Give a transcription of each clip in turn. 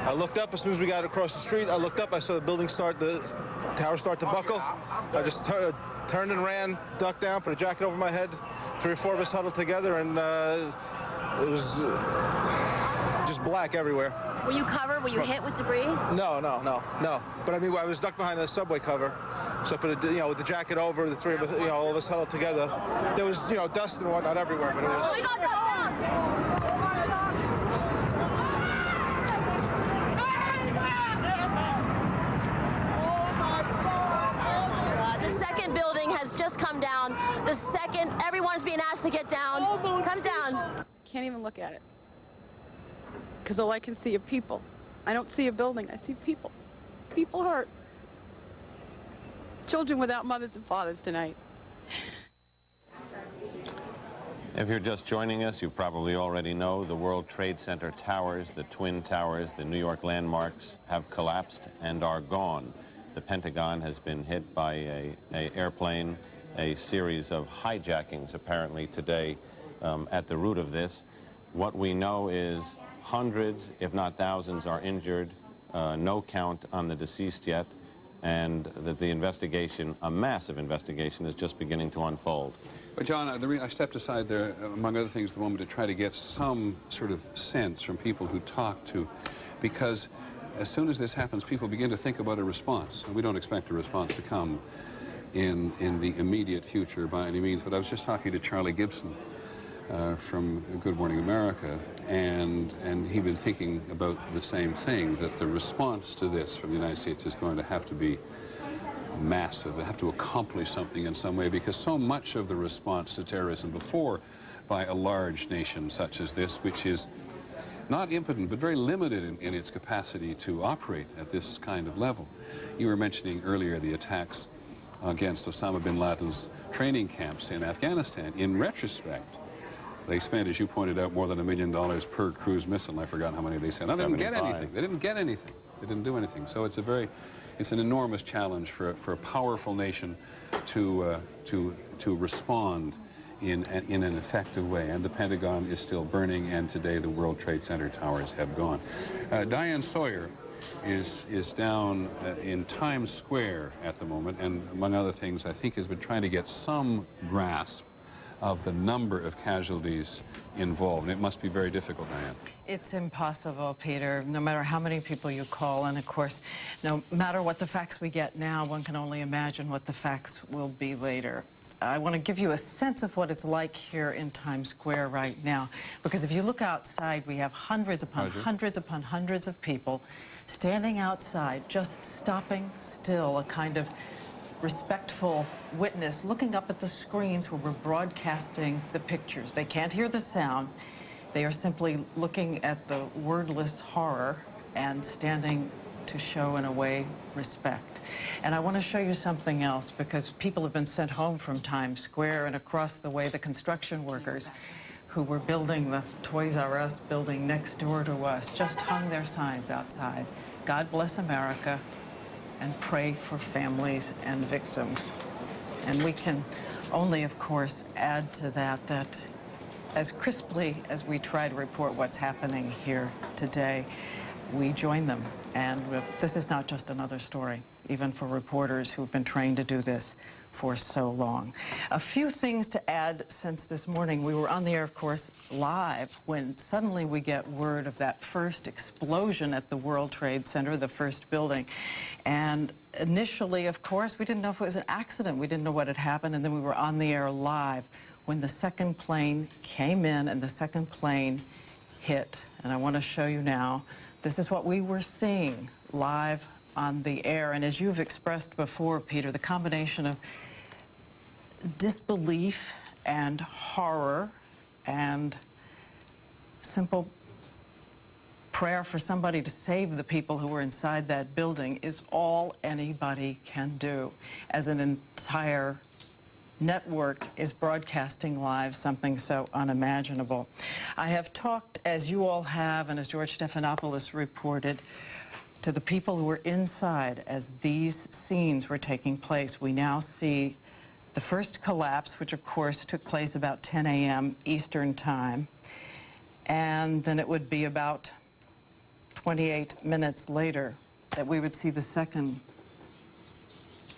I looked up as soon as we got across the street. I looked up, I saw the tower start to buckle. I just turned and ran, ducked down, put a jacket over my head. 3 or 4 of us huddled together, and it was just black everywhere. Were you covered? Were you hit with debris? No. But I mean, I was ducked behind a subway cover, so I put with the jacket over. The 3 of us, all of us huddled together. There was, dust and whatnot everywhere, but it was. Just come down. The second everyone's being asked to get down, come down. Can't even look at it because all I can see are people. I don't see a building. I see people. People hurt. Children without mothers and fathers tonight. If you're just joining us, you probably already know the World Trade Center towers, the Twin Towers, the New York landmarks have collapsed and are gone. The Pentagon has been hit by an airplane, a series of hijackings apparently today at the root of this. What we know is hundreds, if not thousands, are injured, no count on the deceased yet, and that the investigation, a massive investigation, is just beginning to unfold. But John, I stepped aside there, among other things, the moment to try to get some sort of sense from people who talk to, because as soon as this happens, people begin to think about a response. And we don't expect a response to come in the immediate future by any means. But I was just talking to Charlie Gibson from Good Morning America, and he'd been thinking about the same thing, that the response to this from the United States is going to have to be massive. They have to accomplish something in some way, because so much of the response to terrorism before by a large nation such as this, which is not impotent, but very limited in its capacity to operate at this kind of level. You were mentioning earlier the attacks against Osama bin Laden's training camps in Afghanistan. In retrospect, they spent, as you pointed out, more than $1 million per cruise missile. I forgot how many they sent. They didn't get anything. They didn't get anything. They didn't do anything. So it's an enormous challenge for a powerful nation to respond in an effective way, and the Pentagon is still burning, and today the World Trade Center towers have gone. Diane Sawyer is down in Times Square at the moment, and among other things, I think has been trying to get some grasp of the number of casualties involved. And it must be very difficult, Diane. It's impossible, Peter, no matter how many people you call, and of course, no matter what the facts we get now, one can only imagine what the facts will be later. I want to give you a sense of what it's like here in Times Square right now, because if you look outside, we have hundreds upon hundreds upon hundreds of people standing outside, just stopping still, a kind of respectful witness, looking up at the screens where we're broadcasting the pictures. They can't hear the sound. They are simply looking at the wordless horror and standing to show, in a way, respect. And I want to show you something else, because people have been sent home from Times Square, and across the way, the construction workers who were building the Toys R Us building next door to us just hung their signs outside. God bless America, and pray for families and victims. And we can only, of course, add to that as crisply as we try to report what's happening here today, we join them. And this is not just another story, even for reporters who've been trained to do this for so long. A few things to add since this morning. We were on the air, of course, live when suddenly we get word of that first explosion at the World Trade Center, the first building. And initially, of course, we didn't know if it was an accident. We didn't know what had happened. And then we were on the air live when the second plane came in and the second plane hit. And I want to show you now. This is what we were seeing live on the air. And as you've expressed before, Peter, the combination of disbelief and horror and simple prayer for somebody to save the people who were inside that building is all anybody can do, as an entire network is broadcasting live something so unimaginable. I have talked, as you all have, and as George Stephanopoulos reported, to the people who were inside as these scenes were taking place. We now see the first collapse, which of course took place about 10 a.m. Eastern time, and then it would be about 28 minutes later that we would see the second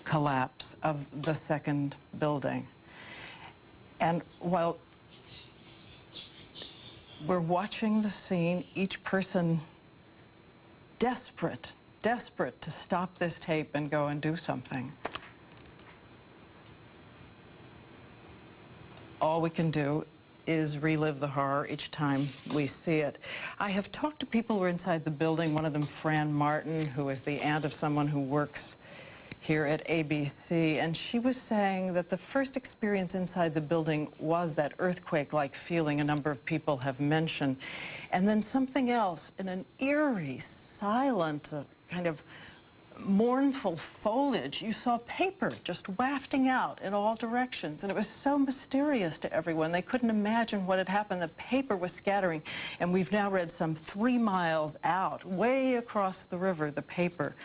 collapse of the second building. And while we're watching the scene, each person desperate to stop this tape and go and do something. All we can do is relive the horror each time we see it. I have talked to people who are inside the building, one of them Fran Martin, who is the aunt of someone who works here at ABC, and she was saying that the first experience inside the building was that earthquake-like feeling a number of people have mentioned, and then something else in an eerie, silent, kind of mournful foliage. You saw paper just wafting out in all directions, and it was so mysterious to everyone. They couldn't imagine what had happened. The paper was scattering, and we've now read some 3 miles out, way across the river, the paper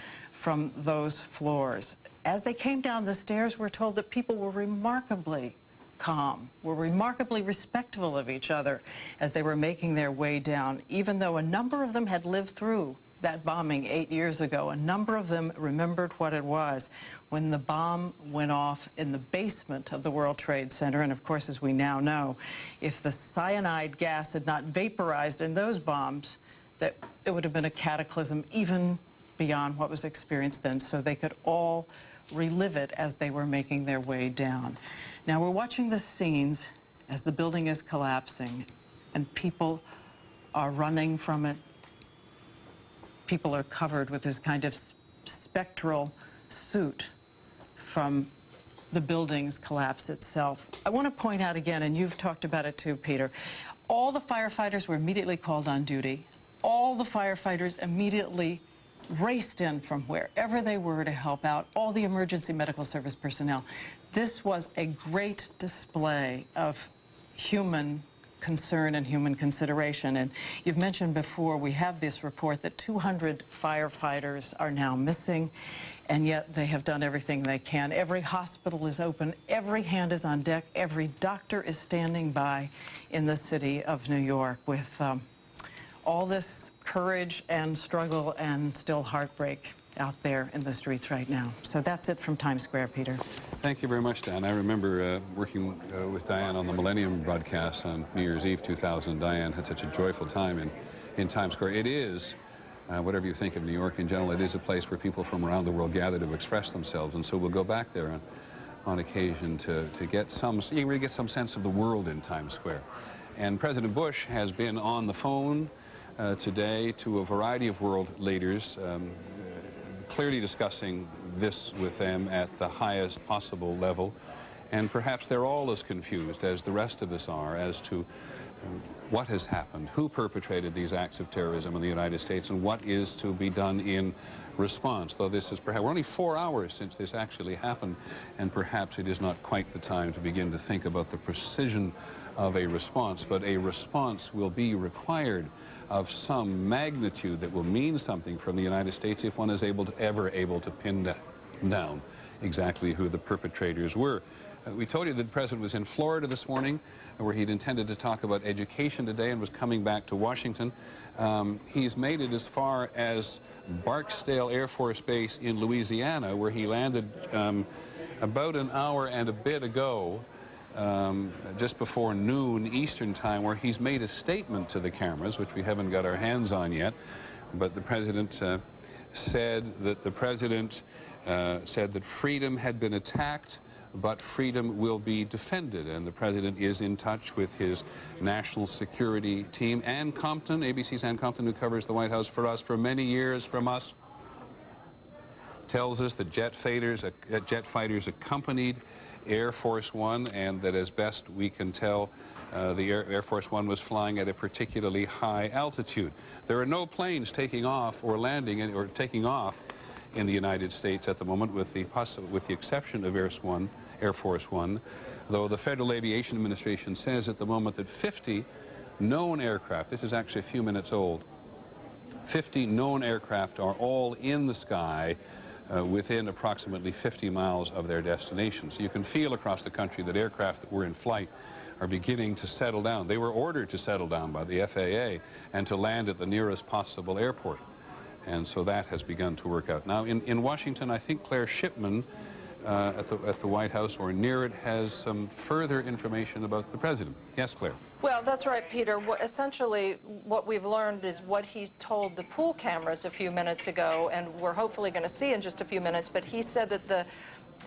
from those floors. As they came down the stairs, we're told that people were remarkably calm, were remarkably respectful of each other as they were making their way down, even though a number of them had lived through that bombing 8 years ago. A number of them remembered what it was when the bomb went off in the basement of the World Trade Center. And of course, as we now know, if the cyanide gas had not vaporized in those bombs, that it would have been a cataclysm even beyond what was experienced then. So they could all relive it as they were making their way down. Now we're watching the scenes as the building is collapsing and people are running from it. People are covered with this kind of spectral suit from the building's collapse itself. I want to point out again, and you've talked about it too, Peter, all the firefighters were immediately called on duty. All the firefighters immediately raced in from wherever they were to help out, all the emergency medical service personnel. This was a great display of human concern and human consideration. And you've mentioned before, we have this report that 200 firefighters are now missing, and yet they have done everything they can. Every hospital is open, every hand is on deck, every doctor is standing by in the city of New York with all this courage and struggle and still heartbreak out there in the streets right now. So that's it from Times Square, Peter. Thank you very much, Diane. I remember working with Diane on the Millennium broadcast on New Year's Eve 2000. Diane had such a joyful time in Times Square. It is, whatever you think of New York in general, it is a place where people from around the world gather to express themselves. And so we'll go back there on occasion to get some, you really get some sense of the world in Times Square. And President Bush has been on the phone today to a variety of world leaders, clearly discussing this with them at the highest possible level. And perhaps they're all as confused as the rest of us are as to what has happened, who perpetrated these acts of terrorism in the United States, and what is to be done in response. Though this is perhaps, we're only 4 hours since this actually happened, and perhaps it is not quite the time to begin to think about the precision of a response, but a response will be required of some magnitude that will mean something from the United States if one is ever able to pin down exactly who the perpetrators were. We told you that the President was in Florida this morning, where he'd intended to talk about education today and was coming back to Washington. He's made it as far as Barksdale Air Force Base in Louisiana, where he landed about an hour and a bit ago, just before noon Eastern time, where he's made a statement to the cameras, which we haven't got our hands on yet. But the President said that freedom had been attacked, but freedom will be defended. And the President is in touch with his national security team. Ann Compton, ABC's Ann Compton, who covers the White House for us for many years from us, tells us that jet fighters accompanied Air Force One, and that as best we can tell, the Air Force One was flying at a particularly high altitude. There are no planes taking off or landing or taking off in the United States at the moment, with the exception of Air Force One, though the Federal Aviation Administration says at the moment that 50 known aircraft, this is actually a few minutes old, 50 known aircraft are all in the sky within approximately 50 miles of their destination. So you can feel across the country that aircraft that were in flight are beginning to settle down. They were ordered to settle down by the FAA and to land at the nearest possible airport. And so that has begun to work out. Now, in Washington, I think Claire Shipman at the White House or near it has some further information about the president. Yes, Claire? Well, that's right, Peter. Essentially, what we've learned is what he told the pool cameras a few minutes ago, and we're hopefully going to see in just a few minutes, but he said that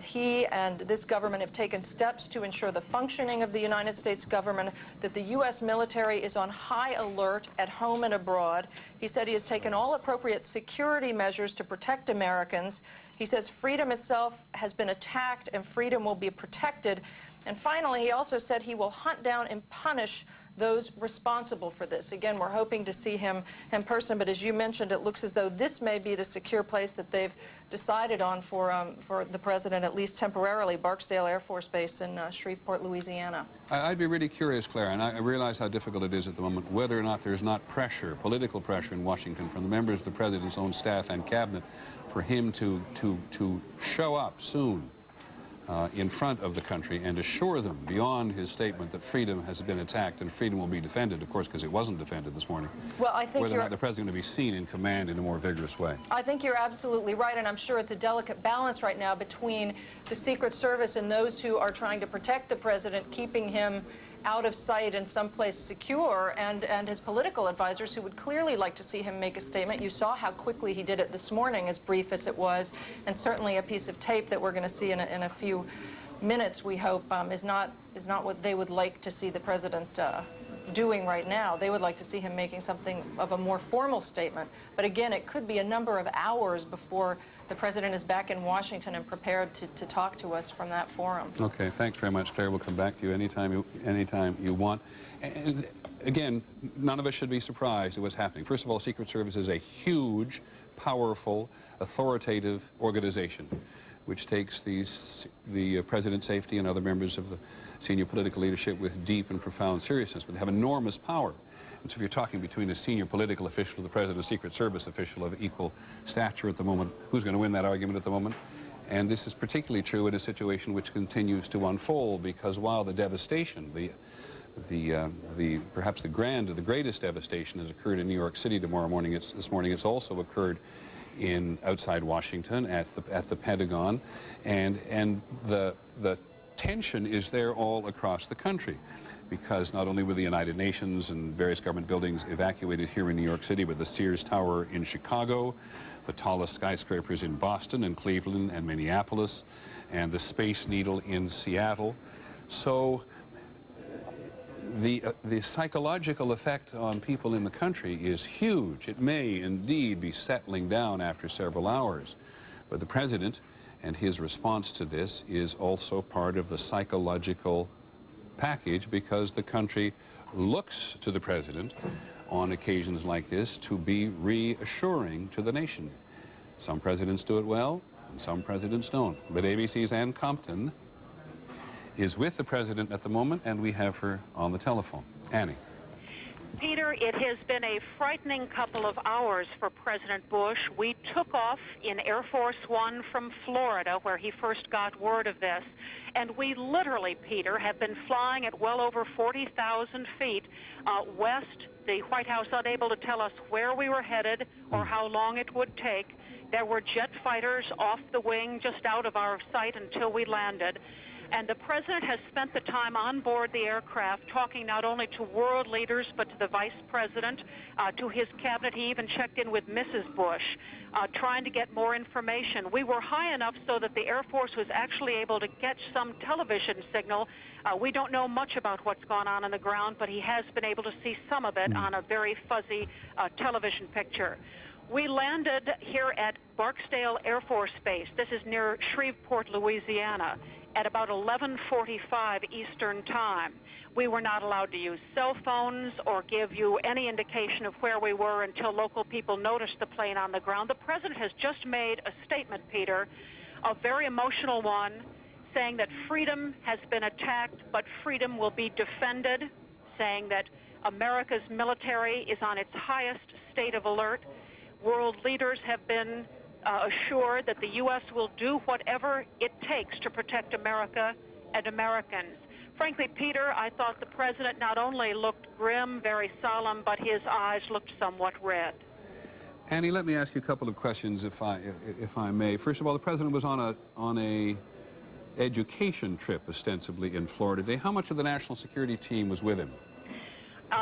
he and this government have taken steps to ensure the functioning of the United States government, that the U.S. military is on high alert at home and abroad. He said he has taken all appropriate security measures to protect Americans. He says freedom itself has been attacked and freedom will be protected. And finally, he also said he will hunt down and punish those responsible for this. Again, we're hoping to see him in person, but as you mentioned, it looks as though this may be the secure place that they've decided on for the president, at least temporarily, Barksdale Air Force Base in Shreveport, Louisiana. I'd be really curious, Claire, and I realize how difficult it is at the moment, whether or not there's not pressure, political pressure in Washington from the members of the president's own staff and cabinet for him to show up soon in front of the country and assure them beyond his statement that freedom has been attacked and freedom will be defended, of course, because it wasn't defended this morning. Well, I think whether or not the president to be seen in command in a more vigorous way. I think you're absolutely right, and I'm sure it's a delicate balance right now between the Secret Service and those who are trying to protect the president, keeping him out of sight in someplace secure, and his political advisors who would clearly like to see him make a statement. You saw how quickly he did it this morning, as brief as it was, and certainly a piece of tape that we're going to see in a few minutes, we hope, is not what they would like to see the president doing right now. They would like to see him making something of a more formal statement. But again, it could be a number of hours before the president is back in Washington and prepared to talk to us from that forum. Okay, thanks very much, Claire. We'll come back to you anytime you want. And again, none of us should be surprised at what's happening. First of all, Secret Service is a huge, powerful, authoritative organization which takes the president's safety and other members of the senior political leadership with deep and profound seriousness, but they have enormous power. And so if you're talking between a senior political official, the president, a Secret Service official of equal stature at the moment, who's going to win that argument at the moment? And this is particularly true in a situation which continues to unfold, because while the devastation, perhaps the greatest devastation has occurred in New York City this morning, it's also occurred outside Washington at the Pentagon, and the tension is there all across the country, because not only were the United Nations and various government buildings evacuated here in New York City, but the Sears Tower in Chicago, the tallest skyscrapers in Boston and Cleveland and Minneapolis, and the Space Needle in Seattle. So the psychological effect on people in the country is huge. It may indeed be settling down after several hours, but the president and his response to this is also part of the psychological package, because the country looks to the president on occasions like this to be reassuring to the nation. Some presidents do it well, and some presidents don't. But ABC's Ann Compton is with the president at the moment, and we have her on the telephone. Annie. Peter, it has been a frightening couple of hours for President Bush. We took off in Air Force One from Florida, where he first got word of this, and we literally, Peter, have been flying at well over 40,000 feet west, the White House unable to tell us where we were headed or how long it would take. There were jet fighters off the wing just out of our sight until we landed. And the president has spent the time on board the aircraft talking not only to world leaders but to the vice president, to his cabinet. He even checked in with Mrs. Bush, trying to get more information. We were high enough so that the Air Force was actually able to get some television signal. We don't know much about what's gone on the ground, but he has been able to see some of it on a very fuzzy television picture. We landed here at Barksdale Air Force Base. This is near Shreveport, Louisiana, at about 11:45 Eastern Time. We were not allowed to use cell phones or give you any indication of where we were until local people noticed the plane on the ground. The president has just made a statement, Peter, a very emotional one, saying that freedom has been attacked, but freedom will be defended, saying that America's military is on its highest state of alert. World leaders have been assured that the U.S. will do whatever it takes to protect America and Americans. Frankly, Peter, I thought the president not only looked grim, very solemn, but his eyes looked somewhat red. Annie, let me ask you a couple of questions, if I may. First of all, the president was on a education trip, ostensibly in Florida today. How much of the national security team was with him?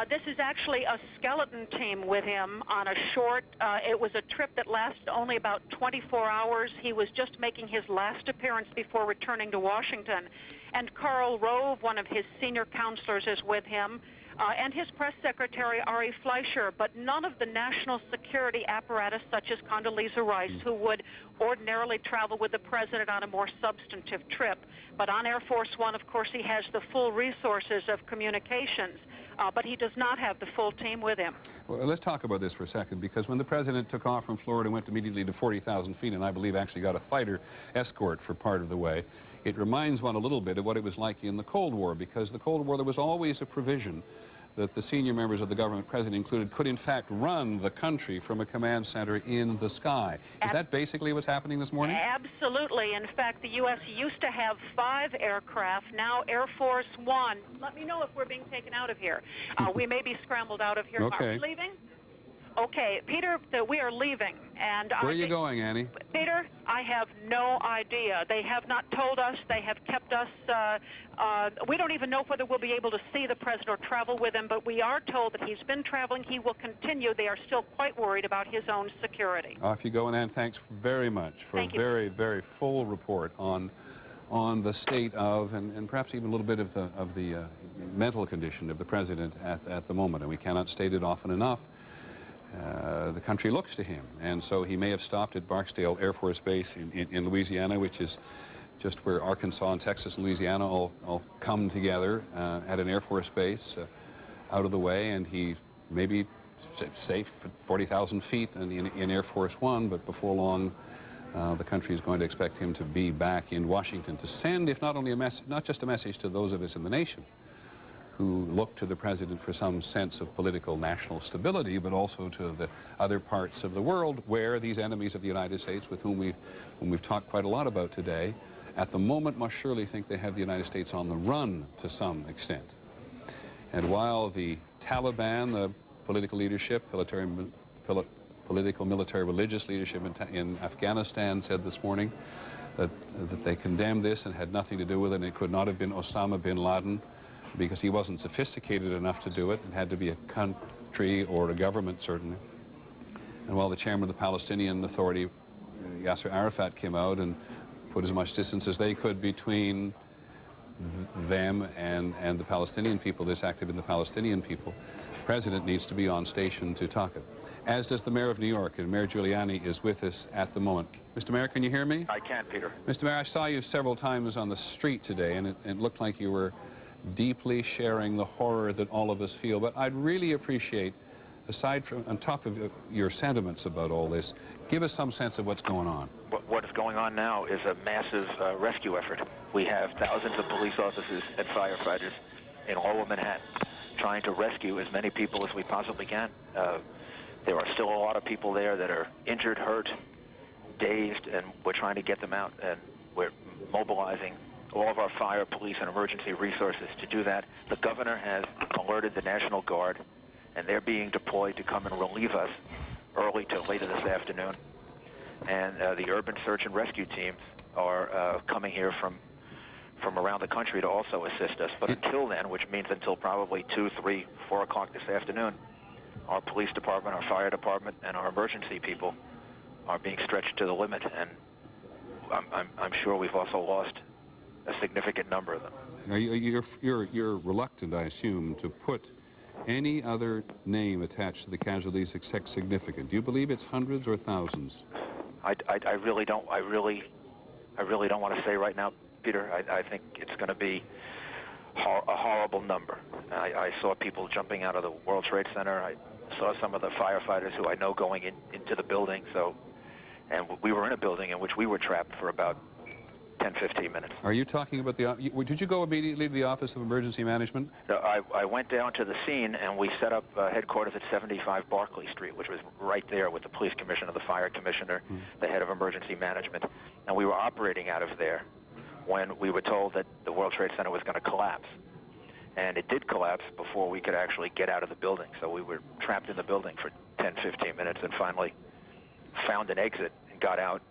This is actually a skeleton team with him on a short, it was a trip that lasted only about 24 hours. He was just making his last appearance before returning to Washington. And Karl Rove, one of his senior counselors, is with him, and his press secretary, Ari Fleischer, but none of the national security apparatus, such as Condoleezza Rice, who would ordinarily travel with the president on a more substantive trip. But on Air Force One, of course, he has the full resources of communications. But he does not have the full team with him. Well, let's talk about this for a second, because when the president took off from Florida and went immediately to 40,000 feet, and I believe actually got a fighter escort for part of the way, it reminds one a little bit of what it was like in the Cold War, because the Cold War, there was always a provision that the senior members of the government, president included, could in fact run the country from a command center in the sky. Is that basically what's happening this morning? Absolutely. In fact, the U.S. used to have 5 aircraft, now Air Force One. Let me know if we're being taken out of here. We may be scrambled out of here. Okay. Are we leaving? Okay, Peter, we are leaving. And where are you going, Annie? Peter, I have no idea. They have not told us. They have kept us. We don't even know whether we'll be able to see the president or travel with him, but we are told that he's been traveling. He will continue. They are still quite worried about his own security. Off you go, and Ann, thanks very much for a very, very full report on the state of, and perhaps even a little bit of the mental condition of the president at the moment. And we cannot state it often enough. The country looks to him, and so he may have stopped at Barksdale Air Force Base in Louisiana, which is just where Arkansas and Texas and Louisiana all come together at an Air Force base out of the way, and he may be safe at 40,000 feet in Air Force One, but before long the country is going to expect him to be back in Washington to send, if not only a message, not just a message to those of us in the nation who look to the president for some sense of political national stability, but also to the other parts of the world where these enemies of the United States, with whom we've talked quite a lot about today, at the moment must surely think they have the United States on the run to some extent. And while the Taliban, the political leadership, political, military, religious leadership in Afghanistan said this morning that they condemned this and had nothing to do with it, and it could not have been Osama bin Laden, because he wasn't sophisticated enough to do it. It had to be a country or a government, certainly. And while the chairman of the Palestinian Authority, Yasser Arafat, came out and put as much distance as they could between them and the Palestinian people, this acted in the Palestinian people, the president needs to be on station to talk it. As does the mayor of New York, and Mayor Giuliani is with us at the moment. Mr. Mayor, can you hear me? I can, Peter. Mr. Mayor, I saw you several times on the street today, and it looked like you were deeply sharing the horror that all of us feel. But I'd really appreciate, aside from, on top of your sentiments about all this, give us some sense of what's going on. What is going on now is a massive rescue effort. We have thousands of police officers and firefighters in all of Manhattan trying to rescue as many people as we possibly can. There are still a lot of people there that are injured, hurt, dazed, and we're trying to get them out, and we're mobilizing all of our fire, police, and emergency resources to do that. The governor has alerted the National Guard, and they're being deployed to come and relieve us early to later this afternoon. And the urban search and rescue teams are coming here from around the country to also assist us. But until then, which means until probably 2, 3, 4 o'clock this afternoon, our police department, our fire department, and our emergency people are being stretched to the limit. And I'm sure we've also lost a significant number of them. Now, you're reluctant, I assume, to put any other name attached to the casualties except significant. Do you believe it's hundreds or thousands? I really don't. I really don't want to say right now, Peter. I think it's going to be a horrible number. I saw people jumping out of the World Trade Center. I saw some of the firefighters who I know going into the building. And we were in a building in which we were trapped for about 10, 15 minutes. Are you talking about did you go immediately to the Office of Emergency Management? No, I went down to the scene, and we set up headquarters at 75 Barclay Street, which was right there with the police commissioner, the fire commissioner, the head of emergency management. And we were operating out of there when we were told that the World Trade Center was going to collapse. And it did collapse before we could actually get out of the building. So we were trapped in the building for 10, 15 minutes, and finally found an exit and got out,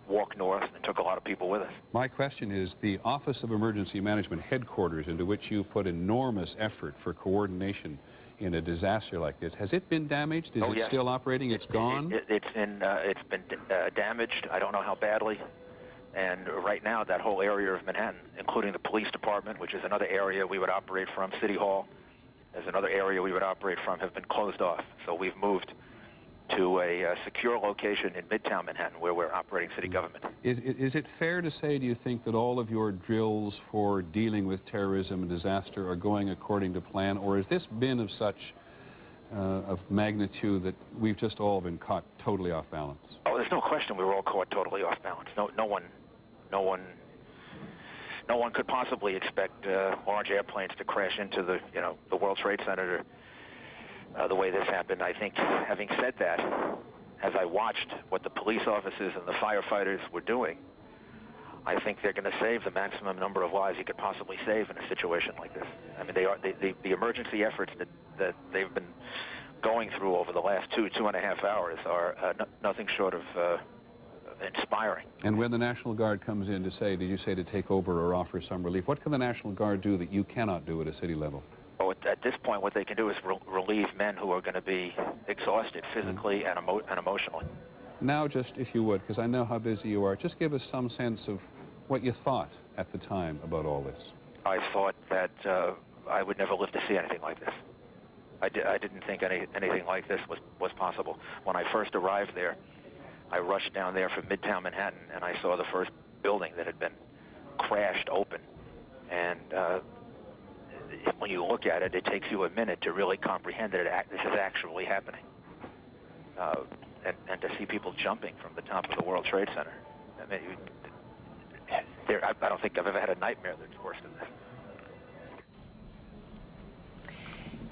walked north, and took a lot of people with us. My question is, the Office of Emergency Management headquarters, into which you put enormous effort for coordination in a disaster like this, has it been damaged? Is it yes. still operating? It's gone? It's been damaged. I don't know how badly. And right now, that whole area of Manhattan, including the police department, which is another area we would operate from, City Hall, is another area we would operate from, have been closed off. So we've moved to a secure location in Midtown Manhattan where we're operating city government. Is it fair to say, do you think, that all of your drills for dealing with terrorism and disaster are going according to plan, or has this been of such of magnitude that we've just all been caught totally off balance? Oh, there's no question we were all caught totally off balance. No one could possibly expect large airplanes to crash into the World Trade Center the way this happened. I think, having said that, as I watched what the police officers and the firefighters were doing, I think they're going to save the maximum number of lives you could possibly save in a situation like this. I mean, the emergency efforts that they've been going through over the last 2.5 hours are nothing short of inspiring. And when the National Guard comes in to say, did you say to take over or offer some relief, what can the National Guard do that you cannot do at a city level? Oh, at this point, what they can do is relieve men who are going to be exhausted physically and emotionally. Now, just if you would, because I know how busy you are, just give us some sense of what you thought at the time about all this. I thought that I would never live to see anything like this. I didn't think anything like this was possible. When I first arrived there, I rushed down there from Midtown Manhattan, and I saw the first building that had been crashed open. And when you look at it, it takes you a minute to really comprehend that this is actually happening. And to see people jumping from the top of the World Trade Center, I mean, I don't think I've ever had a nightmare that's worse than this.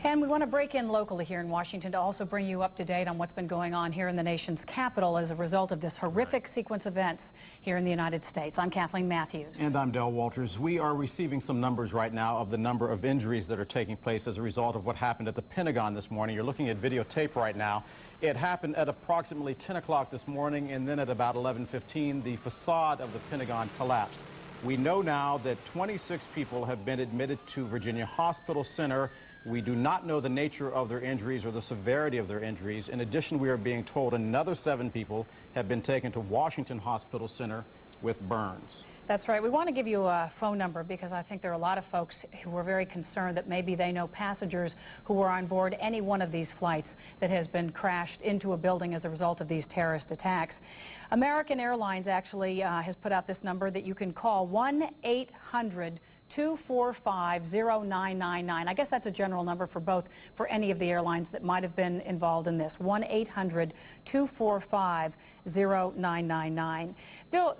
And we want to break in locally here in Washington to also bring you up to date on what's been going on here in the nation's capital as a result of this horrific sequence of events here in the United States. I'm Kathleen Matthews. And I'm Del Walters. We are receiving some numbers right now of the number of injuries that are taking place as a result of what happened at the Pentagon this morning. You're looking at videotape right now. It happened at approximately 10 o'clock this morning, and then at about 11:15, the facade of the Pentagon collapsed. We know now that 26 people have been admitted to Virginia Hospital Center. We do not know the nature of their injuries or the severity of their injuries. In addition, we are being told another 7 people have been taken to Washington Hospital Center with burns. That's right. We want to give you a phone number because I think there are a lot of folks who are very concerned that maybe they know passengers who were on board any one of these flights that has been crashed into a building as a result of these terrorist attacks. American Airlines actually has put out this number that you can call 1-800-245-0999. I guess that's a general number for any of the airlines that might have been involved in this. 1-800-245-0999.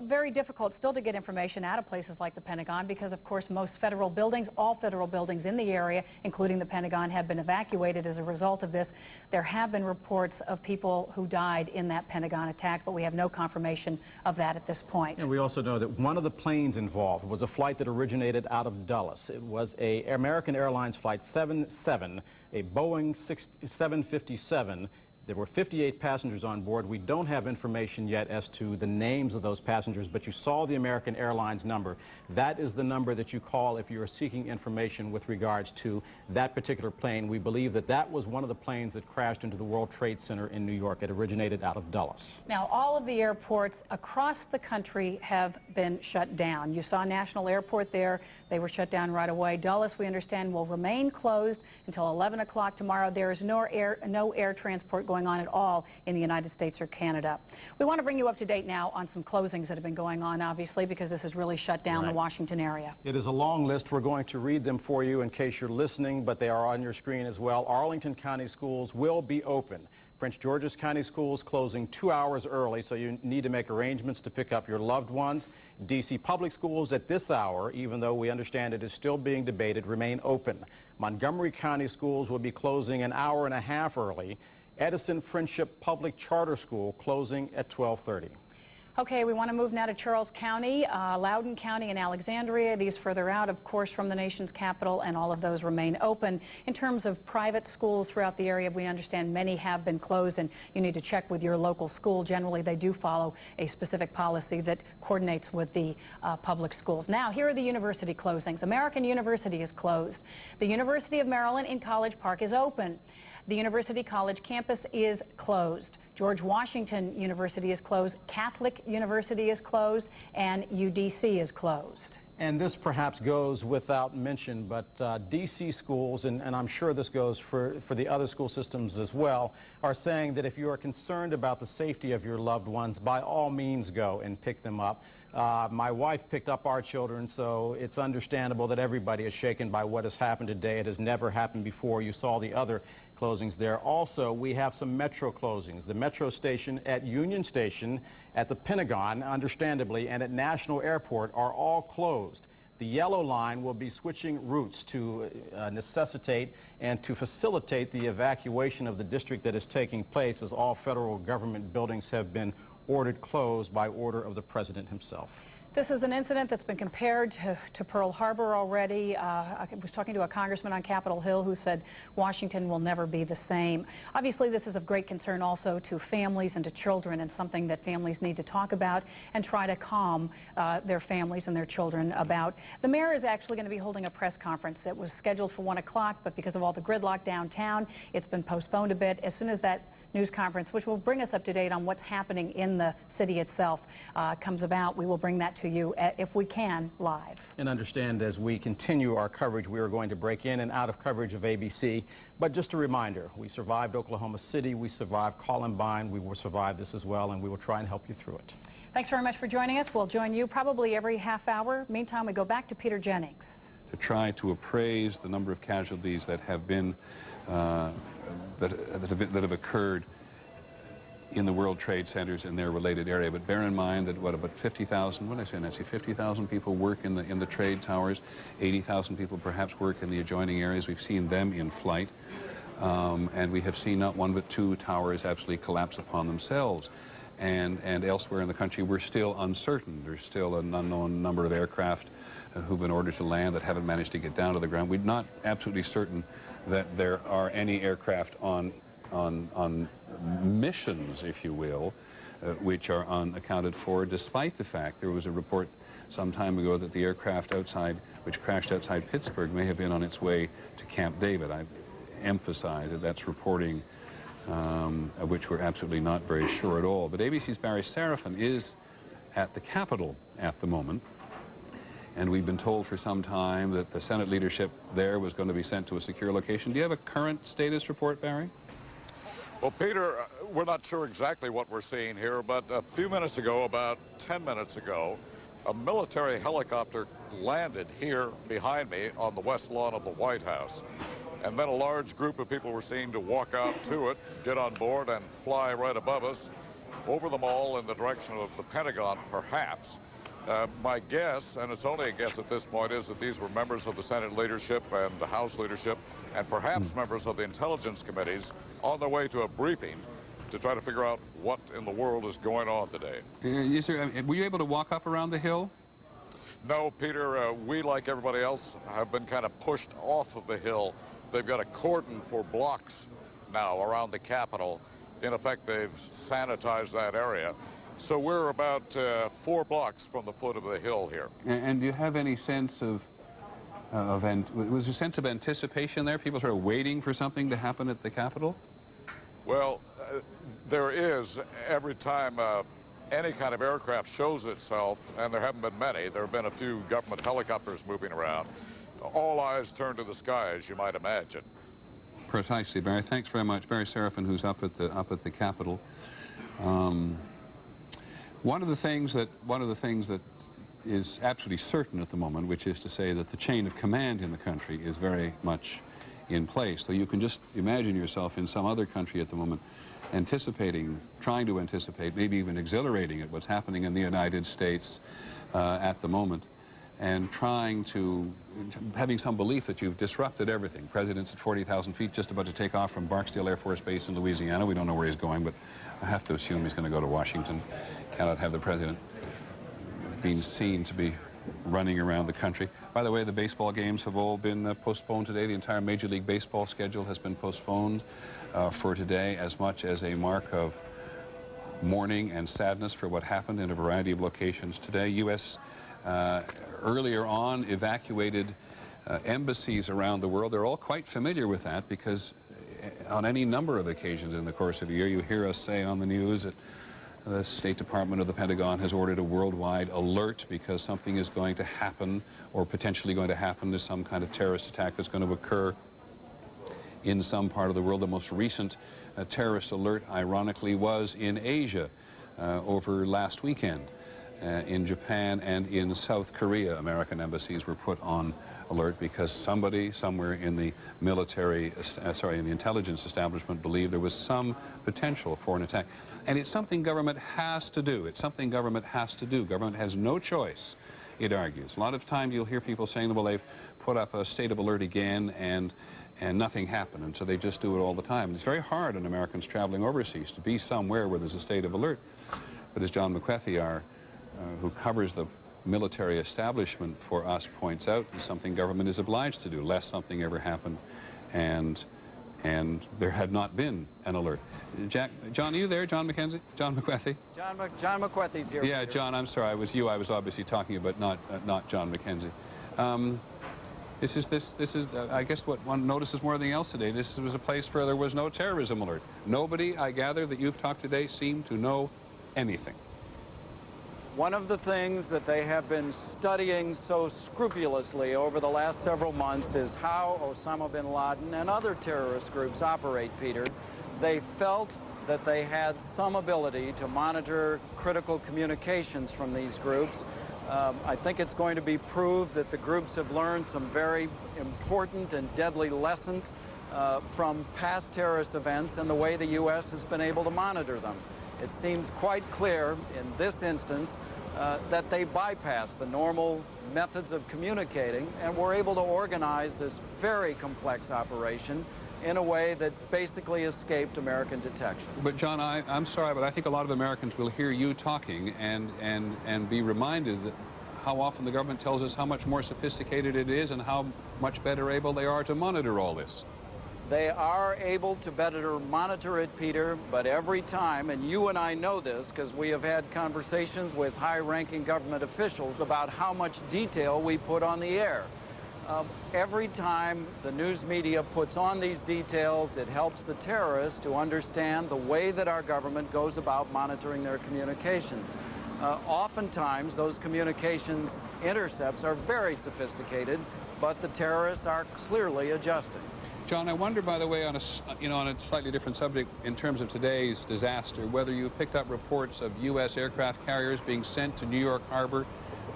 Very difficult still to get information out of places like the Pentagon because, of course, most federal buildings, all federal buildings in the area, including the Pentagon, have been evacuated as a result of this. There have been reports of people who died in that Pentagon attack, but we have no confirmation of that at this point. And we also know that one of the planes involved was a flight that originated out of Dulles. It was a American Airlines Flight 77, a Boeing 757. There were 58 passengers on board. We don't have information yet as to the names of those passengers, but you saw the American Airlines number. That is the number that you call if you are seeking information with regards to that particular plane. We believe that that was one of the planes that crashed into the World Trade Center in New York. It originated out of Dulles. Now, all of the airports across the country have been shut down. You saw National Airport there. They were shut down right away. Dulles, we understand, will remain closed until 11 o'clock tomorrow. There is no air transport going on at all in the United States or Canada. We want to bring you up to date now on some closings that have been going on, obviously, because this has really shut down the Washington area. It is a long list. We're going to read them for you in case you're listening, but they are on your screen as well. Arlington County schools will be open. Prince George's County schools closing 2 hours early, so you need to make arrangements to pick up your loved ones. D.C. public schools at this hour, even though we understand it is still being debated, remain open. Montgomery County schools will be closing an hour and a half early. Edison Friendship Public Charter School closing at 12:30. Okay, we want to move now to Charles County, Loudoun County and Alexandria. These further out, of course, from the nation's capital, and all of those remain open. In terms of private schools throughout the area, we understand many have been closed, and you need to check with your local school. Generally, they do follow a specific policy that coordinates with the public schools. Now, here are the university closings. American University is closed. The University of Maryland in College Park is open. The University College campus is closed. George Washington University is closed, Catholic University is closed, and UDC is closed. And this perhaps goes without mention, but D.C. schools, and I'm sure this goes for the other school systems as well, are saying that if you are concerned about the safety of your loved ones, by all means go and pick them up. My wife picked up our children, so it's understandable that everybody is shaken by what has happened today. It has never happened before. You saw the other closings there. Also, we have some metro closings. The metro station at Union Station, at the Pentagon, understandably, and at National Airport are all closed. The yellow line will be switching routes to necessitate and to facilitate the evacuation of the district that is taking place, as all federal government buildings have been ordered closed by order of the President himself. This is an incident that's been compared to Pearl Harbor already. I was talking to a congressman on Capitol Hill who said Washington will never be the same. Obviously, this is of great concern also to families and to children, and something that families need to talk about and try to calm their families and their children about. The mayor is actually going to be holding a press conference. It was scheduled for 1 o'clock, but because of all the gridlock downtown, it's been postponed a bit. As soon as that news conference, which will bring us up to date on what's happening in the city itself, comes about, we will bring that to you, if we can, live. And understand, as we continue our coverage, we are going to break in and out of coverage of ABC. But just a reminder, we survived Oklahoma City, we survived Columbine, we will survive this as well, and we will try and help you through it. Thanks very much for joining us. We'll join you probably every half hour. Meantime, we go back to Peter Jennings. To try to appraise the number of casualties that have been that have occurred in the World Trade Centers in their related area. But bear in mind that about 50,000, what did I say, Nancy, 50,000 people work in the trade towers, 80,000 people perhaps work in the adjoining areas. We've seen them in flight, and we have seen not one but two towers absolutely collapse upon themselves. And elsewhere in the country, we're still uncertain. There's still an unknown number of aircraft who've been ordered to land that haven't managed to get down to the ground. We're not absolutely certain that there are any aircraft on missions, if you will, which are unaccounted for, despite the fact there was a report some time ago that the aircraft which crashed outside Pittsburgh, may have been on its way to Camp David. I emphasize that that's reporting of which we're absolutely not very sure at all. But ABC's Barry Serafin is at the Capitol at the moment, and we've been told for some time that the Senate leadership there was going to be sent to a secure location. Do you have a current status report, Barry? Well, Peter, we're not sure exactly what we're seeing here, but a few minutes ago, about 10 minutes ago, a military helicopter landed here behind me on the west lawn of the White House. And then a large group of people were seen to walk out to it, get on board, and fly right above us, over the mall in the direction of the Pentagon, perhaps. My guess, and it's only a guess at this point, is that these were members of the Senate leadership and the House leadership, and perhaps members of the intelligence committees on their way to a briefing to try to figure out what in the world is going on today. Were you able to walk up around the hill? No, Peter, we, like everybody else, have been kind of pushed off of the hill. They've got a cordon for blocks now around the Capitol. In effect, they've sanitized that area. So we're about 4 blocks from the foot of the hill here. And do you have any sense was there a sense of anticipation there? People sort of waiting for something to happen at the Capitol? Well, there is. Every time any kind of aircraft shows itself, and there haven't been many, there have been a few government helicopters moving around, all eyes turn to the sky, as you might imagine. Precisely, Barry. Thanks very much. Barry Serafin, who's up at the Capitol. One of the things that is absolutely certain at the moment, which is to say that the chain of command in the country is very much in place. So you can just imagine yourself in some other country at the moment trying to anticipate, maybe even exhilarating at what's happening in the United States at the moment. and having some belief that you've disrupted everything. President's at 40,000 feet, just about to take off from Barksdale Air Force Base in Louisiana. We don't know where he's going, but I have to assume he's going to go to Washington. Cannot have the president being seen to be running around the country. By the way, the baseball games have all been postponed today. The entire Major League Baseball schedule has been postponed for today, as much as a mark of mourning and sadness for what happened in a variety of locations today. U.S. Earlier on evacuated embassies around the world. They're all quite familiar with that because on any number of occasions in the course of a year, you hear us say on the news that the State Department or the Pentagon has ordered a worldwide alert because something is going to happen or potentially going to happen. There's some kind of terrorist attack that's going to occur in some part of the world. The most recent terrorist alert, ironically, was in Asia over last weekend. In Japan and in South Korea, American embassies were put on alert because somebody somewhere in the in the intelligence establishment believed there was some potential for an attack. And it's something government has to do. It's something government has to do. Government has no choice, it argues. A lot of times you'll hear people saying, well, they've put up a state of alert again and nothing happened, and so they just do it all the time. It's very hard on Americans traveling overseas to be somewhere where there's a state of alert. But as John McWethy, who covers the military establishment for us, points out, is something government is obliged to do, lest something ever happened and there had not been an alert. John, are you there, John McKenzie? John McWethy? John McWethy's here. Yeah, John, I'm sorry, I was obviously talking about, not John McKenzie. This is I guess what one notices more than anything else today. This was a place where there was no terrorism alert. Nobody, I gather, that you've talked today seemed to know anything. One of the things that they have been studying so scrupulously over the last several months is how Osama bin Laden and other terrorist groups operate, Peter. They felt that they had some ability to monitor critical communications from these groups. I think it's going to be proved that the groups have learned some very important and deadly lessons from past terrorist events and the way the U.S. has been able to monitor them. It seems quite clear in this instance that they bypassed the normal methods of communicating and were able to organize this very complex operation in a way that basically escaped American detection. But John, I'm sorry, but I think a lot of Americans will hear you talking and be reminded that how often the government tells us how much more sophisticated it is and how much better able they are to monitor all this. They are able to better monitor it, Peter, but every time, and you and I know this because we have had conversations with high-ranking government officials about how much detail we put on the air. Every time the news media puts on these details, it helps the terrorists to understand the way that our government goes about monitoring their communications. Oftentimes, those communications intercepts are very sophisticated, but the terrorists are clearly adjusting. John, I wonder, by the way, on a slightly different subject in terms of today's disaster, whether you picked up reports of U.S. aircraft carriers being sent to New York Harbor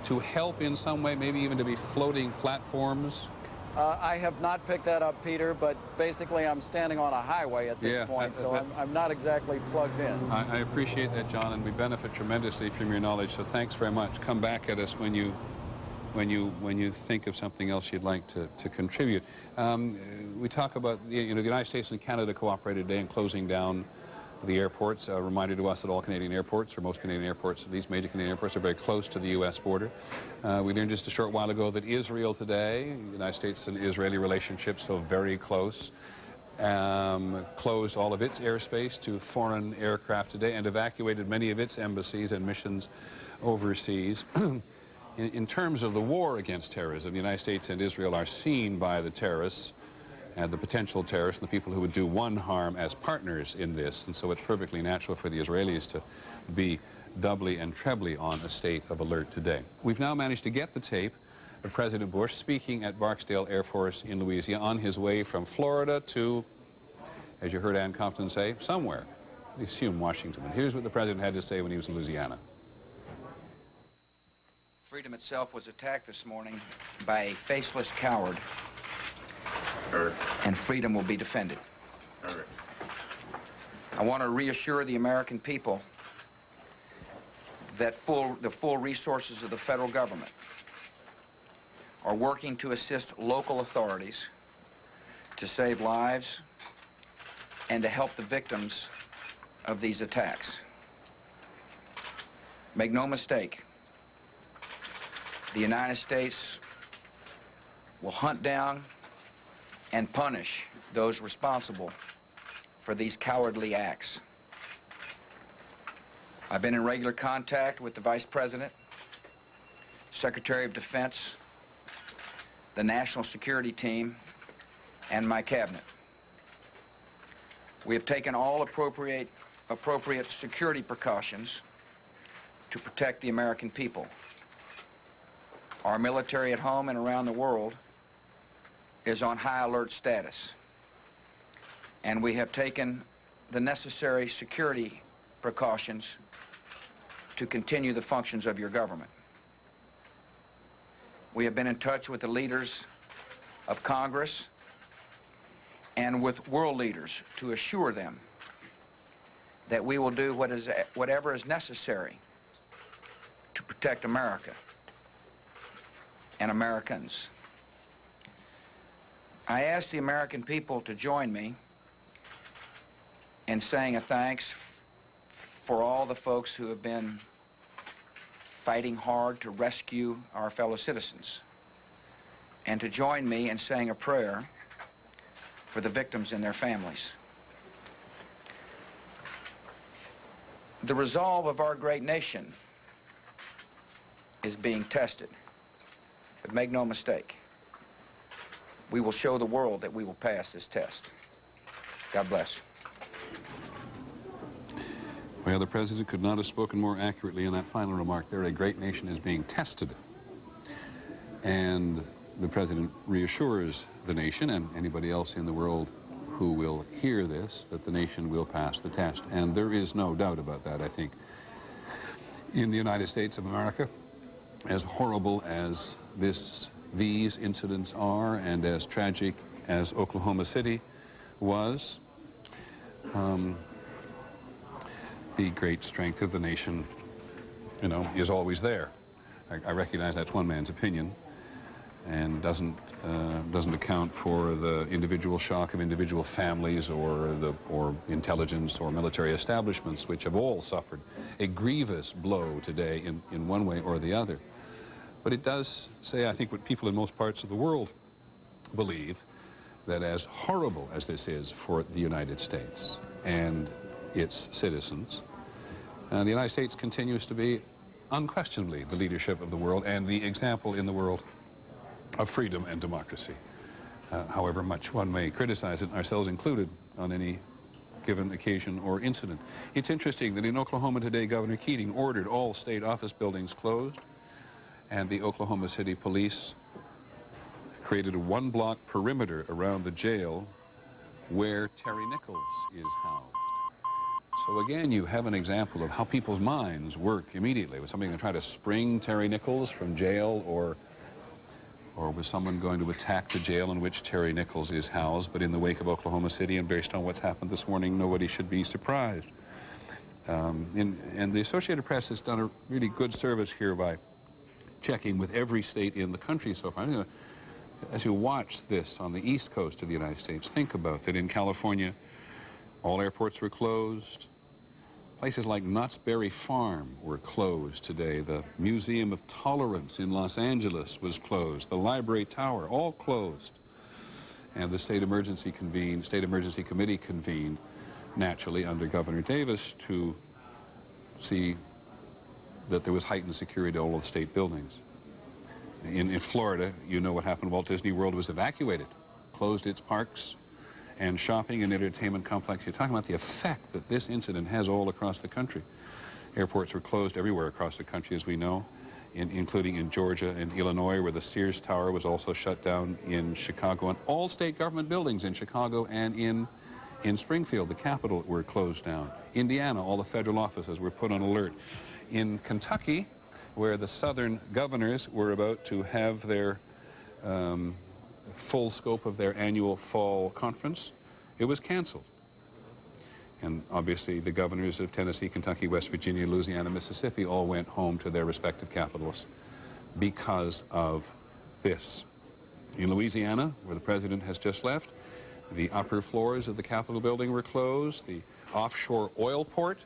to help in some way, maybe even to be floating platforms? I have not picked that up, Peter, but basically I'm standing on a highway at this point, so I'm not exactly plugged in. I appreciate that, John, and we benefit tremendously from your knowledge, so thanks very much. Come back at us when you think of something else you'd like to contribute. We talk about, the United States and Canada cooperated today in closing down the airports. A reminder to us that all Canadian airports, or most Canadian airports, at least major Canadian airports, are very close to the U.S. border. We learned just a short while ago that Israel today, the United States and Israeli relationships so very close, closed all of its airspace to foreign aircraft today and evacuated many of its embassies and missions overseas. In terms of the war against terrorism, the United States and Israel are seen by the terrorists and the potential terrorists and the people who would do one harm as partners in this, and so it's perfectly natural for the Israelis to be doubly and trebly on a state of alert today. We've now managed to get the tape of President Bush speaking at Barksdale Air Force in Louisiana on his way from Florida to, as you heard Ann Compton say, somewhere. We assume Washington. And here's what the president had to say when he was in Louisiana. Freedom itself was attacked this morning by a faceless coward, and freedom will be defended. I want to reassure the American people that the full resources of the federal government are working to assist local authorities to save lives and to help the victims of these attacks. Make no mistake, the United States will hunt down and punish those responsible for these cowardly acts. I've been in regular contact with the Vice President, Secretary of Defense, the National Security Team, and my cabinet. We have taken all appropriate security precautions to protect the American people. Our military at home and around the world is on high alert status, and we have taken the necessary security precautions to continue the functions of your government. We have been in touch with the leaders of Congress and with world leaders to assure them that we will do whatever is necessary to protect America and Americans. I ask the American people to join me in saying a thanks for all the folks who have been fighting hard to rescue our fellow citizens, and to join me in saying a prayer for the victims and their families. The resolve of our great nation is being tested, but make no mistake, we will show the world that we will pass this test. God bless. Well, the President could not have spoken more accurately in that final remark there. A great nation is being tested. And the President reassures the nation and anybody else in the world who will hear this that the nation will pass the test. And there is no doubt about that, I think. In the United States of America, as horrible as these incidents are and as tragic as Oklahoma City was, the great strength of the nation, is always there. I recognize that's one man's opinion and doesn't account for the individual shock of individual families or intelligence or military establishments, which have all suffered a grievous blow today in one way or the other. But it does say, I think, what people in most parts of the world believe, that as horrible as this is for the United States and its citizens, the United States continues to be unquestionably the leadership of the world and the example in the world of freedom and democracy. However much one may criticize it, ourselves included, on any given occasion or incident. It's interesting that in Oklahoma today, Governor Keating ordered all state office buildings closed, and the Oklahoma City Police created a one-block perimeter around the jail where Terry Nichols is housed. So again, you have an example of how people's minds work immediately. Was somebody going to try to spring Terry Nichols from jail, or was someone going to attack the jail in which Terry Nichols is housed? But in the wake of Oklahoma City, and based on what's happened this morning, nobody should be surprised. And the Associated Press has done a really good service here by checking with every state in the country so far. As you watch this on the East Coast of the United States, think about that in California, all airports were closed. Places like Knott's Berry Farm were closed today. The Museum of Tolerance in Los Angeles was closed. The Library Tower, all closed. And the State Emergency Committee convened, naturally under Governor Davis, to see that there was heightened security to all of the state buildings. In Florida, you know what happened. Walt Disney World was evacuated, closed its parks and shopping and entertainment complex. You're talking about the effect that this incident has all across the country. Airports were closed everywhere across the country, as we know, including in Georgia and Illinois, where the Sears Tower was also shut down, in Chicago, and all state government buildings in Chicago and in Springfield, the capital, were closed down. Indiana, all the federal offices were put on alert. In Kentucky, where the southern governors were about to have their full scope of their annual fall conference, it was canceled. And obviously the governors of Tennessee, Kentucky, West Virginia, Louisiana, Mississippi all went home to their respective capitals because of this. In Louisiana, where the president has just left, the upper floors of the Capitol building were closed. The offshore oil port,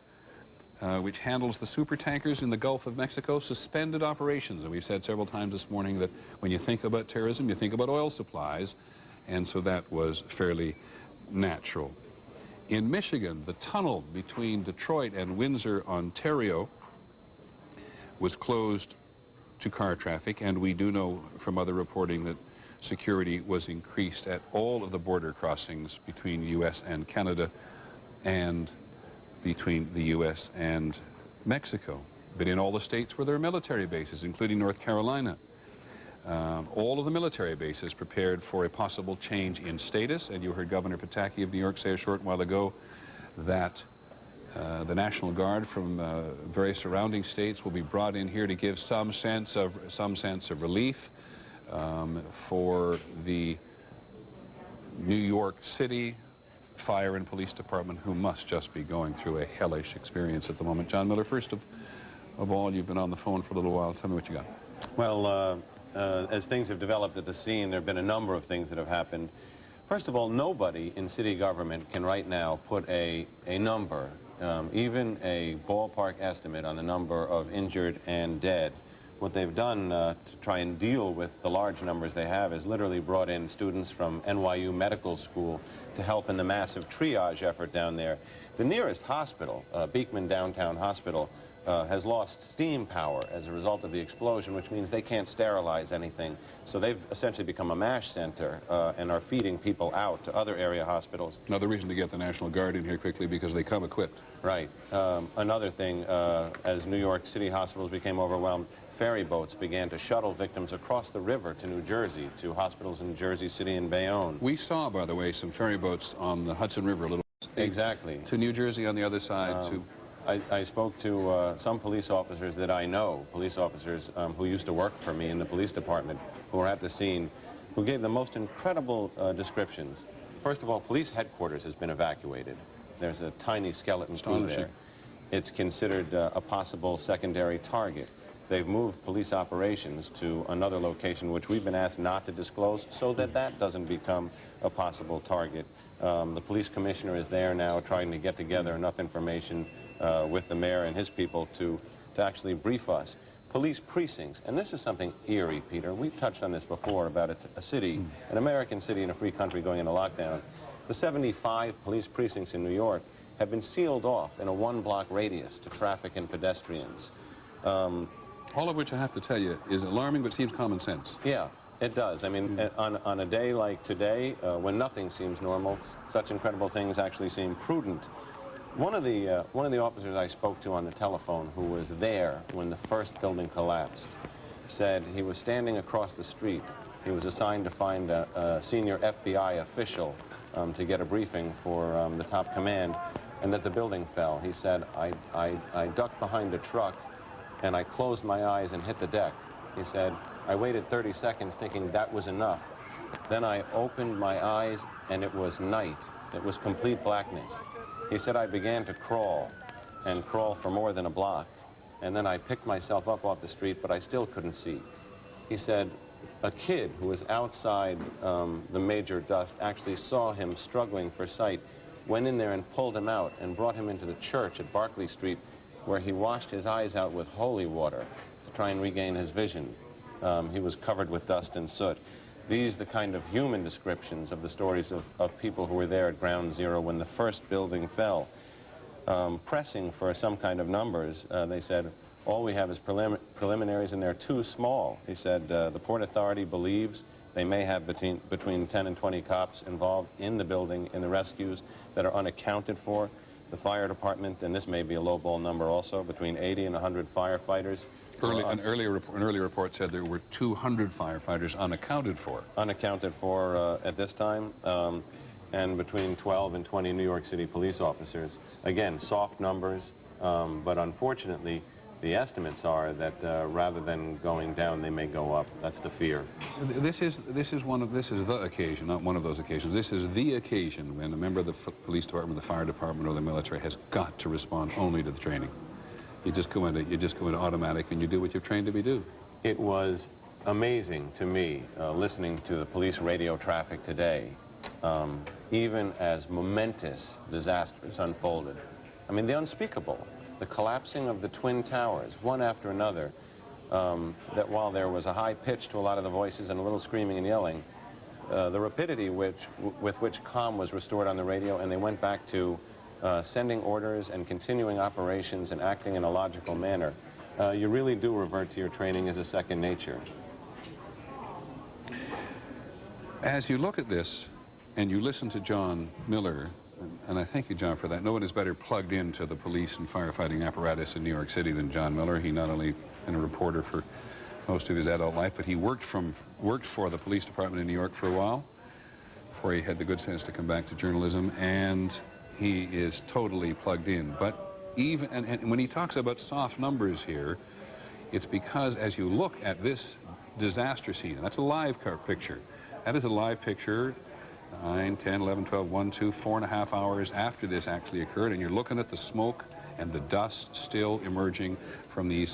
which handles the supertankers in the Gulf of Mexico, suspended operations. And we've said several times this morning that when you think about terrorism, you think about oil supplies, and so that was fairly natural. In Michigan, the tunnel between Detroit and Windsor, Ontario, was closed to car traffic, and we do know from other reporting that security was increased at all of the border crossings between U.S. and Canada and between the U.S. and Mexico. But in all the states where there are military bases, including North Carolina, all of the military bases prepared for a possible change in status, and you heard Governor Pataki of New York say a short while ago that the National Guard from various surrounding states will be brought in here to give some sense of relief for the New York City Fire and Police Department, who must just be going through a hellish experience at the moment. John Miller, first of all, you've been on the phone for a little while. Tell me what you got. Well, as things have developed at the scene, there have been a number of things that have happened. First of all, nobody in city government can right now put a number, even a ballpark estimate on the number of injured and dead. What they've done to try and deal with the large numbers they have is literally brought in students from NYU Medical School to help in the massive triage effort down there. The nearest hospital, Beekman Downtown Hospital, has lost steam power as a result of the explosion, which means they can't sterilize anything. So they've essentially become a MASH center and are feeding people out to other area hospitals. Another reason to get the National Guard in here quickly, because they come equipped. Right. Another thing, as New York City hospitals became overwhelmed, ferry boats began to shuttle victims across the river to New Jersey, to hospitals in Jersey City and Bayonne. We saw, by the way, some ferry boats on the Hudson River a little. Exactly. To New Jersey on the other side, I spoke to some police officers that I know, police officers who used to work for me in the police department, who were at the scene, who gave the most incredible descriptions. First of all, police headquarters has been evacuated. There's a tiny skeleton crew there. It's considered a possible secondary target. They've moved police operations to another location, which we've been asked not to disclose, so that that doesn't become a possible target. The police commissioner is there now trying to get together enough information with the mayor and his people to actually brief us. Police precincts, and this is something eerie, Peter. We've touched on this before about a city, an American city in a free country going into lockdown. The 75 police precincts in New York have been sealed off in a one-block radius to traffic and pedestrians. All of which I have to tell you is alarming, but seems common sense. Yeah, it does. I mean, on a day like today, when nothing seems normal, such incredible things actually seem prudent. One of the officers I spoke to on the telephone, who was there when the first building collapsed, said he was standing across the street. He was assigned to find a senior FBI official to get a briefing for the top command, and that the building fell. He said, I ducked behind a truck, and I closed my eyes and hit the deck. He said, I waited 30 seconds thinking that was enough. Then I opened my eyes, and it was night. It was complete blackness. He said, I began to crawl, and crawl for more than a block. And then I picked myself up off the street, but I still couldn't see. He said, a kid who was outside the major dust actually saw him struggling for sight, went in there and pulled him out and brought him into the church at Barclay Street, where he washed his eyes out with holy water to try and regain his vision. He was covered with dust and soot. These are the kind of human descriptions of the stories of people who were there at Ground Zero when the first building fell. Pressing for some kind of numbers, they said, all we have is preliminaries, and they're too small. He said the Port Authority believes they may have between 10 and 20 cops involved in the building, in the rescues, that are unaccounted for. The fire department, and this may be a lowball number also, between 80 and 100 firefighters. An earlier report said there were 200 firefighters unaccounted for. Unaccounted for at this time, and between 12 and 20 New York City police officers. Again, soft numbers, but unfortunately, the estimates are that rather than going down, they may go up. That's the fear. This is the occasion, not one of those occasions. This is the occasion when a member of the police department, the fire department, or the military has got to respond only to the training. You just go into automatic and you do what you're trained to do. It was amazing to me, listening to the police radio traffic today, even as momentous disasters unfolded. I mean, the unspeakable, the collapsing of the Twin Towers, one after another, that while there was a high pitch to a lot of the voices and a little screaming and yelling, the rapidity with which calm was restored on the radio, and they went back to sending orders and continuing operations and acting in a logical manner. You really do revert to your training as a second nature. As you look at this and you listen to John Miller, and I thank you, John, for that. No one is better plugged into the police and firefighting apparatus in New York City than John Miller. He not only been a reporter for most of his adult life, but he worked for the police department in New York for a while before he had the good sense to come back to journalism, and he is totally plugged in. But even and when he talks about soft numbers here, it's because as you look at this disaster scene, and that's a live picture. That is a live picture 9, 10, 11, 12, 1, 2, 4.5 hours after this actually occurred, and you're looking at the smoke and the dust still emerging from the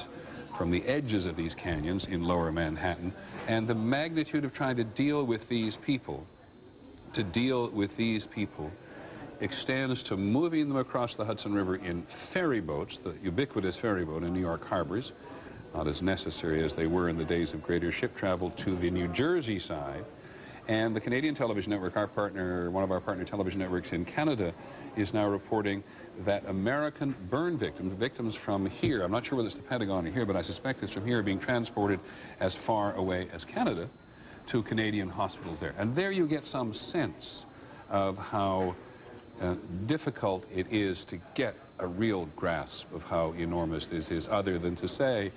edges of these canyons in lower Manhattan, and the magnitude of trying to deal with these people, extends to moving them across the Hudson River in ferry boats, the ubiquitous ferry boat in New York harbors, not as necessary as they were in the days of greater ship travel, to the New Jersey side. And the Canadian television network, our partner, one of our partner television networks in Canada, is now reporting that American burn victims from here, I'm not sure whether it's the Pentagon or here, but I suspect it's from here, are being transported as far away as Canada to Canadian hospitals there. And there you get some sense of how difficult it is to get a real grasp of how enormous this is, other than to say,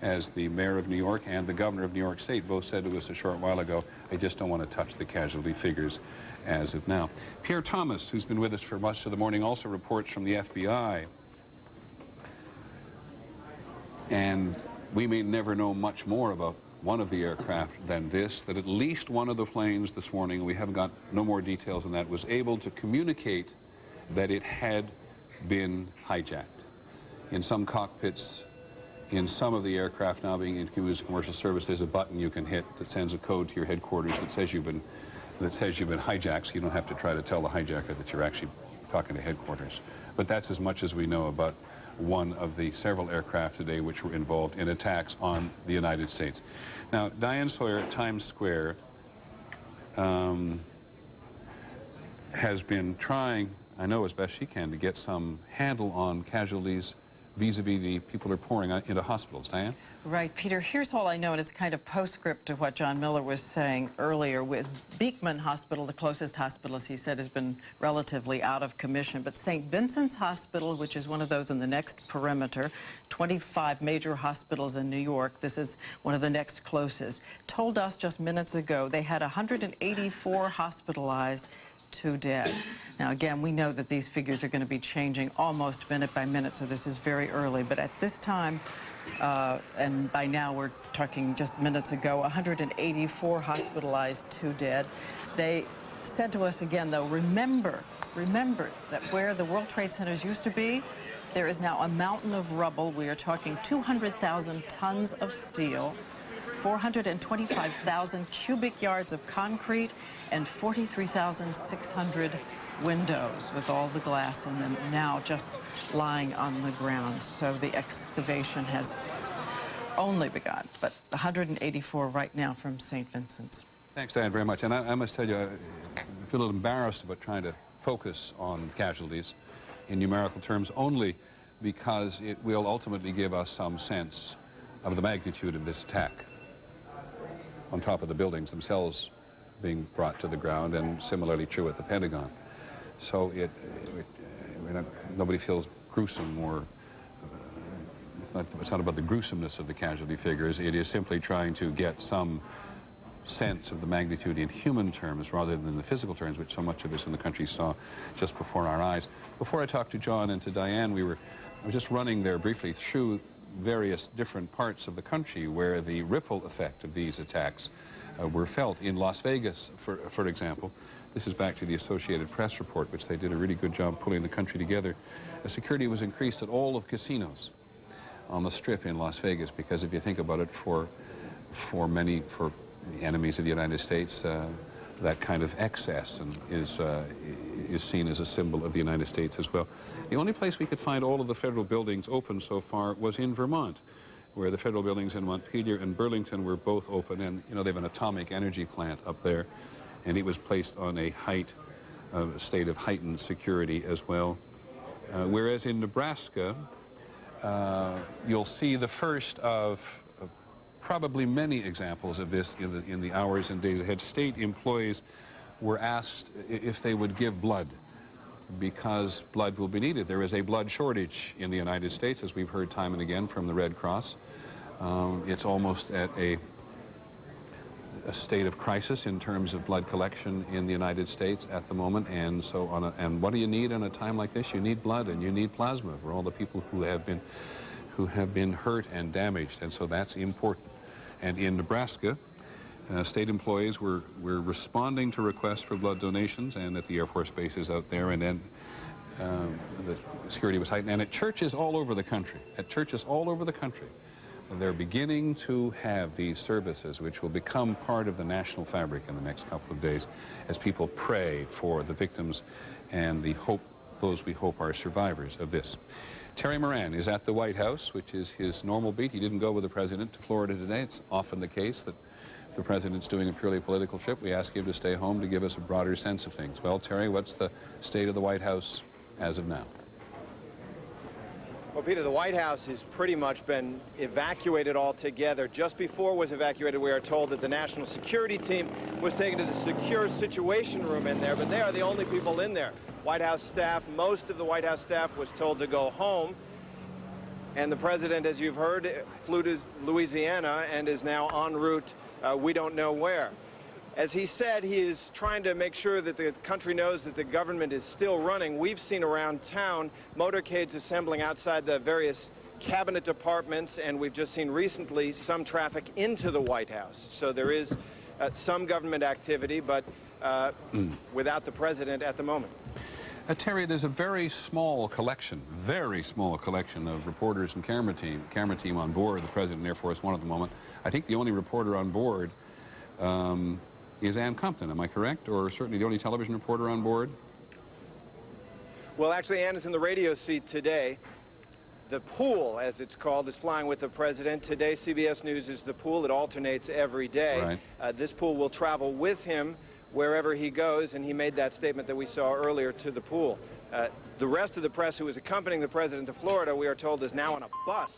as the mayor of New York and the governor of New York State both said to us a short while ago, I just don't want to touch the casualty figures as of now. Pierre Thomas, who's been with us for much of the morning, also reports from the FBI. And we may never know much more about one of the aircraft than this, that at least one of the planes this morning, we haven't got no more details on that, was able to communicate that it had been hijacked. In some cockpits, in some of the aircraft now being in commercial service, there's a button you can hit that sends a code to your headquarters that says you've been hijacked, so you don't have to try to tell the hijacker that you're actually talking to headquarters. But that's as much as we know about one of the several aircraft today which were involved in attacks on the United States. Now, Diane Sawyer at Times Square has been trying, I know as best she can, to get some handle on casualties vis-a-vis the people who are pouring into hospitals. Diane? Right, Peter, here's all I know, and it's kind of postscript to what John Miller was saying earlier. With Beekman Hospital, the closest hospital, as he said, has been relatively out of commission. But St. Vincent's Hospital, which is one of those in the next perimeter, 25 major hospitals in New York, this is one of the next closest, told us just minutes ago they had 184 hospitalized, 2 dead. Now, again, we know that these figures are going to be changing almost minute by minute, so this is very early. But at this time, and by now we're talking just minutes ago, 184 hospitalized, 2 dead. They said to us again, though, remember that where the World Trade Centers used to be, there is now a mountain of rubble. We are talking 200,000 tons of steel, 425,000 cubic yards of concrete, and 43,600 windows with all the glass in them now just lying on the ground. So the excavation has only begun, but 184 right now from St. Vincent's. Thanks, Diane, very much. And I must tell you, I feel a little embarrassed about trying to focus on casualties in numerical terms, only because it will ultimately give us some sense of the magnitude of this attack on top of the buildings themselves being brought to the ground, and similarly true at the Pentagon. So nobody feels gruesome, or it's not about the gruesomeness of the casualty figures. It is simply trying to get some sense of the magnitude in human terms rather than the physical terms, which so much of us in the country saw just before our eyes. Before I talked to John and to Diane, I was just running there briefly through various different parts of the country where the ripple effect of these attacks were felt. In Las Vegas, for example, this is back to the Associated Press report, which they did a really good job pulling the country together. Security was increased at all of casinos on the Strip in Las Vegas, because if you think about it, for for the enemies of the United States, that kind of excess and is seen as a symbol of the United States as well. The only place we could find all of the federal buildings open so far was in Vermont, where the federal buildings in Montpelier and Burlington were both open, and they have an atomic energy plant up there, and it was placed on a state of heightened security as well. Whereas in Nebraska, you'll see the first of probably many examples of this in the hours and days ahead. State employees were asked if they would give blood, because blood will be needed. There is a blood shortage in the United States, as we've heard time and again from the Red Cross. It's almost at a state of crisis in terms of blood collection in the United States at the moment, and so and what do you need in a time like this? You need blood, and you need plasma for all the people who have been hurt and damaged, and so that's important. And in Nebraska, state employees were responding to requests for blood donations, and at the Air Force bases out there, and then the security was heightened. And at churches all over the country, they're beginning to have these services, which will become part of the national fabric in the next couple of days, as people pray for the victims and those we hope are survivors of this. Terry Moran is at the White House, which is his normal beat. He didn't go with the president to Florida today. It's often the case that if the president's doing a purely political trip, we ask him to stay home to give us a broader sense of things. Well, Terry, what's the state of the White House as of now? Well, Peter, the White House has pretty much been evacuated altogether. Just before it was evacuated, we are told that the national security team was taken to the secure situation room in there, but they are the only people in there. White House staff, most of the White House staff was told to go home, and the president, as you've heard, flew to Louisiana and is now en route, we don't know where. As he said, he is trying to make sure that the country knows that the government is still running. We've seen around town motorcades assembling outside the various cabinet departments, and we've just seen recently some traffic into the White House. So there is some government activity, but without the president at the moment. Terry, there's a very small collection of reporters and camera team on board the President and Air Force One at the moment. I think the only reporter on board is Ann Compton, am I correct? Or certainly the only television reporter on board? Well, actually, Ann is in the radio seat today. The pool, as it's called, is flying with the president. Today, CBS News is the pool. It alternates every day. Right. This pool will travel with him wherever he goes, and he made that statement that we saw earlier to the pool. The rest of the press who was accompanying the president to Florida, we are told, is now on a bus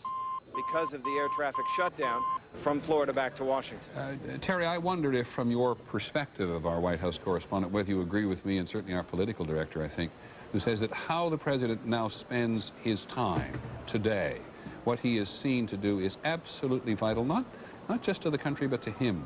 because of the air traffic shutdown from Florida back to Washington. Terry, I wondered if, from your perspective of our White House correspondent, whether you agree with me and certainly our political director, I think, who says that how the president now spends his time today, what he is seen to do, is absolutely vital, not just to the country, but to him.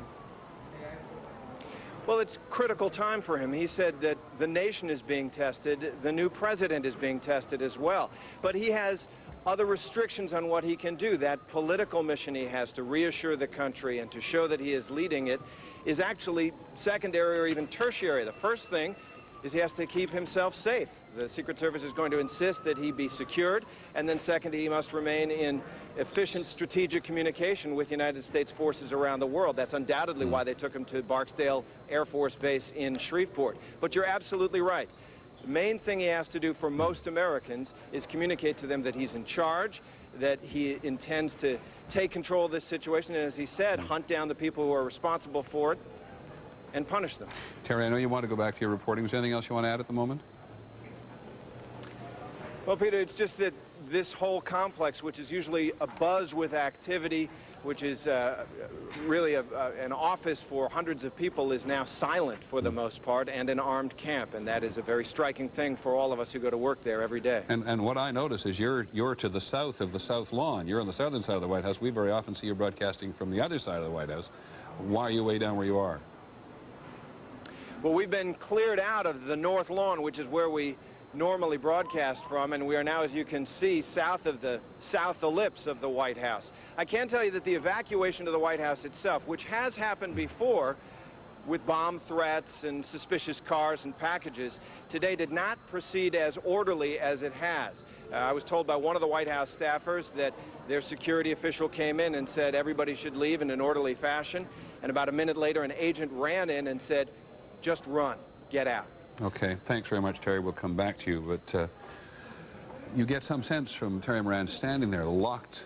Well, it's critical time for him. He said that the nation is being tested. The new president is being tested as well. But he has other restrictions on what he can do. That political mission he has to reassure the country and to show that he is leading it is actually secondary or even tertiary. The first thing is he has to keep himself safe. The Secret Service is going to insist that he be secured, and then second, he must remain in efficient strategic communication with United States forces around the world. That's undoubtedly why they took him to Barksdale Air Force Base in Shreveport. But you're absolutely right. The main thing he has to do for most Americans is communicate to them that he's in charge, that he intends to take control of this situation, and as he said, hunt down the people who are responsible for it and punish them. Terry, I know you want to go back to your reporting. Was there anything else you want to add at the moment? Well, Peter, it's just that this whole complex, which is usually abuzz with activity, which is really an office for hundreds of people, is now silent for the most part, and an armed camp, and that is a very striking thing for all of us who go to work there every day. And what I notice is you're to the south of the South Lawn. You're on the southern side of the White House. We very often see you broadcasting from the other side of the White House. Why are you way down where you are? Well, we've been cleared out of the North Lawn, which is where we normally broadcast from, and we are now, as you can see, south of the south ellipse of the White House. I can tell you that the evacuation of the White House itself, which has happened before with bomb threats and suspicious cars and packages, today did not proceed as orderly as it has. I was told by one of the White House staffers that Their security official came in and said everybody should leave in an orderly fashion. And about a minute later, an agent ran in and said, just run, get out. Okay, thanks very much, Terry. We'll come back to you, but you get some sense from Terry Moran standing there, locked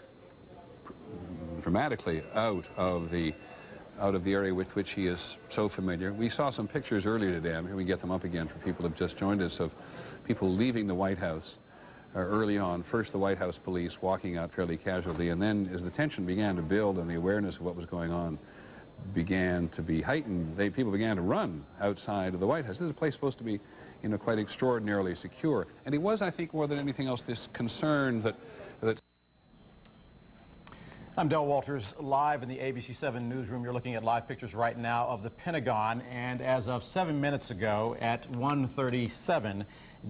dramatically out of the area with which he is so familiar. We saw some pictures earlier today. I'm here we get them up again for people who have just joined us, of people leaving the White House early on. First the White House police walking out fairly casually, and then as the tension began to build and the awareness of what was going on began to be heightened, people began to run outside of the White House. This is a place supposed to be, you know, quite extraordinarily secure. And he was, I think, more than anything else, this concern that I'm Del Walters, live in the ABC 7 newsroom. You're looking at live pictures right now of the Pentagon, and as of 7 minutes ago at 1:37,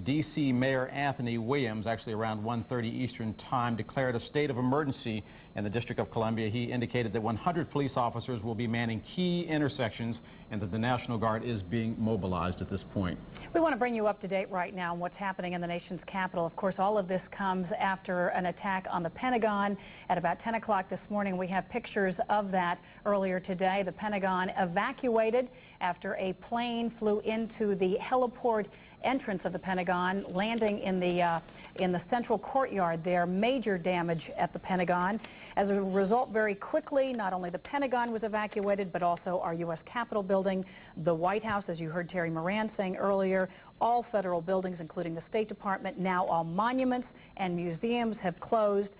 D.C. Mayor Anthony Williams, actually around 1:30 Eastern Time, declared a state of emergency in the District of Columbia. He indicated that 100 police officers will be manning key intersections and that the National Guard is being mobilized at this point. We want to bring you up to date right now on what's happening in the nation's capital. Of course, all of this comes after an attack on the Pentagon at about 10 o'clock this morning. We have pictures of that earlier today. The Pentagon evacuated after a plane flew into the heliport entrance of the Pentagon, landing in the central courtyard there. Major damage at the Pentagon. As a result, very quickly, not only the Pentagon was evacuated, but also our U.S. Capitol building, the White House, as you heard Terry Moran saying earlier, all federal buildings, including the State Department, now all monuments and museums have closed,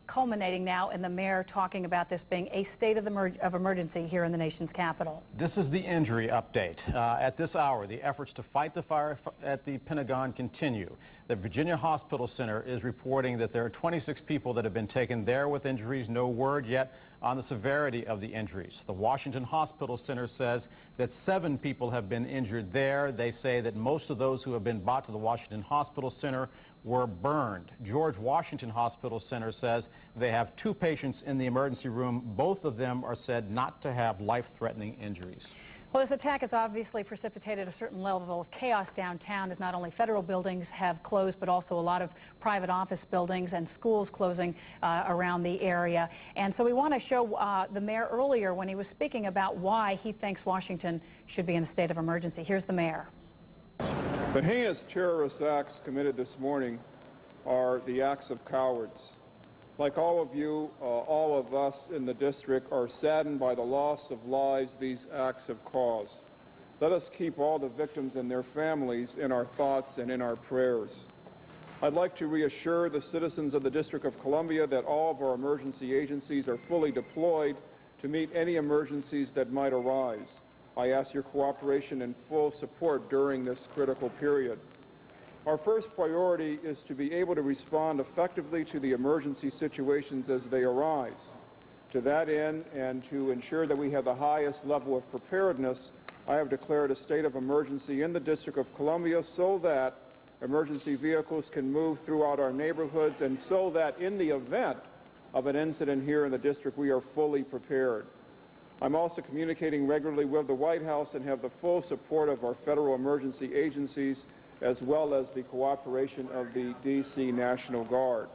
culminating now in the mayor talking about this being a state of emergency here in the nation's capital. This is the injury update. At this hour, the efforts to fight the fire at the Pentagon continue. The Virginia Hospital Center is reporting that there are 26 people that have been taken there with injuries. No word yet on the severity of the injuries. The Washington Hospital Center says that 7 people have been injured there. They say that most of those who have been brought to the Washington Hospital Center were burned. George Washington Hospital Center says they have 2 patients in the emergency room. Both of them are said not to have life-threatening injuries. Well, this attack has obviously precipitated a certain level of chaos downtown, as not only federal buildings have closed, but also a lot of private office buildings and schools closing around the area. And so we want to show the mayor earlier when he was speaking about why he thinks Washington should be in a state of emergency. Here's the mayor. The heinous terrorist acts committed this morning are the acts of cowards. Like all of you, all of us in the district are saddened by the loss of lives these acts have caused. Let us keep all the victims and their families in our thoughts and in our prayers. I'd like to reassure the citizens of the District of Columbia that all of our emergency agencies are fully deployed to meet any emergencies that might arise. I ask your cooperation and full support during this critical period. Our first priority is to be able to respond effectively to the emergency situations as they arise. To that end, and to ensure that we have the highest level of preparedness, I have declared a state of emergency in the District of Columbia so that emergency vehicles can move throughout our neighborhoods and so that in the event of an incident here in the district, we are fully prepared. I'm also communicating regularly with the White House and have the full support of our federal emergency agencies as well as the cooperation of the D.C. National Guard.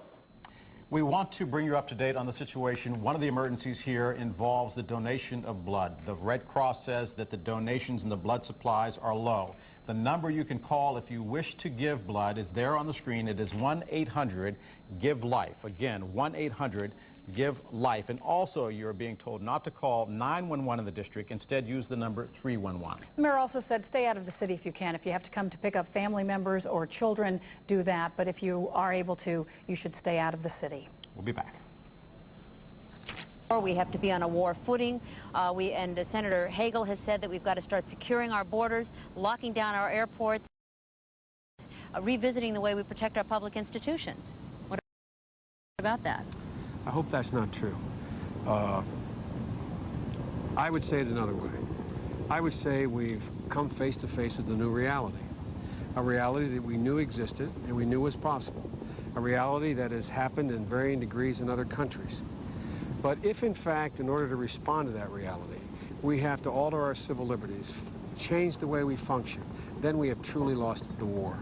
We want to bring you up to date on the situation. One of the emergencies here involves the donation of blood. The Red Cross says that the donations and the blood supplies are low. The number you can call if you wish to give blood is there on the screen. It is 1-800-GIVE-LIFE. Again, 1-800-GIVE-LIFE. And also, you're being told not to call 911 in the district. Instead, use the number 311. The mayor also said stay out of the city if you can. If you have to come to pick up family members or children, do that. But if you are able to, you should stay out of the city. We'll be back. We have to be on a war footing. Senator Hagel has said that we've got to start securing our borders, locking down our airports, revisiting the way we protect our public institutions. What about that? I hope that's not true. I would say it another way. I would say we've come face to face with a new reality. A reality that we knew existed and we knew was possible. A reality that has happened in varying degrees in other countries. But if, in fact, in order to respond to that reality, we have to alter our civil liberties, change the way we function, then we have truly lost the war.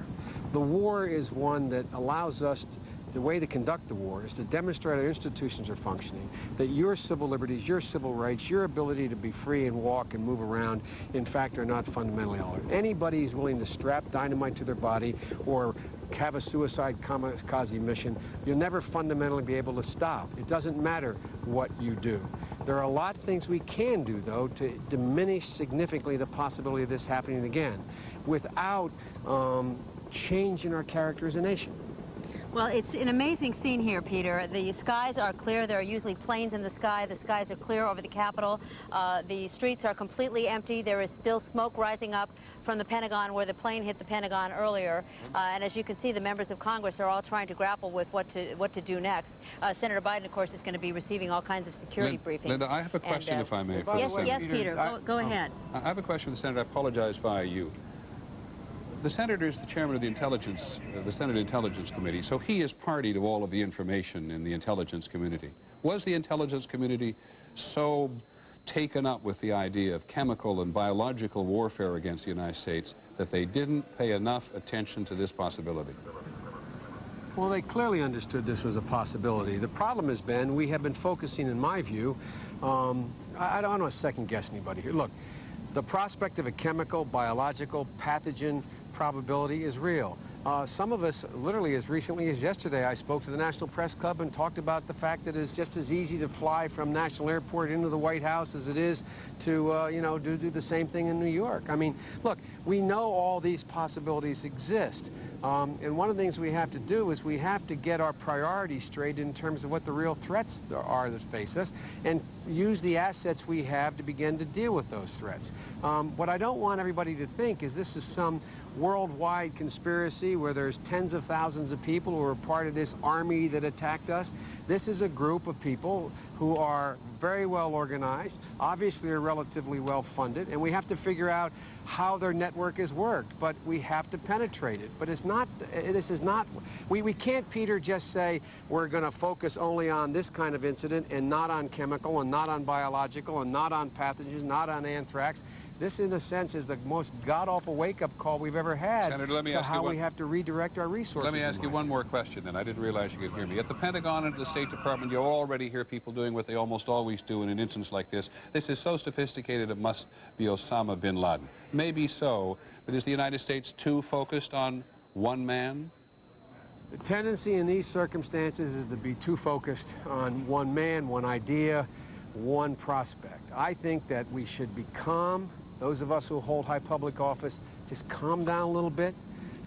The war is one that allows us the way to conduct the war is to demonstrate our institutions are functioning, that your civil liberties, your civil rights, your ability to be free and walk and move around, in fact, are not fundamentally altered. Anybody who's willing to strap dynamite to their body or have a suicide kamikaze mission, you'll never fundamentally be able to stop. It doesn't matter what you do. There are a lot of things we can do, though, to diminish significantly the possibility of this happening again without changing our character as a nation. Well, it's an amazing scene here, Peter. The skies are clear. There are usually planes in the sky. The skies are clear over the Capitol. The streets are completely empty. There is still smoke rising up from the Pentagon where the plane hit the Pentagon earlier. And as you can see, the members of Congress are all trying to grapple with what to do next. Senator Biden, of course, is going to be receiving all kinds of security briefings. Linda, I have a question, if I may. Yes, Peter, go ahead. I have a question for the Senator. I apologize via you. The Senator is the chairman of the Senate Intelligence Committee, so he is party to all of the information in the intelligence community. Was the intelligence community so taken up with the idea of chemical and biological warfare against the United States that they didn't pay enough attention to this possibility? Well, they clearly understood this was a possibility. The problem has been we have been focusing, in my view, I don't want to second-guess anybody here. Look, the prospect of a chemical, biological, pathogen probability is real. Some of us, literally as recently as yesterday, I spoke to the National Press Club and talked about the fact that it's just as easy to fly from National Airport into the White House as it is to, do the same thing in New York. I mean, look, we know all these possibilities exist. And one of the things we have to do is we have to get our priorities straight in terms of what the real threats are that face us and use the assets we have to begin to deal with those threats. What I don't want everybody to think is this is some worldwide conspiracy where there's tens of thousands of people who are part of this army that attacked us. This is a group of people who are very well organized, obviously are relatively well funded, and we have to figure out how their network has worked, but we have to penetrate it. But it's not, this is not, we can't, Peter, just say we're going to focus only on this kind of incident and not on chemical and not on biological and not on pathogens, not on anthrax. This, in a sense, is the most god-awful wake-up call we've ever had. Senator, let me to ask how you we have to redirect our resources. Let me ask you one more question, then. I didn't realize you could hear me. At the Pentagon and at the State Department, you already hear people doing what they almost always do in an instance like this. This is so sophisticated it must be Osama bin Laden. Maybe so, but is the United States too focused on one man? The tendency in these circumstances is to be too focused on one man, one idea, one prospect. I think that we should be calm. Those of us who hold high public office, just calm down a little bit,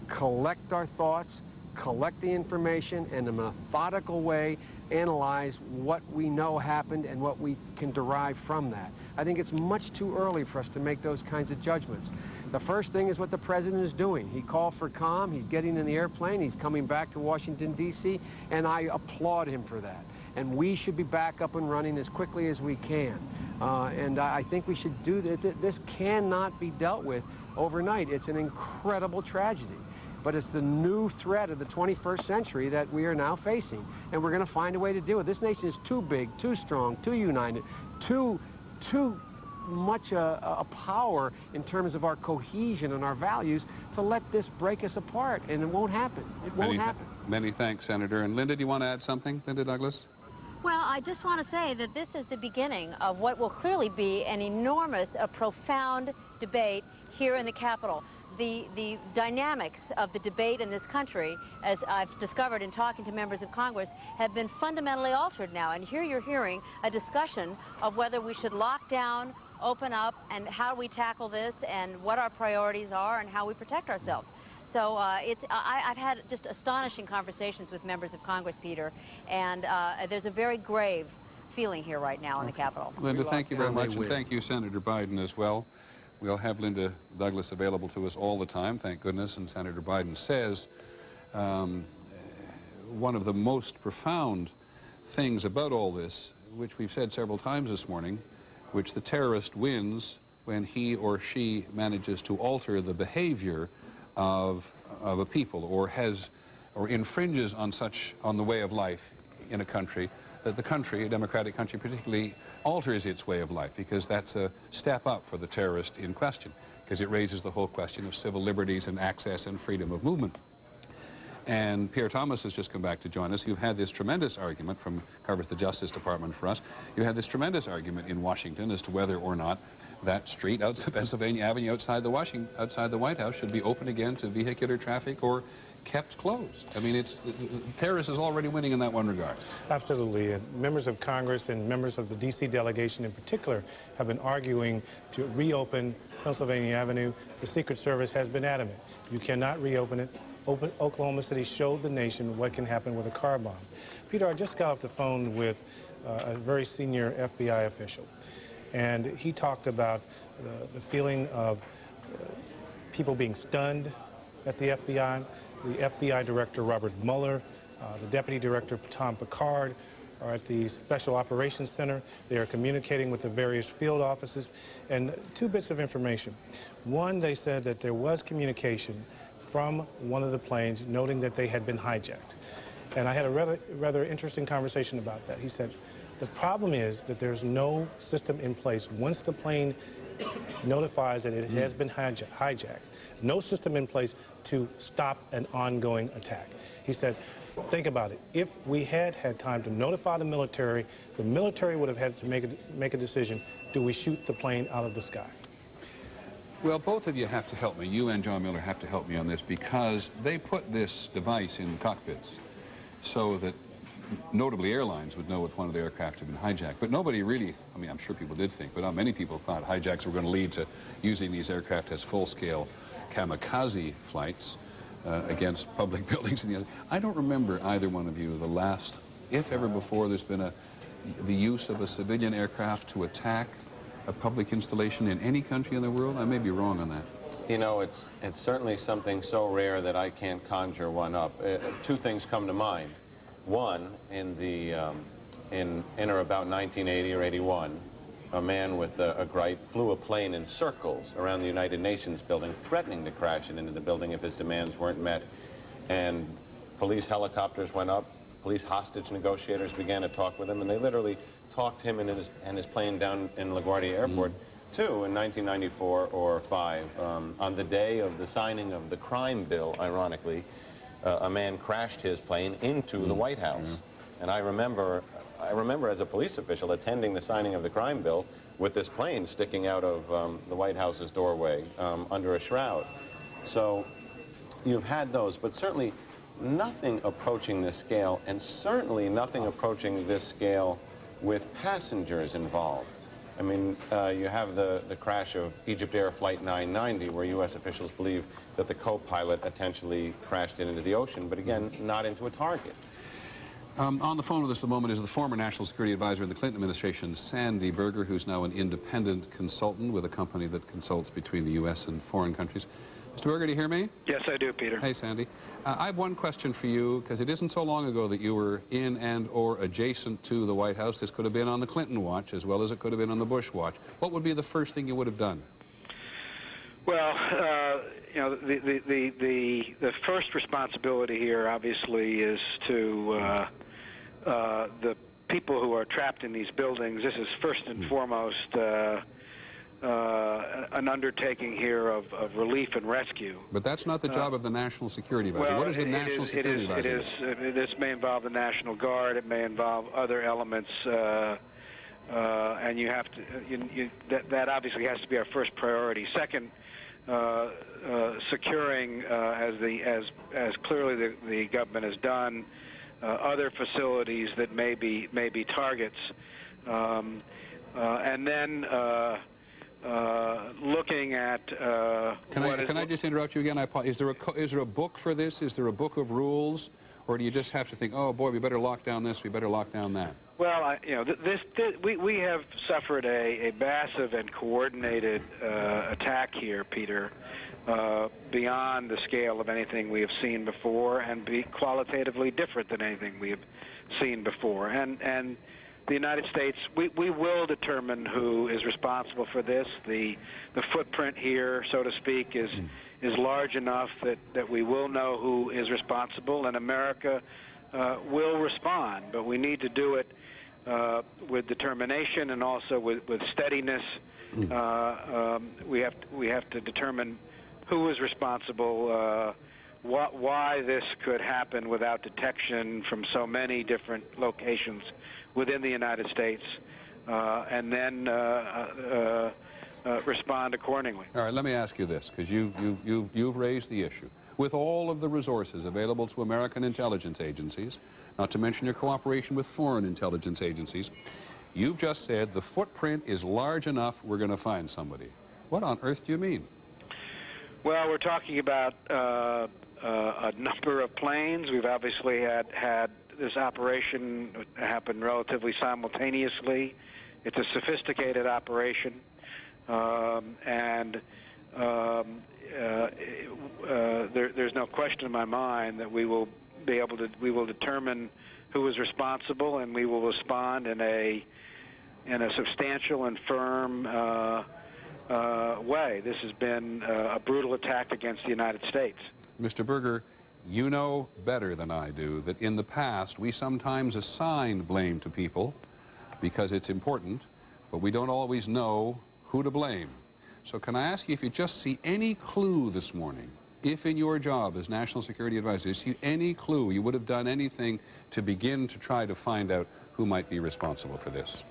collect our thoughts, collect the information, and in a methodical way analyze what we know happened and what we can derive from that. I think it's much too early for us to make those kinds of judgments. The first thing is what the president is doing. He called for calm, he's getting in the airplane, he's coming back to Washington, D.C., and I applaud him for that. And we should be back up and running as quickly as we can. And I think we should do this. This cannot be dealt with overnight. It's an incredible tragedy. But it's the new threat of the 21st century that we are now facing. And we're going to find a way to deal with it. This nation is too big, too strong, too united, too much a power in terms of our cohesion and our values to let this break us apart. And it won't happen. It won't happen. Many thanks, Senator. And Linda, do you want to add something? Linda Douglas? Well, I just want to say that this is the beginning of what will clearly be an enormous, a profound debate here in the Capitol. The dynamics of the debate in this country, as I've discovered in talking to members of Congress, have been fundamentally altered now. And here you're hearing a discussion of whether we should lock down, open up, and how we tackle this, and what our priorities are, and how we protect ourselves. So I've had just astonishing conversations with members of Congress, Peter, and there's a very grave feeling here right now in the Capitol. Linda, thank you very much, and thank you, Senator Biden, as well. We'll have Linda Douglas available to us all the time, thank goodness, and Senator Biden says one of the most profound things about all this, which we've said several times this morning, which the terrorist wins when he or she manages to alter the behavior of a people or infringes on the way of life in a country, that the country, a democratic country particularly, alters its way of life, because that's a step up for the terrorist in question, because it raises the whole question of civil liberties and access and freedom of movement. And Pierre Thomas has just come back to join us. You've had this tremendous argument covers the Justice Department for us. You had this tremendous argument in Washington as to whether or not that street outside Pennsylvania Avenue outside the White House should be open again to vehicular traffic or kept closed. I mean, Paris is already winning in that one regard. Absolutely. And members of Congress and members of the D.C. delegation in particular have been arguing to reopen Pennsylvania Avenue. The Secret Service has been adamant. You cannot reopen it. Oklahoma City showed the nation what can happen with a car bomb. Peter, I just got off the phone with a very senior FBI official, and he talked about the feeling of people being stunned at the FBI. The FBI Director Robert Mueller, the Deputy Director Tom Picard are at the Special Operations Center. They are communicating with the various field offices. And two bits of information. One, they said that there was communication from one of the planes noting that they had been hijacked. And I had a rather interesting conversation about that. He said, the problem is that there's no system in place once the plane notifies that it has been hijacked. No system in place to stop an ongoing attack. He said, think about it. If we had had time to notify the military would have had to make a decision. Do we shoot the plane out of the sky? Well, both of you have to help me. You and John Miller have to help me on this because they put this device in cockpits so that notably airlines would know if one of the aircraft had been hijacked. But nobody really, I mean, I'm sure people did think, but not many people thought hijacks were going to lead to using these aircraft as full-scale kamikaze flights against public buildings. I don't remember either one of you the last, if ever before, there's been the use of a civilian aircraft to attack a public installation in any country in the world. I may be wrong on that. You know, it's certainly something so rare that I can't conjure one up. Two things come to mind. One, in or about 1980 or 81, a man with a gripe flew a plane in circles around the United Nations building, threatening to crash it into the building if his demands weren't met. And police helicopters went up, police hostage negotiators began to talk with him, and they literally talked him and his plane down in LaGuardia Airport, too, in 1994 or 5. On the day of the signing of the crime bill, ironically, a man crashed his plane into the White House. And I remember as a police official attending the signing of the crime bill with this plane sticking out of the White House's doorway under a shroud. So you've had those, but certainly nothing approaching this scale, and certainly nothing approaching this scale with passengers involved. I mean, you have the crash of Egypt Air Flight 990, where U.S. officials believe that the co-pilot intentionally crashed into the ocean, but again, not into a target. On the phone with us at the moment is the former National Security Advisor in the Clinton administration, Sandy Berger, who's now an independent consultant with a company that consults between the U.S. and foreign countries. Mr. Berger, do you hear me? Yes, I do, Peter. Hey, Sandy. I have one question for you, because it isn't so long ago that you were in and or adjacent to the White House. This could have been on the Clinton watch as well as it could have been on the Bush watch. What would be the first thing you would have done? Well, you know, the first responsibility here, obviously, is to the people who are trapped in these buildings. This is first and foremost an undertaking here of relief and rescue. But that's not the job of the National Security Advisor. Well, what is the National Security Advisor? This may involve the National Guard. It may involve other elements, and you have to. That obviously has to be our first priority. Second, securing, as clearly the government has done, other facilities that may be targets, and then. Looking at can I just interrupt you again? Is there a book for this? Is there a book of rules, or do you just have to think, oh boy, we better lock down this, we better lock down that? Well, you know, we have suffered a massive and coordinated attack here, Peter, beyond the scale of anything we have seen before, and be qualitatively different than anything we have seen before, and. The United States, we will determine who is responsible for this. The footprint here, so to speak, is large enough that we will know who is responsible, and America will respond. But we need to do it with determination and also with steadiness. We have to determine who is responsible why this could happen without detection from so many different locations within the United States, and then respond accordingly. All right, let me ask you this, because you've raised the issue. With all of the resources available to American intelligence agencies, not to mention your cooperation with foreign intelligence agencies, you've just said the footprint is large enough, we're going to find somebody. What on earth do you mean? Well, we're talking about a number of planes. We've obviously had this operation happen relatively simultaneously. It's a sophisticated operation, and there's no question in my mind that we will determine who is responsible, and we will respond in a substantial and firm way. This has been a brutal attack against the United States. Mr. Berger, you know better than I do that in the past we sometimes assign blame to people because it's important, but we don't always know who to blame. So can I ask you if you just see any clue this morning, if in your job as National Security Advisor, you see any clue, you would have done anything to begin to try to find out who might be responsible for this?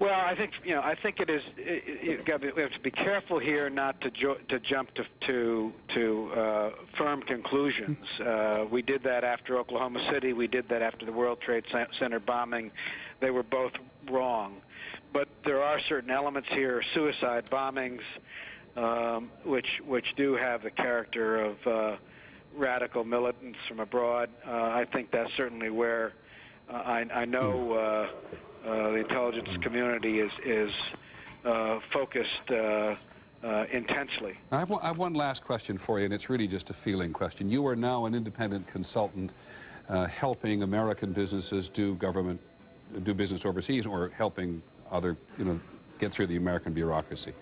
Well, I think it is. We have to be careful here not to jump to firm conclusions. We did that after Oklahoma City. We did that after the World Trade Center bombing. They were both wrong, but there are certain elements here, suicide bombings, which do have the character of radical militants from abroad. I think that's certainly where I know. The intelligence community is focused intensely. I have one last question for you, and it's really just a feeling question. You are now an independent consultant helping American businesses do business overseas, or helping other, get through the American bureaucracy.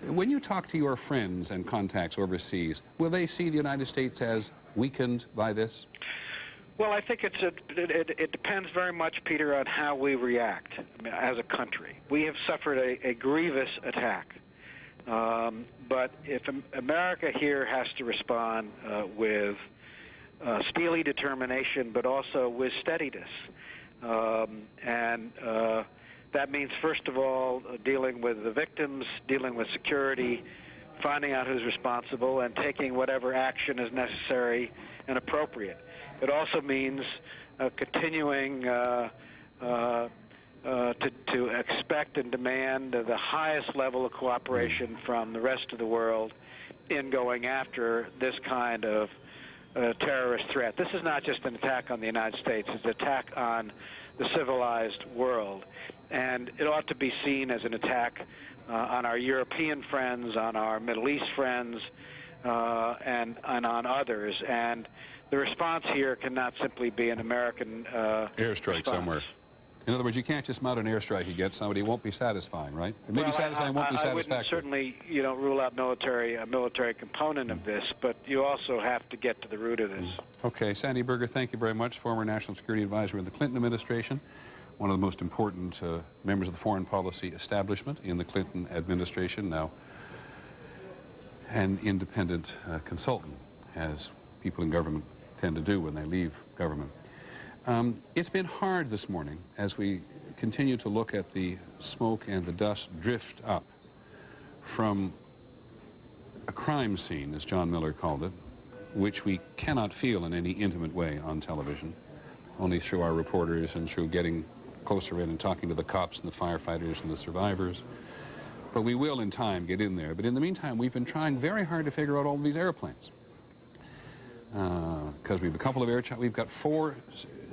When you talk to your friends and contacts overseas, will they see the United States as weakened by this? Well, I think it depends very much, Peter, on how we react as a country. We have suffered a grievous attack, but if America here has to respond with steely determination, but also with steadiness, and that means, first of all, dealing with the victims, dealing with security, finding out who's responsible, and taking whatever action is necessary and appropriate. It also means continuing to expect and demand the highest level of cooperation from the rest of the world in going after this kind of terrorist threat. This is not just an attack on the United States. It's an attack on the civilized world. And it ought to be seen as an attack on our European friends, on our Middle East friends, and on others. And the response here cannot simply be an American airstrike response. Somewhere. In other words, you can't just mount an airstrike against somebody. It won't be satisfying, right? It may be satisfying, won't be satisfactory. I wouldn't certainly, rule out a military component of this, but you also have to get to the root of this. Okay, Sandy Berger, thank you very much. Former National Security Advisor in the Clinton administration, one of the most important members of the foreign policy establishment in the Clinton administration, now an independent consultant, as people in government tend to do when they leave government. It's been hard this morning as we continue to look at the smoke and the dust drift up from a crime scene, as John Miller called it, which we cannot feel in any intimate way on television, only through our reporters and through getting closer in and talking to the cops and the firefighters and the survivors. But we will in time get in there. But in the meantime, we've been trying very hard to figure out all of these airplanes. Because we have a couple of we've got 4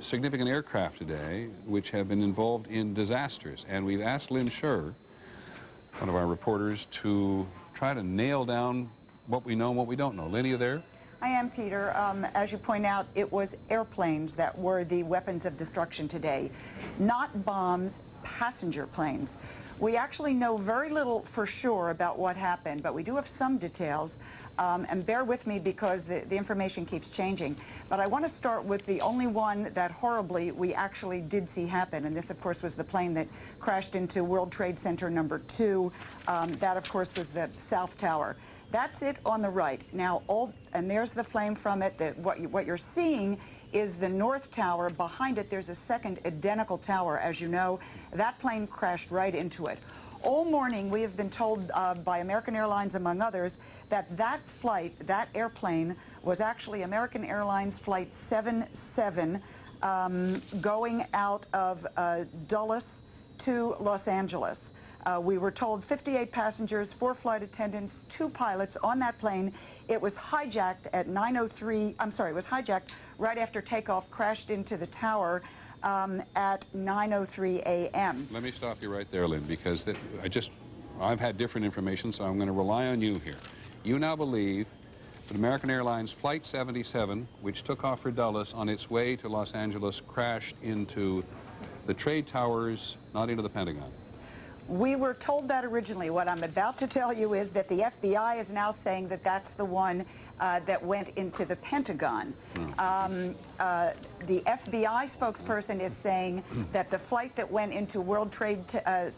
significant aircraft today which have been involved in disasters. And we've asked Lynn Scherr, one of our reporters, to try to nail down what we know and what we don't know. Lynn, are you there? I am, Peter. As you point out, it was airplanes that were the weapons of destruction today, not bombs, passenger planes. We actually know very little for sure about what happened, but we do have some details. And bear with me because the information keeps changing. But I want to start with the only one that horribly we actually did see happen. And this, of course, was the plane that crashed into World Trade Center number 2. That, of course, was the South Tower. That's it on the right. Now, and there's the flame from it. What you're seeing is the North Tower. Behind it, there's a second identical tower. As you know, that plane crashed right into it. All morning, we have been told by American Airlines, among others, that that flight, that airplane, was actually American Airlines Flight 77 going out of Dulles to Los Angeles. We were told 58 passengers, 4 flight attendants, 2 pilots on that plane. It was hijacked at 9:03, it was hijacked right after takeoff, crashed into the tower at 9:03 a.m. Let me stop you right there, Lynn, because I've had different information, so I'm going to rely on you here. You now believe that American Airlines Flight 77, which took off for Dulles on its way to Los Angeles, crashed into the trade towers, not into the Pentagon. We were told that originally. What I'm about to tell you is that the FBI is now saying that that's the one that went into the Pentagon. The FBI spokesperson is saying that the flight that went into World Trade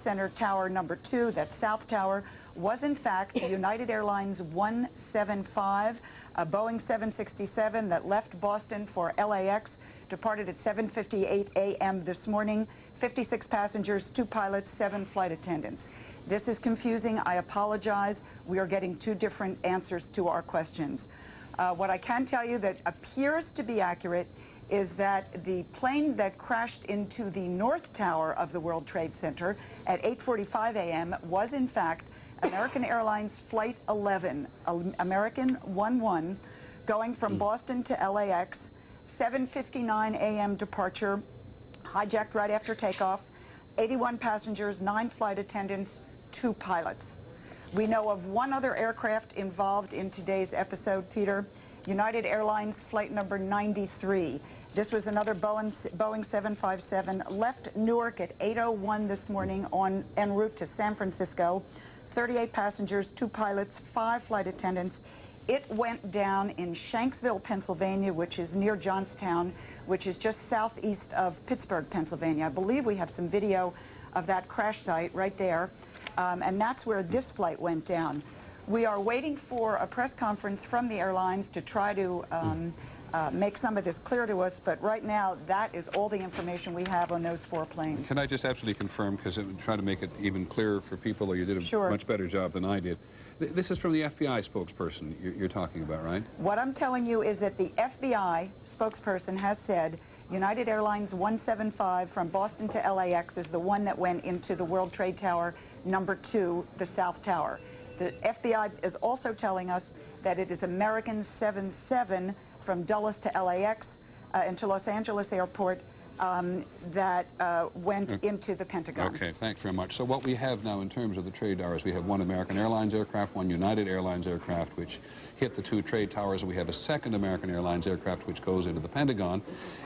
Center Tower number 2, that South Tower, was in fact United Airlines 175, a Boeing 767 that left Boston for LAX, departed at 7:58 a.m. this morning. 56 passengers, 2 pilots, 7 flight attendants. This is confusing. I apologize. We are getting 2 different answers to our questions. What I can tell you that appears to be accurate is that the plane that crashed into the North Tower of the World Trade Center at 8:45 a.m. was in fact American Airlines Flight 11, American 11, going from Boston to LAX, 7:59 a.m. departure, hijacked right after takeoff, 81 passengers, 9 flight attendants, 2 pilots. We know of 1 other aircraft involved in today's episode, Peter, United Airlines flight number 93. This was another Boeing 757, left Newark at 8:01 this morning en route to San Francisco, 38 passengers, 2 pilots, 5 flight attendants. It went down in Shanksville, Pennsylvania, which is near Johnstown, which is just southeast of Pittsburgh, Pennsylvania. I believe we have some video of that crash site right there, and that's where this flight went down. We are waiting for a press conference from the airlines to try to make some of this clear to us, but right now that is all the information we have on those 4 planes. Can I just absolutely confirm, because it would try to make it even clearer for people, or you did a much better job than I did. This is from the FBI spokesperson you're talking about, right? What I'm telling you is that the FBI spokesperson has said United Airlines 175 from Boston to LAX is the one that went into the World Trade Tower number 2, the South Tower. The FBI is also telling us that it is American 77 from Dulles to LAX and to Los Angeles Airport that went into the Pentagon. Okay, thanks very much. So what we have now in terms of the trade towers, we have 1 American Airlines aircraft, 1 United Airlines aircraft, which hit the 2 trade towers, and we have a 2nd American Airlines aircraft, which goes into the Pentagon,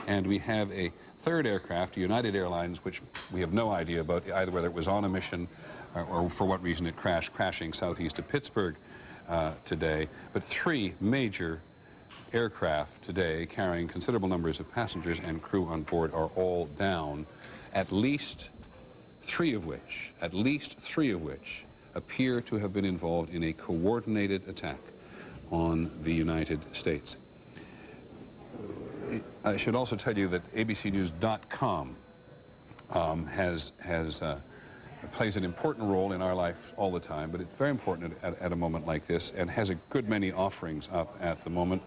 and we have a 3rd aircraft, United Airlines, which we have no idea about, either whether it was on a mission or for what reason it crashing southeast of Pittsburgh today, but 3 major aircraft today carrying considerable numbers of passengers and crew on board are all down, at least three of which appear to have been involved in a coordinated attack on the United States. I should also tell you that abcnews.com plays an important role in our life all the time, but it's very important at a moment like this, and has a good many offerings up at the moment,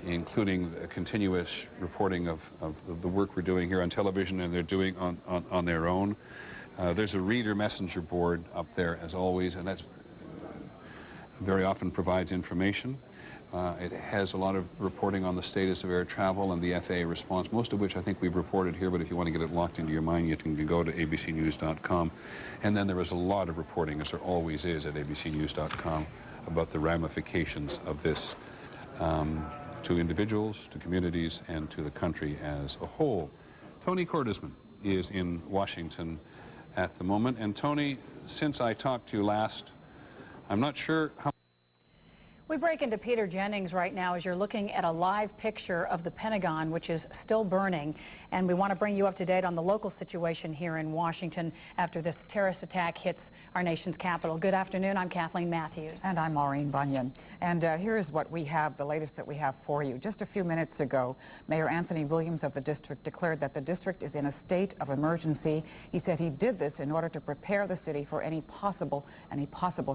including a continuous reporting of the work we're doing here on television and they're doing on their own. There's a reader messenger board up there, as always, and that's very often provides information. It has a lot of reporting on the status of air travel and the FAA response, most of which I think we've reported here, but if you want to get it locked into your mind, you can go to abcnews.com. And then there is a lot of reporting, as there always is at abcnews.com, about the ramifications of this to individuals, to communities, and to the country as a whole. Tony Cordesman is in Washington at the moment. And Tony, since I talked to you last, I'm not sure how... We break into Peter Jennings right now as you're looking at a live picture of the Pentagon, which is still burning. And And we want to bring you up to date on the local situation here in Washington after this terrorist attack hits our nation's capital. Good afternoon. I'm Kathleen Matthews. And I'm Maureen Bunyan. And here's what we have, the latest that we have for you. Just a few minutes ago, Mayor Anthony Williams of the district declared that the district is in a state of emergency. He said he did this in order to prepare the city for any possible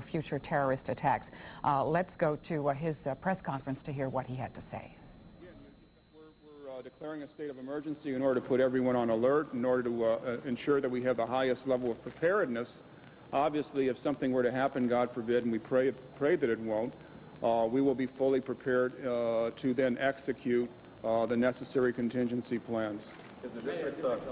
future terrorist attacks. Let's go to his press conference to hear what he had to say. We're declaring a state of emergency in order to put everyone on alert, in order to ensure that we have the highest level of preparedness. Obviously, if something were to happen, God forbid, and we pray that it won't, we will be fully prepared to then execute the necessary contingency plans.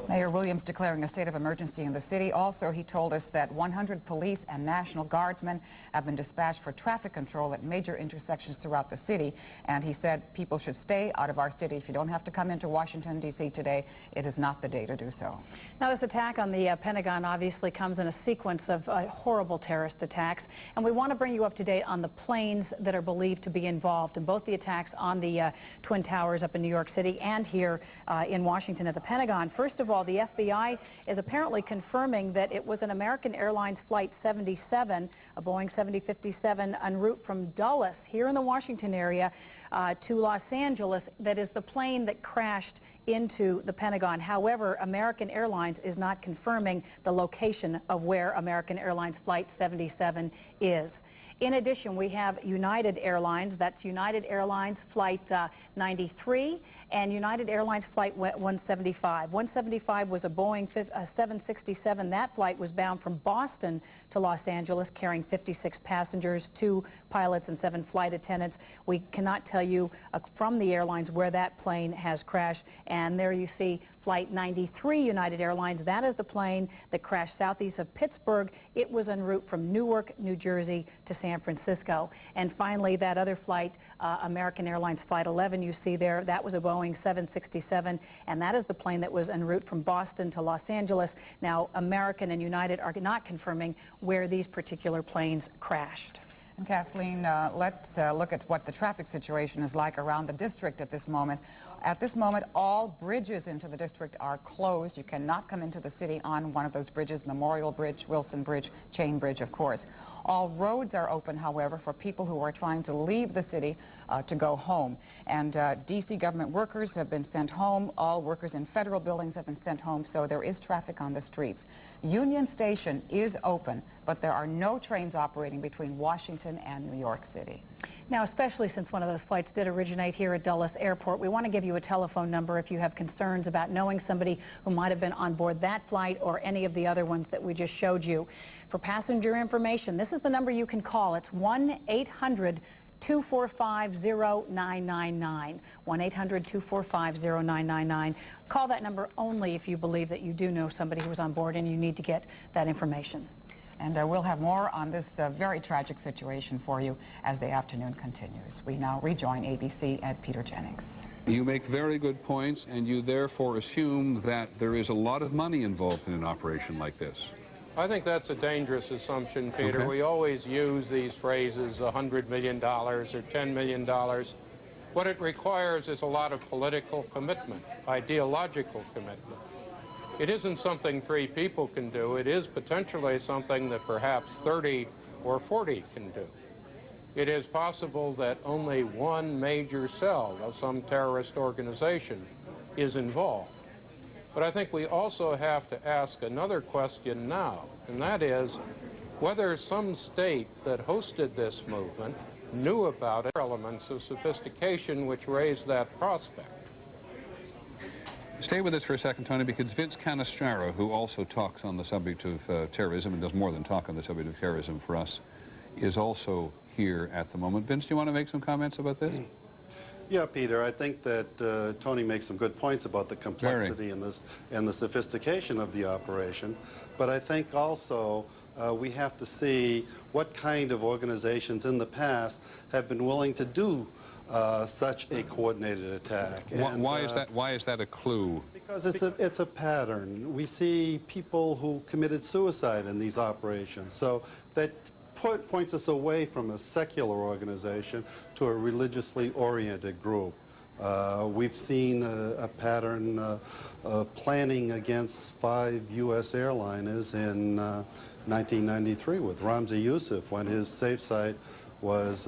Mayor Williams declaring a state of emergency in the city. Also, he told us that 100 police and National Guardsmen have been dispatched for traffic control at major intersections throughout the city. And he said people should stay out of our city. If you don't have to come into Washington, D.C. today, it is not the day to do so. Now, this attack on the Pentagon obviously comes in a sequence of horrible terrorist attacks. And we want to bring you up to date on the planes that are believed to be involved in both the attacks on the Twin Towers up in New York City and here in Washington at the Pentagon. First of all, the FBI is apparently confirming that it was an American Airlines Flight 77, a Boeing 7057, en route from Dulles here in the Washington area to Los Angeles. That is the plane that crashed into the Pentagon. However, American Airlines is not confirming the location of where American Airlines Flight 77 is. In addition, we have United Airlines. That's United Airlines Flight 93 and United Airlines Flight 175. 175 was a Boeing 767. That flight was bound from Boston to Los Angeles, carrying 56 passengers, 2 pilots and 7 flight attendants. We cannot tell you from the airlines where that plane has crashed. And there you see Flight 93, United Airlines. That is the plane that crashed southeast of Pittsburgh. It was en route from Newark, New Jersey to San Francisco. And finally, that other flight, American Airlines Flight 11, you see there, that was a Boeing 767, and that is the plane that was en route from Boston to Los Angeles. Now, American and United are not confirming where these particular planes crashed. And Kathleen, let's look at what the traffic situation is like around the district at this moment. At this moment, all bridges into the district are closed. You cannot come into the city on one of those bridges, Memorial Bridge, Wilson Bridge, Chain Bridge, of course. All roads are open, however, for people who are trying to leave the city to go home. And D.C. government workers have been sent home. All workers in federal buildings have been sent home, so there is traffic on the streets. Union Station is open, but there are no trains operating between Washington and New York City. Now, especially since one of those flights did originate here at Dulles Airport, we want to give you a telephone number if you have concerns about knowing somebody who might have been on board that flight or any of the other ones that we just showed you. For passenger information, this is the number you can call. It's 1-800-245-0999. 1-800-245-0999. Call that number only if you believe that you do know somebody who was on board and you need to get that information. And we'll have more on this very tragic situation for you as the afternoon continues. We now rejoin ABC and Peter Jennings. You make very good points, and you therefore assume that there is a lot of money involved in an operation like this. I think that's a dangerous assumption, Peter. Okay. We always use these phrases, $100 million or $10 million. What it requires is a lot of political commitment, ideological commitment. It isn't something 3 people can do. It is potentially something that perhaps 30 or 40 can do. It is possible that only one major cell of some terrorist organization is involved. But I think we also have to ask another question now, and that is whether some state that hosted this movement knew about it, elements of sophistication which raised that prospect. Stay with us for a second, Tony, because Vince Canestraro, who also talks on the subject of terrorism and does more than talk on the subject of terrorism for us, is also here at the moment. Vince, do you want to make some comments about this? Yeah, Peter, I think that Tony makes some good points about the complexity and the sophistication of the operation. But I think also we have to see what kind of organizations in the past have been willing to do such a coordinated attack. And, why is that a clue? Because it's a pattern. We see people who committed suicide in these operations. So that points us away from a secular organization to a religiously oriented group. We've seen a pattern of planning against 5 U.S. airliners in 1993 with Ramzi Youssef when his safe site was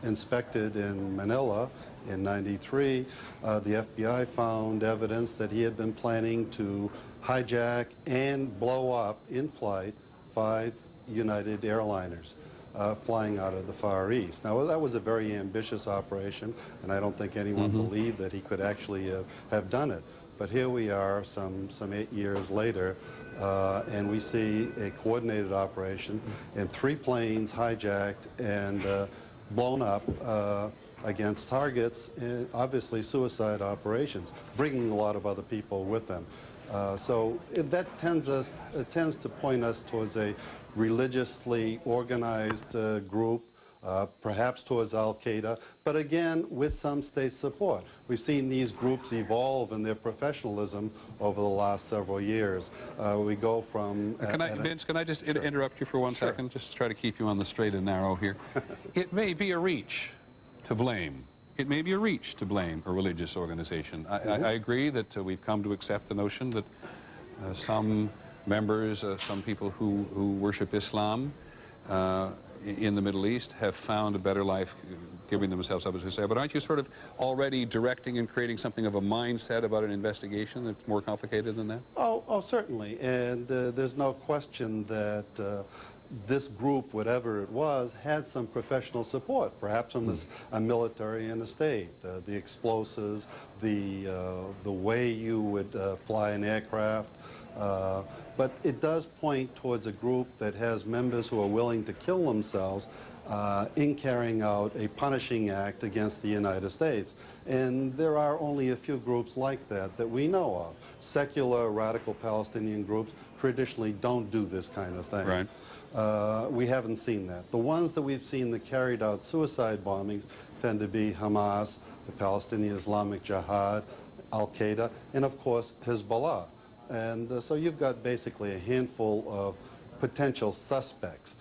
inspected in Manila in 93. The FBI found evidence that he had been planning to hijack and blow up in flight 5 United airliners flying out of the Far East. Now, that was a very ambitious operation, and I don't think anyone believed that he could actually have done it. But here we are some 8 years later, and we see a coordinated operation and 3 planes hijacked and blown up against targets, and obviously suicide operations, bringing a lot of other people with them. So that tends to point us towards a religiously organized group, perhaps towards Al-Qaeda, but again, with some state support. We've seen these groups evolve in their professionalism over the last several years. We go from... Vince, can I just interrupt you for one second, just to try to keep you on the straight and narrow here? It may be a reach to blame. It may be a reach to blame a religious organization. I agree that we've come to accept the notion that some members, some people who worship Islam in the Middle East have found a better life giving themselves up, as you say. But aren't you sort of already directing and creating something of a mindset about an investigation that's more complicated than that? Oh, certainly. And there's no question that this group, whatever it was, had some professional support, perhaps from a military and a state. The explosives, the way you would fly an aircraft. But it does point towards a group that has members who are willing to kill themselves in carrying out a punishing act against the United States. And there are only a few groups like that we know of. Secular radical Palestinian groups traditionally don't do this kind of thing. Right. We haven't seen that. The ones that we've seen that carried out suicide bombings tend to be Hamas, the Palestinian Islamic Jihad, Al-Qaeda, and of course Hezbollah. And so you've got basically a handful of potential suspects.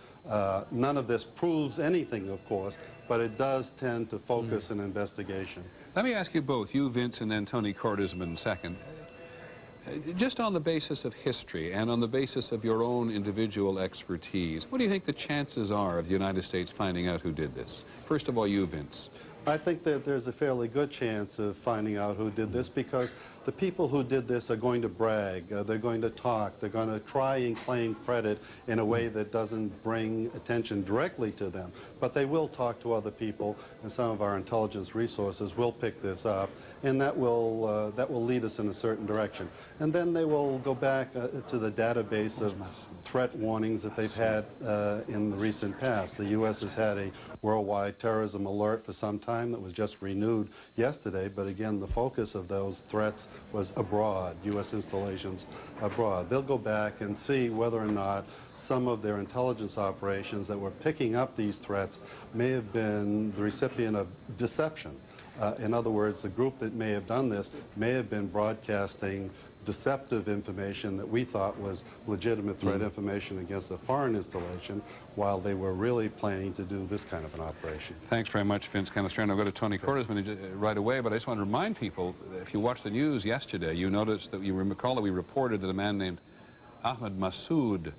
None of this proves anything, of course, but it does tend to focus an investigation. Let me ask you both, you, Vince, and then Tony Cordesman second. Just on the basis of history and on the basis of your own individual expertise, what do you think the chances are of the United States finding out who did this? First of all, you, Vince. I think that there's a fairly good chance of finding out who did this because the people who did this are going to brag, they're going to talk, they're going to try and claim credit in a way that doesn't bring attention directly to them. But they will talk to other people, and some of our intelligence resources will pick this up, and that will lead us in a certain direction. And then they will go back to the database of threat warnings that they've had in the recent past. The U.S. has had a worldwide terrorism alert for some time that was just renewed yesterday, but again, the focus of those threats was abroad, U.S. installations abroad. They'll go back and see whether or not some of their intelligence operations that were picking up these threats may have been the recipient of deception. In other words, the group that may have done this may have been broadcasting deceptive information that we thought was legitimate threat information against a foreign installation while they were really planning to do this kind of an operation. Thanks very much, Vince Canestrano. I'll go to Tony Cordesman right away, but I just want to remind people, if you watched the news yesterday, you noticed that you recall that we reported that a man named Ahmad Massoud,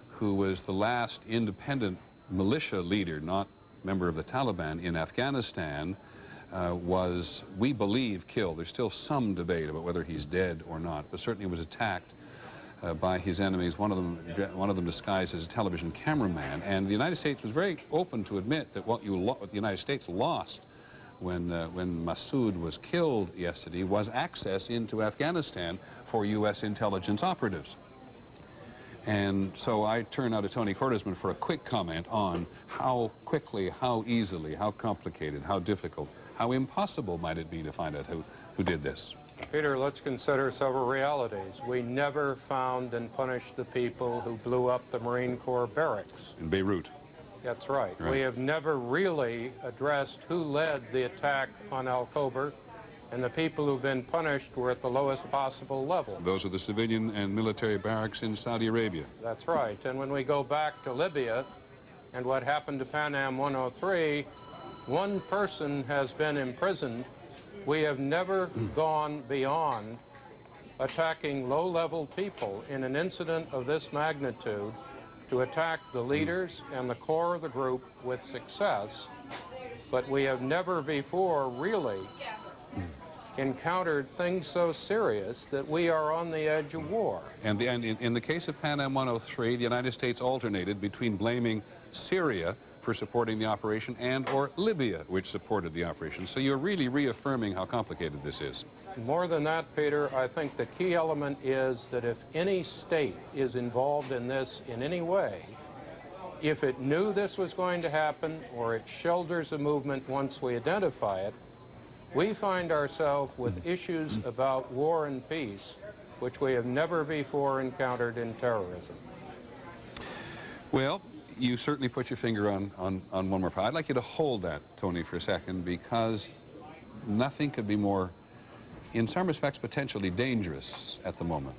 who was the last independent militia leader, not member of the Taliban in Afghanistan, was, we believe, killed. There's still some debate about whether he's dead or not, but certainly was attacked by his enemies, one of them disguised as a television cameraman. And the United States was very open to admit that what the United States lost when Massoud was killed yesterday was access into Afghanistan for U.S. intelligence operatives. And so I turn now to Tony Cordesman for a quick comment on how quickly, how easily, how complicated, how difficult, how impossible might it be to find out who did this? Peter, let's consider several realities. We never found and punished the people who blew up the Marine Corps barracks. In Beirut. That's right. We have never really addressed who led the attack on Al-Khobar, and the people who've been punished were at the lowest possible level. Those are the civilian and military barracks in Saudi Arabia. That's right. And when we go back to Libya and what happened to Pan Am 103, one person has been imprisoned We have never gone beyond attacking low-level people in an incident of this magnitude to attack the leaders and the core of the group with success, but we have never before really encountered things so serious that we are on the edge of war. And in the case of Pan Am 103, the United States alternated between blaming Syria for supporting the operation and or Libya, which supported the operation. So you're really reaffirming how complicated this is. More than that, Peter, I think the key element is that if any state is involved in this in any way, if it knew this was going to happen or it shoulders a movement once we identify it, we find ourselves with issues about war and peace which we have never before encountered in terrorism. Well, you certainly put your finger on one more part. I'd like you to hold that, Tony, for a second, because nothing could be more, in some respects, potentially dangerous at the moment.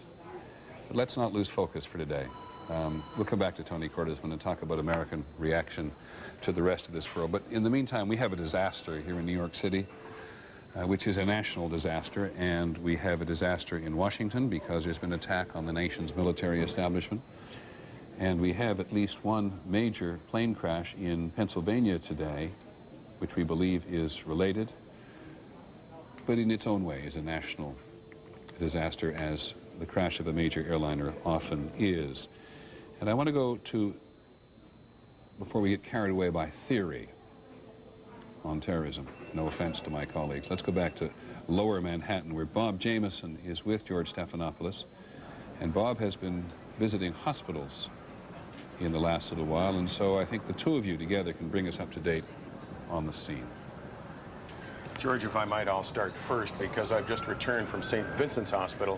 But let's not lose focus for today. We'll come back to Tony Cordesman and talk about American reaction to the rest of this world. But in the meantime, we have a disaster here in New York City, which is a national disaster, and we have a disaster in Washington because there's been an attack on the nation's military establishment. And we have at least one major plane crash in Pennsylvania today, which we believe is related, but in its own way is a national disaster, as the crash of a major airliner often is. And I want to go to, before we get carried away by theory on terrorism, no offense to my colleagues, let's go back to Lower Manhattan, where Bob Jameson is with George Stephanopoulos. And Bob has been visiting hospitals in the last little while, and so I think the two of you together can bring us up to date on the scene. George, if I might, I'll start first because I've just returned from St. Vincent's Hospital,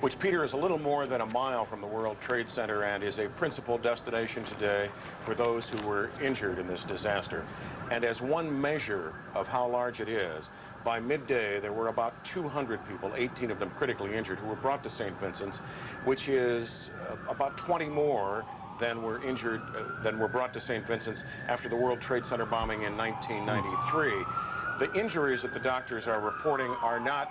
which, Peter, is a little more than a mile from the World Trade Center and is a principal destination today for those who were injured in this disaster. And as one measure of how large it is, by midday there were about 200 people, 18 of them critically injured, who were brought to St. Vincent's, which is about 20 more than were injured, than were brought to St. Vincent's after the World Trade Center bombing in 1993. The injuries that the doctors are reporting are not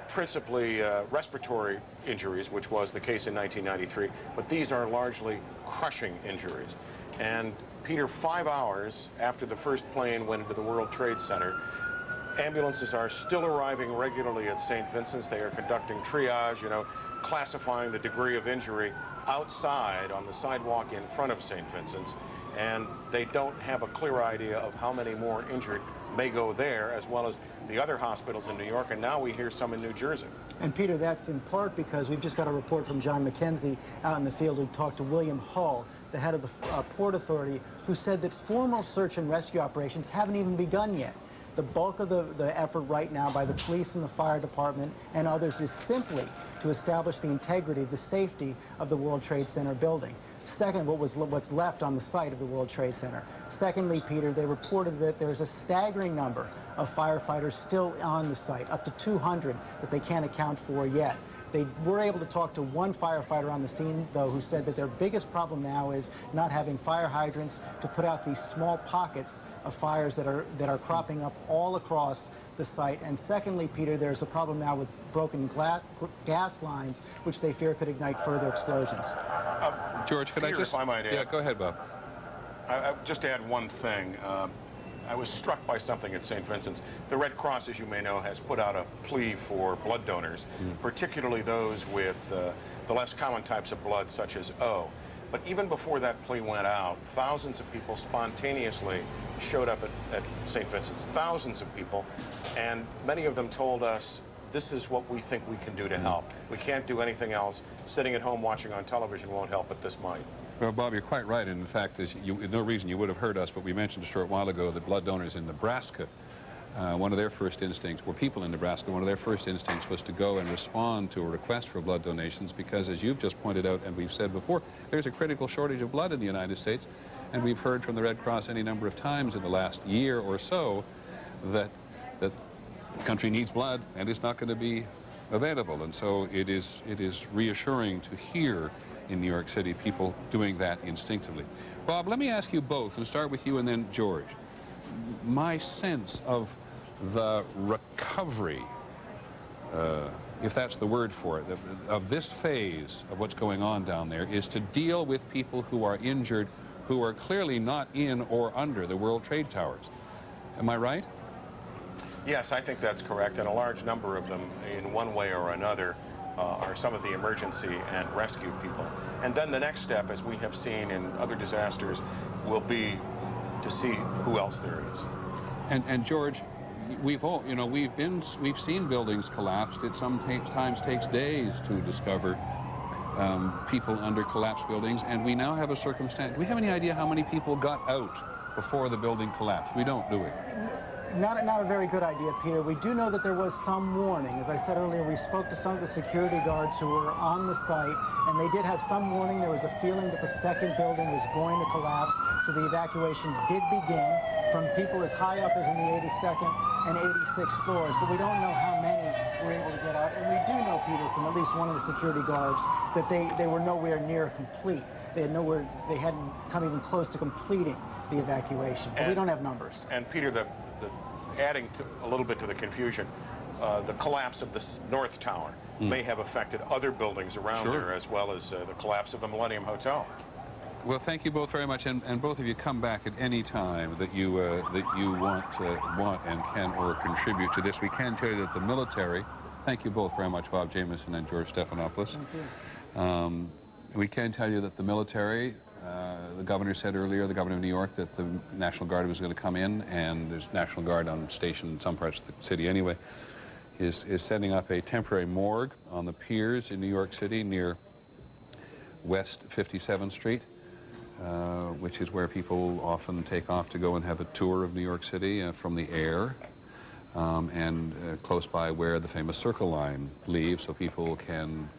principally respiratory injuries, which was the case in 1993, but these are largely crushing injuries. And Peter, 5 hours after the first plane went into the World Trade Center, ambulances are still arriving regularly at St. Vincent's. They are conducting triage, classifying the degree of injury outside on the sidewalk in front of St. Vincent's, and they don't have a clear idea of how many more injured may go there, as well as the other hospitals in New York, and now we hear some in New Jersey. And Peter, that's in part because we've just got a report from John McKenzie out in the field who talked to William Hull, the head of the Port Authority, who said that formal search and rescue operations haven't even begun yet. The bulk of the effort right now by the police and the fire department and others is simply to establish the integrity, the safety of the World Trade Center building. Second, what's left on the site of the World Trade Center. Secondly, Peter, they reported that there's a staggering number of firefighters still on the site, up to 200 that they can't account for yet. They were able to talk to one firefighter on the scene, though, who said that their biggest problem now is not having fire hydrants to put out these small pockets of fires that are cropping up all across the site. And secondly, Peter, there's a problem now with broken gas lines, which they fear could ignite further explosions. George, could Peter, I just... if I might add. Yeah, go ahead, Bob. I just add one thing. I was struck by something at St. Vincent's. The Red Cross, as you may know, has put out a plea for blood donors, particularly those with the less common types of blood, such as O. But even before that plea went out, thousands of people spontaneously showed up at St. Vincent's. Thousands of people, and many of them told us, this is what we think we can do to help. We can't do anything else. Sitting at home watching on television won't help, but this might. Well, Bob, you're quite right. And in fact, there's no reason you would have heard us, but we mentioned a short while ago that blood donors in Nebraska, one of their first instincts, or people in Nebraska, one of their first instincts was to go and respond to a request for blood donations because, as you've just pointed out and we've said before, there's a critical shortage of blood in the United States. And we've heard from the Red Cross any number of times in the last year or so that the country needs blood and it's not going to be available. And so it is reassuring to hear in New York City people doing that instinctively. Bob, let me ask you both, and start with you and then George. My sense of the recovery, if that's the word for it, of this phase of what's going on down there is to deal with people who are injured, who are clearly not in or under the World Trade Towers. Am I right? Yes, I think that's correct, and a large number of them, in one way or another, are some of the emergency and rescue people. And then the next step, as we have seen in other disasters, will be to see who else there is. And George, we've seen buildings collapsed. It sometimes takes days to discover people under collapsed buildings, and we now have a circumstance. Do we have any idea how many people got out before the building collapsed? We don't, do we? Not a very good idea, Peter. We do know that there was some warning. As I said earlier, we spoke to some of the security guards who were on the site, and they did have some warning. There was a feeling that the second building was going to collapse, so the evacuation did begin from people as high up as in the 82nd and 86th floors, but we don't know how many were able to get out. And we do know, Peter, from at least one of the security guards, that they were nowhere near complete. They hadn't come even close to completing the evacuation, but we don't have numbers. And Peter, adding a little bit to the confusion, the collapse of the North Tower may have affected other buildings around there, as well as the collapse of the Millennium Hotel. Well, thank you both very much, and both of you come back at any time that you want and can or contribute to this. We can tell you that the military. Thank you both very much, Bob Jameson and George Stephanopoulos. Thank you. We can tell you that the military. The governor said earlier, the governor of New York, that the National Guard was going to come in, and there's National Guard on station in some parts of the city anyway, is setting up a temporary morgue on the piers in New York City near West 57th Street, which is where people often take off to go and have a tour of New York City from the air, and close by where the famous Circle Line leaves, so people can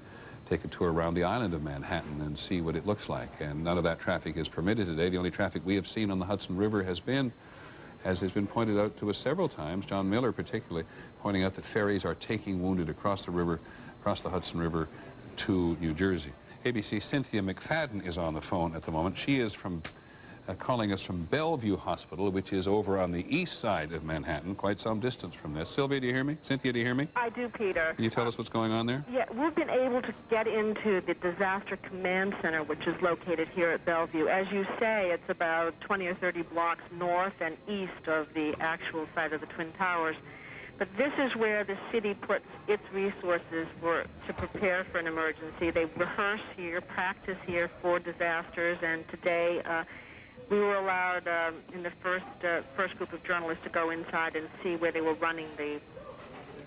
take a tour around the island of Manhattan and see what it looks like. And none of that traffic is permitted today. The only traffic we have seen on the Hudson River has been, as has been pointed out to us several times, John Miller particularly, pointing out that ferries are taking wounded across the river, across the Hudson River to New Jersey. ABC's Cynthia McFadden is on the phone at the moment. She is calling us from Bellevue Hospital, which is over on the east side of Manhattan, quite some distance from this. Sylvia, do you hear me? Cynthia, do you hear me? I do, Peter. Can you tell us what's going on there? Yeah, we've been able to get into the Disaster Command Center, which is located here at Bellevue. As you say, it's about 20 or 30 blocks north and east of the actual site of the Twin Towers. But this is where the city puts its resources to prepare for an emergency. They rehearse here, practice here for disasters, and today we were allowed in the first group of journalists to go inside and see where they were running the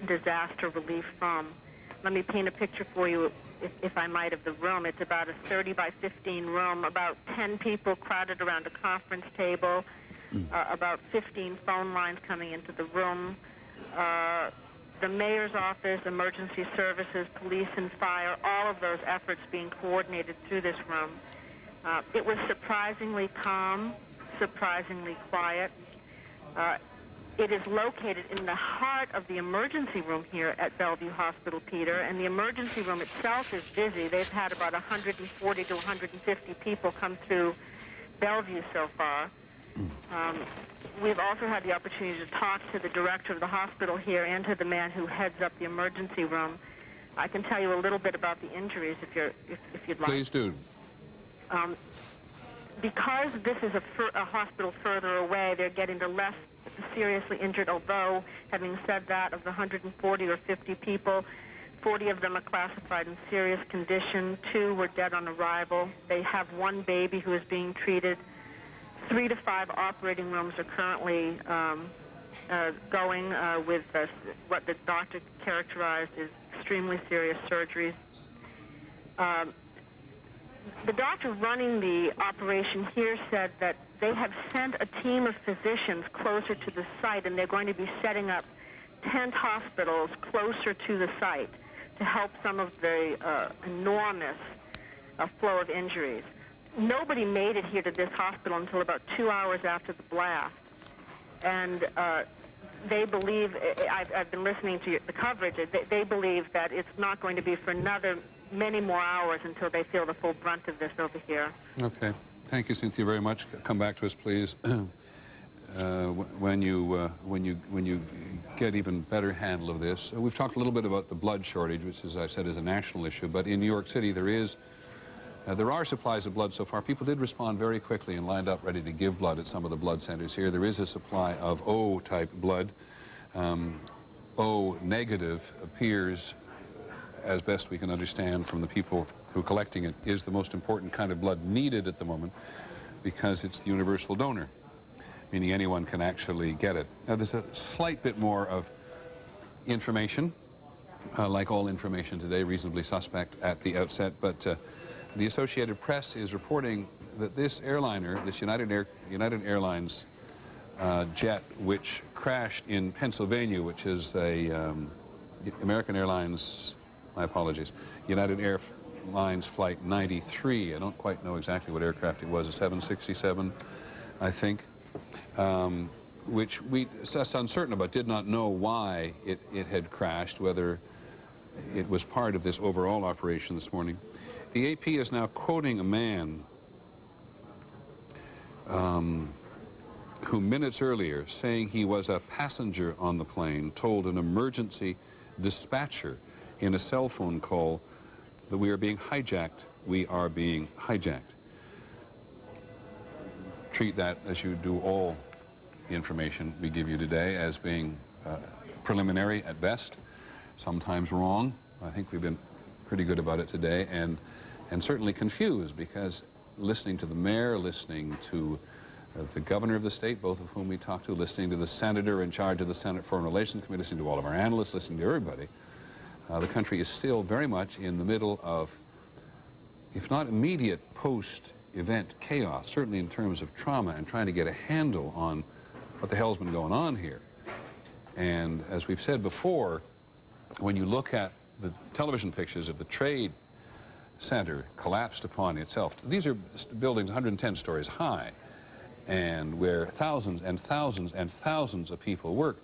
disaster relief from. Let me paint a picture for you, if I might, of the room. It's about a 30 by 15 room, about 10 people crowded around a conference table, about 15 phone lines coming into the room. The mayor's office, emergency services, police and fire, all of those efforts being coordinated through this room. It was surprisingly calm, surprisingly quiet. It is located in the heart of the emergency room here at Bellevue Hospital, Peter, and the emergency room itself is busy. They've had about 140 to 150 people come through Bellevue so far. We've also had the opportunity to talk to the director of the hospital here and to the man who heads up the emergency room. I can tell you a little bit about the injuries if you'd like. Please do. Because this is a hospital further away, they're getting the less seriously injured, although, having said that, of the 140 or 50 people, 40 of them are classified in serious condition. 2 were dead on arrival. They have 1 baby who is being treated. 3 to 5 operating rooms are currently going with what the doctor characterized as extremely serious surgeries. The doctor running the operation here said that they have sent a team of physicians closer to the site, and they're going to be setting up tent hospitals closer to the site to help some of the enormous flow of injuries. Nobody made it here to this hospital until about 2 hours after the blast. And they believe, I've been listening to the coverage, they believe that it's not going to be for many more hours until they feel the full brunt of this over here. Okay. Thank you, Cynthia, very much. Come back to us, please. when you get even better handle of this. We've talked a little bit about the blood shortage, which, as I said, is a national issue. But in New York City, there are supplies of blood so far. People did respond very quickly and lined up ready to give blood at some of the blood centers here. There is a supply of O-type blood. O negative appears, as best we can understand from the people who are collecting it, is the most important kind of blood needed at the moment because it's the universal donor, meaning anyone can actually get it. Now, there's a slight bit more of information, like all information today, reasonably suspect at the outset, but the Associated Press is reporting that this airliner, this United Airlines jet, which crashed in Pennsylvania, which is a American Airlines, my apologies, United Airlines Flight 93. I don't quite know exactly what aircraft it was, a 767, I think, which we just uncertain about, did not know why it had crashed, whether it was part of this overall operation this morning. The AP is now quoting a man who minutes earlier, saying he was a passenger on the plane, told an emergency dispatcher in a cell phone call that we are being hijacked. We are being hijacked. Treat that, as you do all the information we give you today, as being preliminary at best, sometimes wrong. I think we've been pretty good about it today, and certainly confused, because listening to the mayor, listening to the governor of the state, both of whom we talked to, listening to the senator in charge of the Senate Foreign Relations Committee, listening to all of our analysts, listening to everybody, the country is still very much in the middle of, if not immediate post-event chaos, certainly in terms of trauma, and trying to get a handle on what the hell's been going on here. And as we've said before, when you look at the television pictures of the Trade Center collapsed upon itself, these are buildings 110 stories high, and where thousands and thousands and thousands of people work.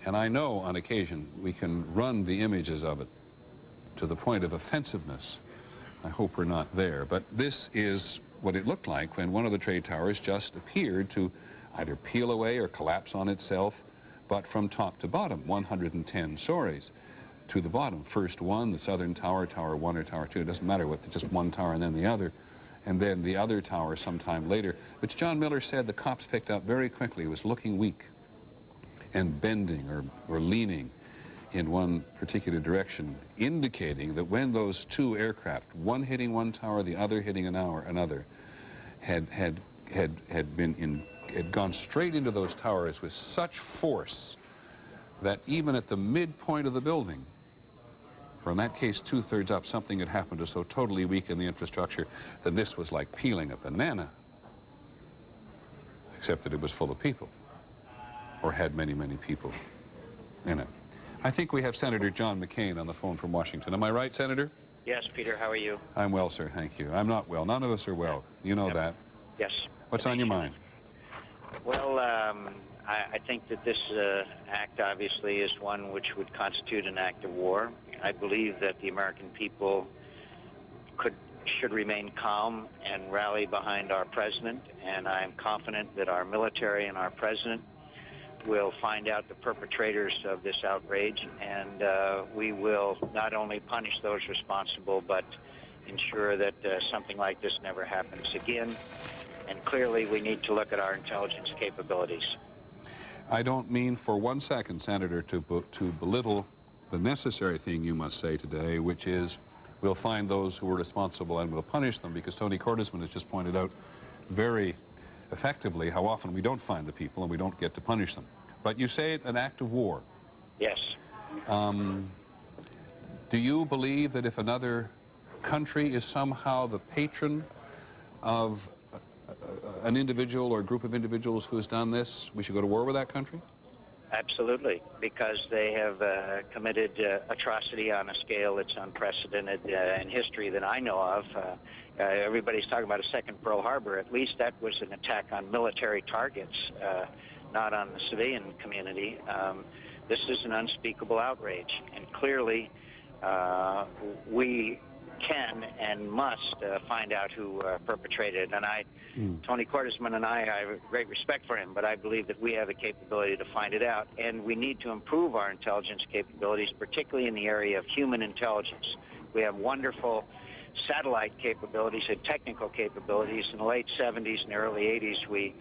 And I know on occasion we can run the images of it to the point of offensiveness. I hope we're not there. But this is what it looked like when one of the trade towers just appeared to either peel away or collapse on itself, but from top to bottom, 110 stories to the bottom. First one, the southern tower, Tower 1 or Tower 2, it doesn't matter what, just one tower and then the other, and then the other tower sometime later, which John Miller said the cops picked up very quickly. It was looking weak and bending or leaning in one particular direction, indicating that when those two aircraft, one hitting one tower, the other hitting another, had gone straight into those towers with such force that even at the midpoint of the building, or in that case 2/3 up, something had happened to so totally weaken the infrastructure that this was like peeling a banana, except that it was full of people, or had many, many people in it. I think we have Senator John McCain on the phone from Washington. Am I right, Senator? Yes, Peter, how are you? I'm well, sir, thank you. I'm not well. None of us are well. You know that. Yes. What's on your mind? Well, I think that this act obviously is one which would constitute an act of war. I believe that the American people should remain calm and rally behind our president, and I'm confident that our military and our president will find out the perpetrators of this outrage, and we will not only punish those responsible, but ensure that something like this never happens again. And clearly we need to look at our intelligence capabilities. I don't mean for one second, Senator, to belittle the necessary thing you must say today, which is we'll find those who are responsible and we'll punish them, because Tony Cordesman has just pointed out very effectively how often we don't find the people and we don't get to punish them. But you say an act of war. Yes. Do you believe that if another country is somehow the patron of an individual or a group of individuals who has done this, we should go to war with that country? Absolutely, because they have committed atrocity on a scale that's unprecedented in history that I know of. Everybody's talking about a second Pearl Harbor. At least that was an attack on military targets, not on the civilian community. This is an unspeakable outrage, and clearly we can and must find out who perpetrated it. And Tony Cordesman and I have great respect for him, but I believe that we have the capability to find it out, and we need to improve our intelligence capabilities, particularly in the area of human intelligence. We have wonderful satellite capabilities and technical capabilities. In the late 70s and early 80s, we,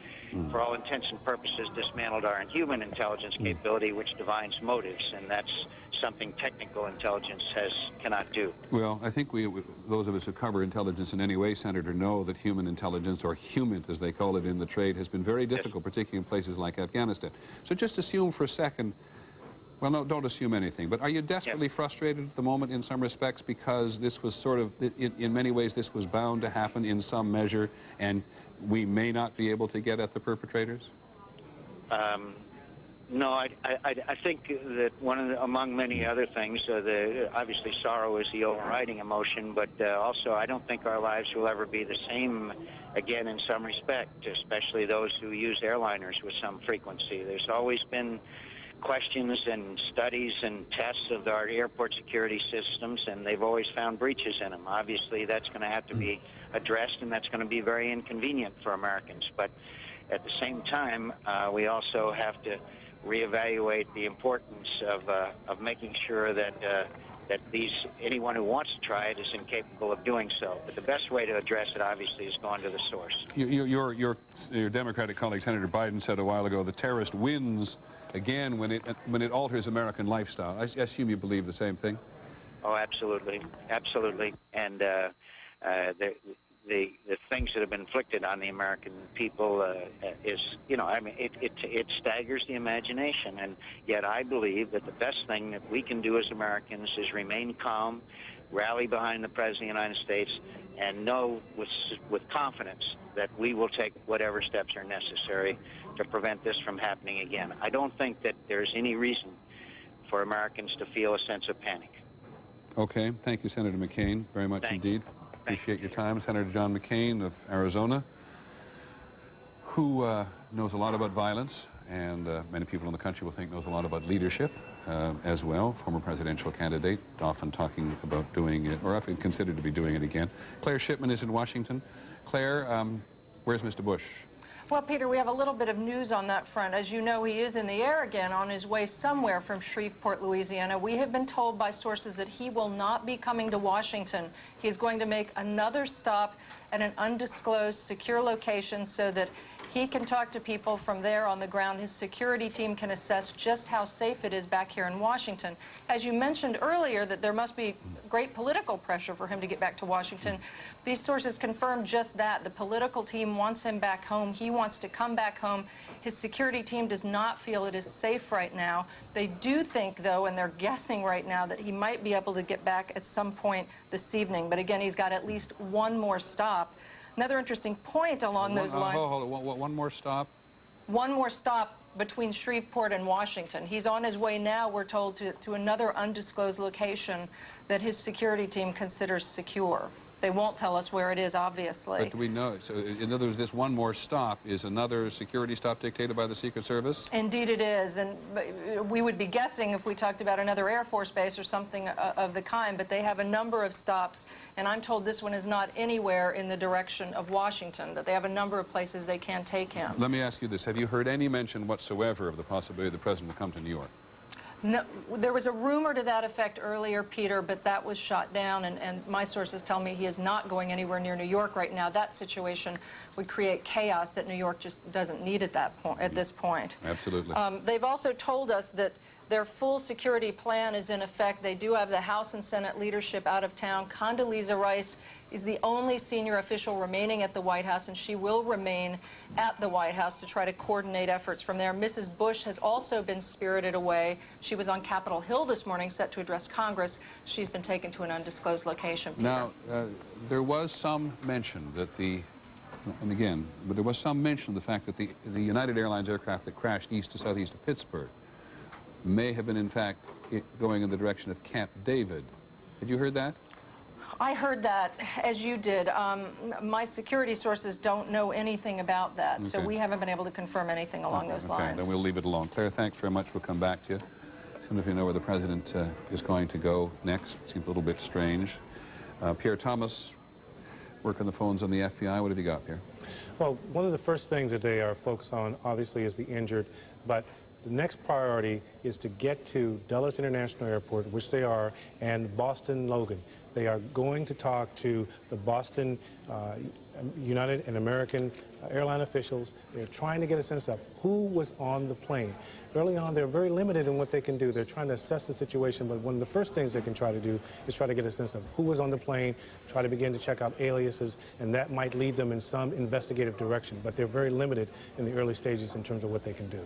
for all intents and purposes, dismantled our human intelligence capability, which divines motives, and that's something technical intelligence cannot do. Well, I think those of us who cover intelligence in any way, Senator, know that human intelligence, or HUMINT as they call it in the trade, has been very difficult, particularly in places like Afghanistan. So just assume for a second, well, no, don't assume anything, but are you desperately frustrated at the moment in some respects because this was sort of, in many ways, this was bound to happen in some measure, and we may not be able to get at the perpetrators? No, I think that among many other things, obviously sorrow is the overriding emotion, but also I don't think our lives will ever be the same again in some respect, especially those who use airliners with some frequency. There's always been questions and studies and tests of our airport security systems, and they've always found breaches in them. Obviously, that's going to have to be addressed, and that's going to be very inconvenient for Americans. But at the same time, we also have to reevaluate the importance of making sure that anyone who wants to try it is incapable of doing so. But the best way to address it, obviously, is going to the source. Your Democratic colleague, Senator Biden, said a while ago, the terrorist wins again when it alters American lifestyle. I assume you believe the same thing? Oh, absolutely, absolutely. And the things that have been inflicted on the American people is, I mean, it staggers the imagination. And yet I believe that the best thing that we can do as Americans is remain calm, rally behind the President of the United States, and know with confidence that we will take whatever steps are necessary to prevent this from happening again. I don't think that there's any reason for Americans to feel a sense of panic. Okay. Thank you, Senator McCain, very much indeed. Appreciate your time. Senator John McCain of Arizona, who knows a lot about violence, and many people in the country will think knows a lot about leadership as well. Former presidential candidate, often talking about doing it, or often considered to be doing it again. Claire Shipman is in Washington. Claire, where's Mr. Bush? Well, Peter, we have a little bit of news on that front. As you know, he is in the air again on his way somewhere from Shreveport, Louisiana. We have been told by sources that he will not be coming to Washington. He is going to make another stop at an undisclosed secure location so that he can talk to people from there on the ground. His security team can assess just how safe it is back here in Washington. As you mentioned earlier, that there must be great political pressure for him to get back to Washington. These sources confirm just that. The political team wants him back home. He wants to come back home. His security team does not feel it is safe right now. They do think, though, and they're guessing right now, that he might be able to get back at some point this evening. But again, he's got at least one more stop. Another interesting point along those lines. Hold on, one more stop? One more stop between Shreveport and Washington. He's on his way now, we're told, to another undisclosed location that his security team considers secure. They won't tell us where it is, obviously. But do we know? So, in other words, this one more stop is another security stop dictated by the Secret Service? Indeed it is. And we would be guessing if we talked about another Air Force base or something of the kind, but they have a number of stops. And I'm told this one is not anywhere in the direction of Washington, that they have a number of places they can take him. Let me ask you this. Have you heard any mention whatsoever of the possibility the President will come to New York? No, there was a rumor to that effect earlier, Peter, but that was shot down, and my sources tell me he is not going anywhere near New York right now. That situation would create chaos that New York just doesn't need at this point. Absolutely. They've also told us that their full security plan is in effect. They do have the House and Senate leadership out of town. Condoleezza Rice is the only senior official remaining at the White House, and she will remain at the White House to try to coordinate efforts from there. Mrs. Bush has also been spirited away. She was on Capitol Hill this morning set to address Congress. She's been taken to an undisclosed location. Peter. Now, there was some mention that but there was some mention of the fact that the United Airlines aircraft that crashed east to southeast of Pittsburgh may have been, in fact, going in the direction of Camp David. Had you heard that? I heard that, as you did. My security sources don't know anything about that, so we haven't been able to confirm anything along those lines. Okay, then we'll leave it alone. Claire, thanks very much. We'll come back to you. As soon as we know where the President is going to go next. Seems a little bit strange. Pierre Thomas, working the phones on the FBI. What have you got, Pierre? Well, one of the first things that they are focused on, obviously, is the injured, but the next priority is to get to Dulles International Airport, which they are, and Boston Logan. They are going to talk to the Boston United and American airline officials. They're trying to get a sense of who was on the plane. Early on, they're very limited in what they can do. They're trying to assess the situation, but one of the first things they can try to do is try to get a sense of who was on the plane, try to begin to check out aliases, and that might lead them in some investigative direction. But they're very limited in the early stages in terms of what they can do.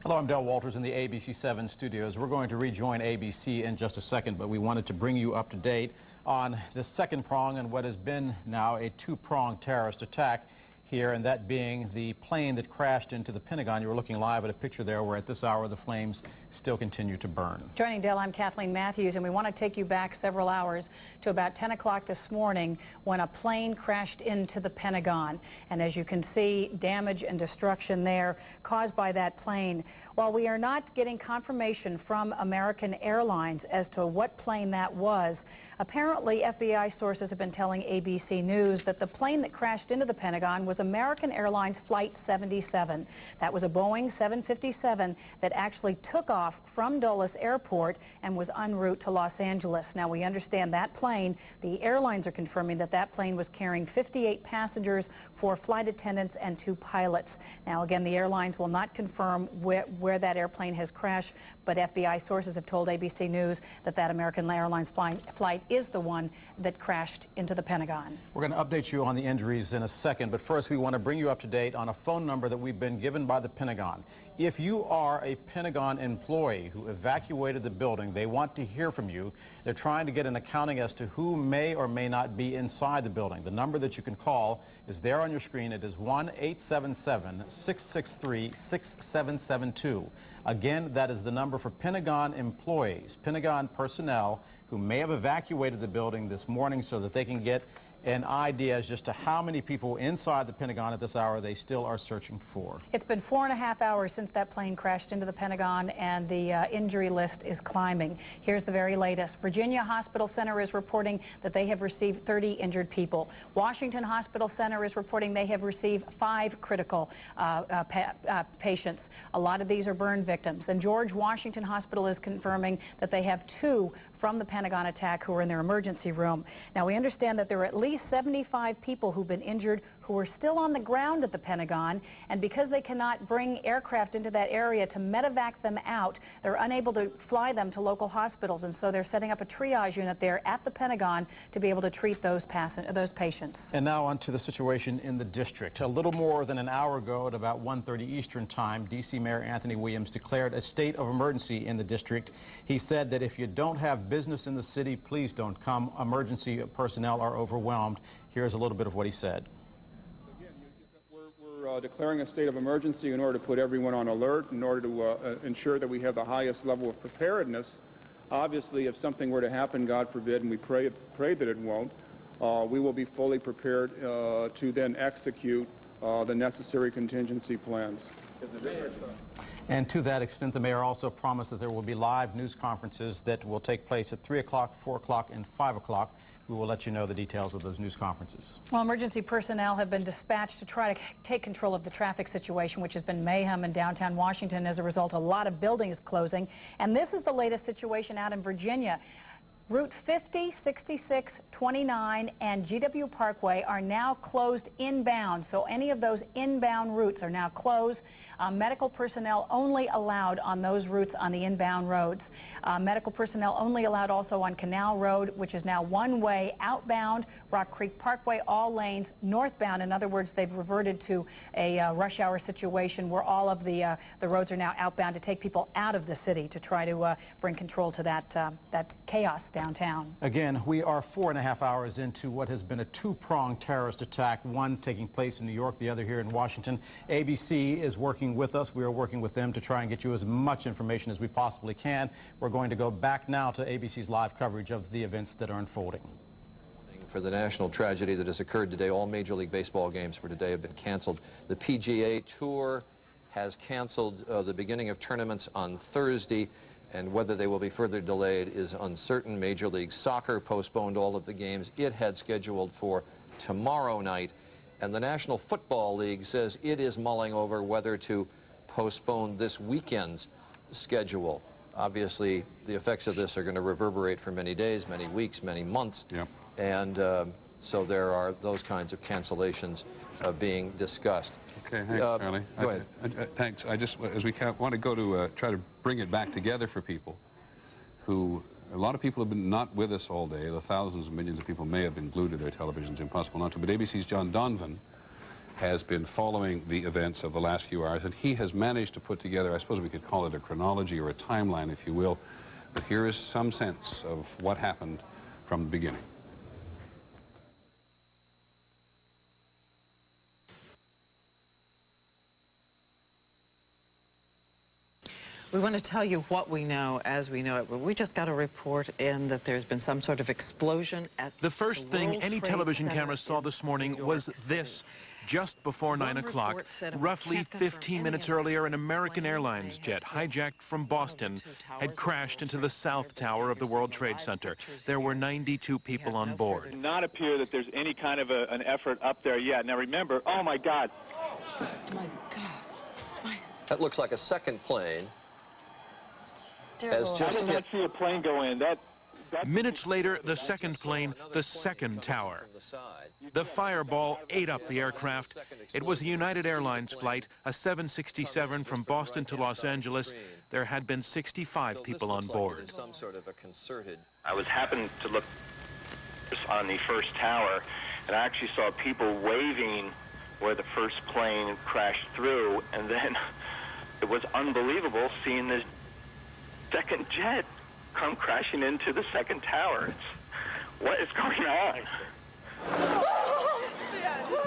Hello, I'm Del Walters in the ABC7 studios. We're going to rejoin ABC in just a second, but we wanted to bring you up to date on the second prong and what has been now a two-pronged terrorist attack here, and that being the plane that crashed into the Pentagon. You were looking live at a picture there where at this hour the flames still continue to burn. Joining Del, I'm Kathleen Matthews, and we want to take you back several hours to about 10 o'clock this morning when a plane crashed into the Pentagon. And as you can see, damage and destruction there caused by that plane. While we are not getting confirmation from American Airlines as to what plane that was, apparently FBI sources have been telling ABC News that the plane that crashed into the Pentagon was American Airlines Flight 77. That was a Boeing 757 that actually took off from Dulles Airport and was en route to Los Angeles. Now, we understand that plane, the airlines are confirming that that plane was carrying 58 passengers, 4 flight attendants, and 2 pilots. Now, again, the airlines will not confirm where that airplane has crashed, but FBI sources have told ABC News that that American Airlines flight is the one that crashed into the Pentagon. We're going to update you on the injuries in a second, but first we want to bring you up to date on a phone number that we've been given by the Pentagon. If you are a Pentagon employee who evacuated the building, they want to hear from you. They're trying to get an accounting as to who may or may not be inside the building. The number that you can call is there on your screen. It is 1-877-663-6772. Again, that is the number for Pentagon employees, Pentagon personnel who may have evacuated the building this morning so that they can get an idea as just to how many people inside the Pentagon at this hour they still are searching for. It's been 4.5 hours since that plane crashed into the Pentagon, and the injury list is climbing. Here's the very latest. Virginia Hospital Center is reporting that they have received 30 injured people. Washington Hospital Center is reporting they have received 5 critical patients. A lot of these are burn victims. And George Washington Hospital is confirming that they have 2 from the Pentagon attack who are in their emergency room. Now, we understand that there are at least 75 people who've been injured who are still on the ground at the Pentagon, and because they cannot bring aircraft into that area to medevac them out, they're unable to fly them to local hospitals, and so they're setting up a triage unit there at the Pentagon to be able to treat those patients. And now on to the situation in the district. A little more than an hour ago at about 1:30 Eastern Time, D.C. Mayor Anthony Williams declared a state of emergency in the district. He said that if you don't have business in the city, please don't come. Emergency personnel are overwhelmed. Here's a little bit of what he said. We're declaring a state of emergency in order to put everyone on alert, in order to ensure that we have the highest level of preparedness. Obviously, if something were to happen, God forbid, and we pray that it won't, we will be fully prepared to then execute the necessary contingency plans. And to that extent, the mayor also promised that there will be live news conferences that will take place at 3 o'clock, 4 o'clock, and 5 o'clock. We will let you know the details of those news conferences. Well, emergency personnel have been dispatched to try to take control of the traffic situation, which has been mayhem in downtown Washington. As a result, a lot of buildings closing. And this is the latest situation out in Virginia. Route 50, 66, 29, and GW Parkway are now closed inbound. So any of those inbound routes are now closed. Medical personnel only allowed on those routes on the inbound roads. Medical personnel only allowed also on Canal Road, which is now one-way outbound. Rock Creek Parkway, all lanes northbound. In other words, they've reverted to a rush hour situation where all of the roads are now outbound to take people out of the city to try to bring control to that chaos downtown. Again, we are 4.5 hours into what has been a two-pronged terrorist attack, one taking place in New York, the other here in Washington. ABC is working with us. We are working with them to try and get you as much information as we possibly can. We're going to go back now to ABC's live coverage of the events that are unfolding. For the national tragedy that has occurred today, all Major League Baseball games for today have been canceled. The PGA Tour has canceled the beginning of tournaments on Thursday, and whether they will be further delayed is uncertain. Major League Soccer postponed all of the games it had scheduled for tomorrow night, and the National Football League says it is mulling over whether to postpone this weekend's schedule. Obviously, the effects of this are going to reverberate for many days, many weeks, many months, and so there are those kinds of cancellations being discussed. Okay, thanks, Charlie. Go ahead. Thanks. I just, as we want to go to try to bring it back together for people who, a lot of people have been not with us all day. The thousands and millions of people may have been glued to their televisions, impossible not to. But ABC's John Donovan has been following the events of the last few hours, and he has managed to put together, I suppose we could call it a chronology or a timeline, if you will. But here is some sense of what happened from the beginning. We want to tell you what we know as we know it, but we just got a report in that there's been some sort of explosion at the first thing any television camera saw this morning was this. Just before 9 o'clock, roughly 15 minutes earlier, an American Airlines jet hijacked from Boston had crashed into the South Tower of the World Trade Center. There were 92 people on board. It does not appear that there's any kind of an effort up there yet. Now remember, oh my God. Oh my God. That looks like a second plane. I did not see a plane go in. Minutes later, the second plane, the second tower. The fireball ate up the aircraft. It was a United Airlines flight, a 767 from Boston to Los Angeles. There had been 65 people on board. Some sort of a concerted... I was happening to look on the first tower, and I actually saw people waving where the first plane crashed through, and then it was unbelievable seeing this second jet come crashing into the second tower. What is going on?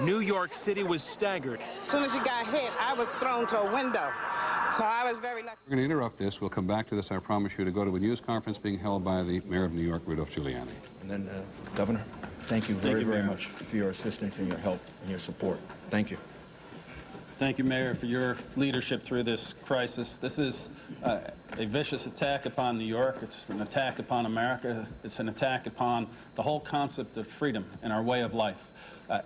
New York City was staggered. As soon as you got hit, I was thrown to a window. So I was very lucky. We're going to interrupt this. We'll come back to this, I promise you, to go to a news conference being held by the Mayor of New York, Rudolph Giuliani. And then, Governor, thank you very much for your assistance and your help and your support. Thank you. Thank you, Mayor, for your leadership through this crisis. This is a vicious attack upon New York. It's an attack upon America. It's an attack upon the whole concept of freedom and our way of life.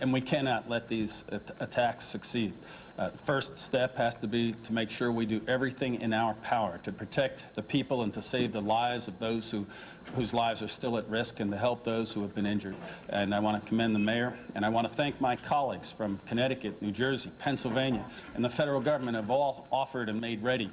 And we cannot let these attacks succeed. The first step has to be to make sure we do everything in our power to protect the people and to save the lives of those whose lives are still at risk and to help those who have been injured. And I want to commend the mayor, and I want to thank my colleagues from Connecticut, New Jersey, Pennsylvania, and the federal government have all offered and made ready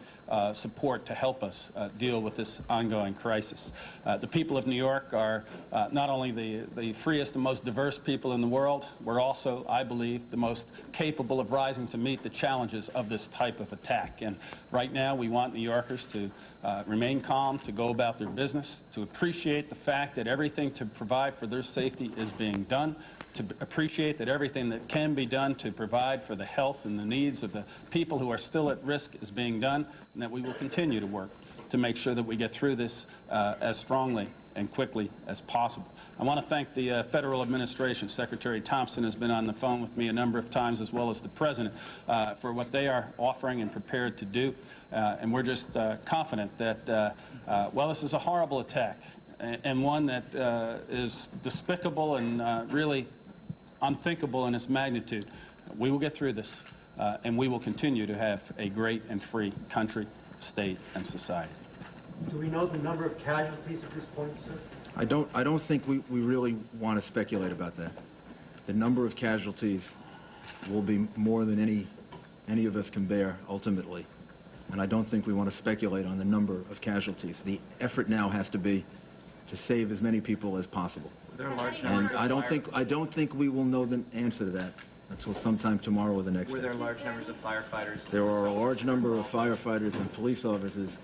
support to help us deal with this ongoing crisis. The people of New York are not only the freest and most diverse people in the world, we're also, I believe, the most capable of rising to meet the challenges of this type of attack. And right now we want New Yorkers to remain calm, to go about their business, to appreciate the fact that everything to provide for their safety is being done, to appreciate that everything that can be done to provide for the health and the needs of the people who are still at risk is being done, and that we will continue to work to make sure that we get through this as strongly and quickly as possible. I want to thank the federal administration. Secretary Thompson has been on the phone with me a number of times, as well as the President, for what they are offering and prepared to do. And we're just confident that, well, this is a horrible attack and one that is despicable and really unthinkable in its magnitude. We will get through this, and we will continue to have a great and free country, state, and society. Do we know the number of casualties at this point, sir? I don't think we really want to speculate about that. The number of casualties will be more than any of us can bear ultimately. And I don't think we want to speculate on the number of casualties. The effort now has to be to save as many people as possible. And I don't think we will know the answer to that until sometime tomorrow or the next day. Were there large numbers of firefighters? There are a large number of firefighters and police officers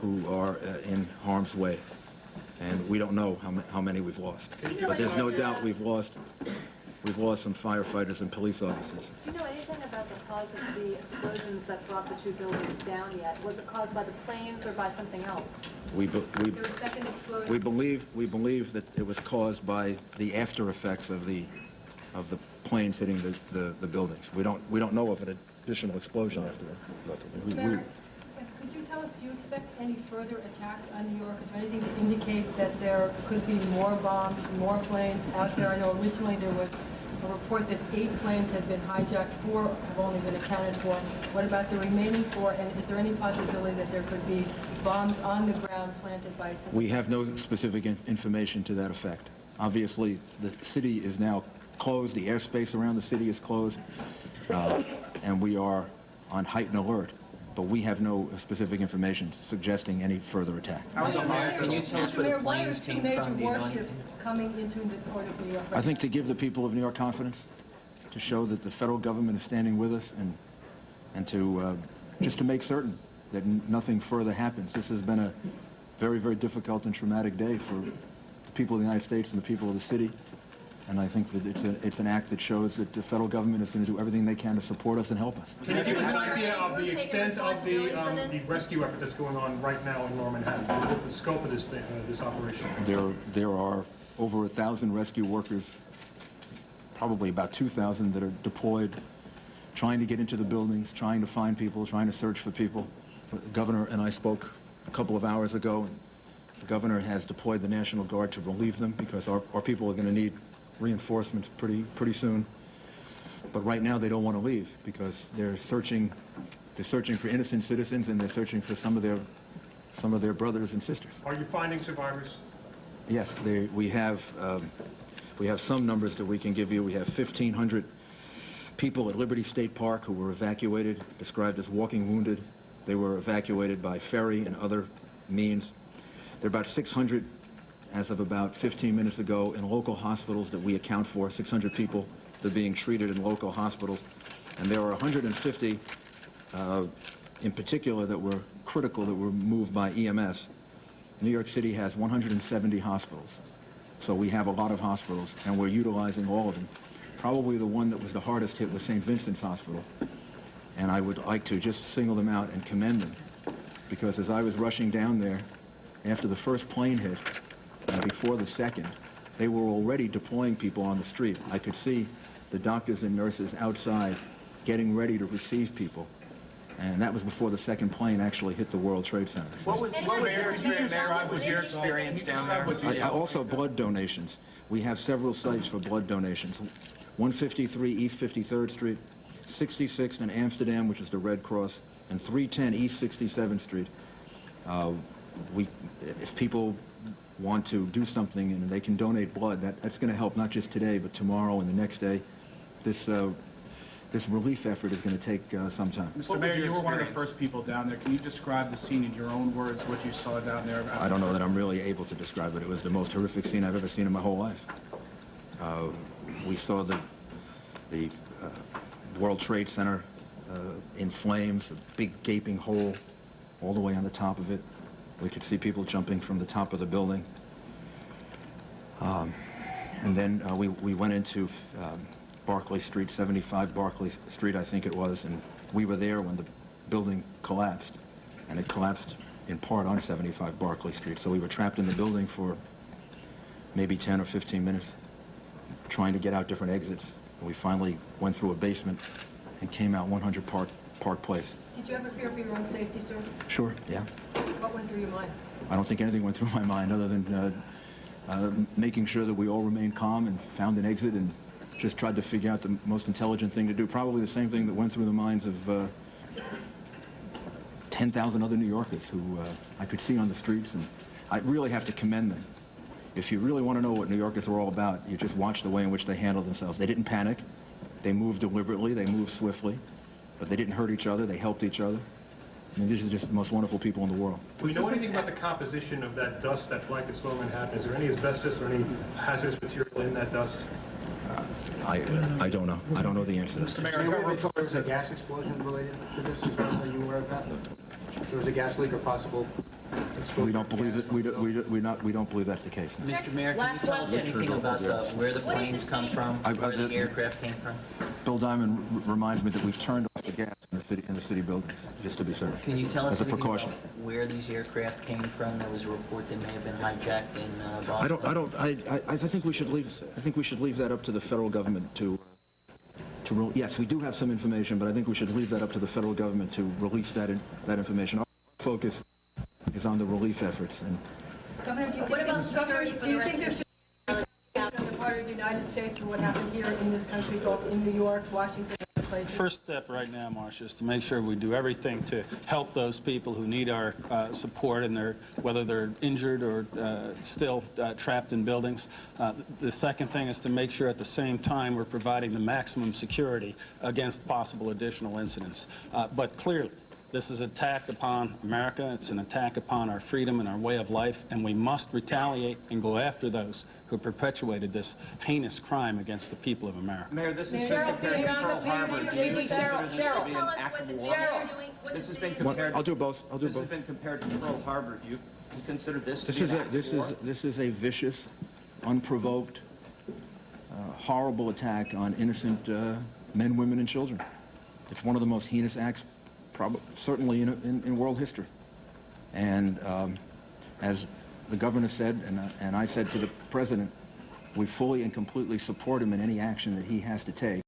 who are in harm's way. And we don't know how many we've lost. But there's no doubt we've lost some firefighters and police officers. Do you know anything about the cause of the explosions that brought the two buildings down yet? Was it caused by the planes or by something else? We believe that it was caused by the after effects of the planes hitting the buildings. We don't know of an additional explosion after that. Could you tell us, do you expect any further attacks on New York? Is there anything to indicate that there could be more bombs, more planes out there? I know originally there was a report that 8 planes had been hijacked, 4 have only been accounted for. What about the remaining 4? And is there any possibility that there could be bombs on the ground planted by... We have no specific information to that effect. Obviously, the city is now closed. The airspace around the city is closed. And we are on heightened alert. But we have no specific information suggesting any further attack. Can you tell us where the planes came from? Warships coming into the port of New York right I think to give the people of New York confidence, to show that the federal government is standing with us, and to just to make certain that nothing further happens. This has been a very, very difficult and traumatic day for the people of the United States and the people of the city. And I think that it's an act that shows that the federal government is going to do everything they can to support us and help us. Can you give us an idea of the extent of the rescue effort that's going on right now in Lower Manhattan? What the scope of this operation? There are over 1,000 rescue workers, probably about 2,000 that are deployed, trying to get into the buildings, trying to find people, trying to search for people. The governor and I spoke a couple of hours ago. The governor has deployed the National Guard to relieve them because our people are going to need reinforcements pretty soon. But right now they don't want to leave because they're searching for innocent citizens, and they're searching for some of their brothers and sisters. Are you finding survivors? Yes, we have some numbers that we can give you. We have 1,500 people at Liberty State Park who were evacuated, described as walking wounded. They were evacuated by ferry and other means. There are about 600 as of about 15 minutes ago in local hospitals that we account for, 600 people that are being treated in local hospitals. And there are 150 in particular that were critical, that were moved by EMS. New York City has 170 hospitals. So we have a lot of hospitals, and we're utilizing all of them. Probably the one that was the hardest hit was St. Vincent's Hospital. And I would like to just single them out and commend them, because as I was rushing down there, after the first plane hit, and before the second, they were already deploying people on the street. I could see the doctors and nurses outside getting ready to receive people. And that was before the second plane actually hit the World Trade Center. What was your experience down there? Also blood donations. We have several sites for blood donations. 153 East 53rd Street, 66th in Amsterdam, which is the Red Cross, and 310 East 67th Street. If people want to do something and they can donate blood, that's going to help not just today, but tomorrow and the next day. This relief effort is going to take some time. Mr. Mayor, you were one of the first people down there. Can you describe the scene in your own words, what you saw down there? I don't know that I'm really able to describe it. It was the most horrific scene I've ever seen in my whole life. We saw the World Trade Center in flames, a big gaping hole all the way on the top of it. We could see people jumping from the top of the building. And then we went into Barclay Street, 75 Barclay Street, I think it was, and we were there when the building collapsed. And it collapsed in part on 75 Barclay Street. So we were trapped in the building for maybe 10 or 15 minutes, trying to get out different exits. And we finally went through a basement and came out 100 Park Place. Did you ever fear for your own safety, sir? Sure, yeah. What went through your mind? I don't think anything went through my mind other than making sure that we all remained calm and found an exit and just tried to figure out the most intelligent thing to do. Probably the same thing that went through the minds of 10,000 other New Yorkers who I could see on the streets, and I really have to commend them. If you really want to know what New Yorkers are all about, you just watch the way in which they handle themselves. They didn't panic. They moved deliberately. They moved swiftly. But they didn't hurt each other. They helped each other. I mean, these are just the most wonderful people in the world. Do we know anything about the composition of that dust that blankets Lower Manhattan? Is there any asbestos or any hazardous material in that dust? I don't know. I don't know the answer to that. Mr. Mayor, there were reports of a gas explosion related to this. Are you aware of that? There was a gas leak or possible explosion? We don't believe that. We don't believe that's the case. Mr. Mayor, can you tell us anything about where the planes come from, where the aircraft came from? Bill Diamond reminds me that we've turned off the gas in the city buildings, just to be certain. Can you tell us as a precaution about where these aircraft came from? There was a report they may have been hijacked in Boston. I think we should leave that up to the federal government to yes, we do have some information, but I think we should leave that up to the federal government to release that information. focus is on the relief efforts. And Governor, do you think there should be on the part of the United States for what happened here in this country, both in New York, Washington, and other places? First step right now, Marcia, is to make sure we do everything to help those people who need our support, and whether they're injured or still trapped in buildings. The second thing is to make sure at the same time we're providing the maximum security against possible additional incidents. But clearly, this is an attack upon America. It's an attack upon our freedom and our way of life, and we must retaliate and go after those who perpetuated this heinous crime against the people of America. Mayor, this has been compared to Pearl Harbor. Do you consider this to be an act of war? This has been compared. I'll do both. This has been compared to Pearl Harbor. Do you consider this to be an act of war? This is a vicious, unprovoked, horrible attack on innocent men, women, and children. It's one of the most heinous acts, certainly in world history. And as the governor said, and I said to the president, we fully and completely support him in any action that he has to take.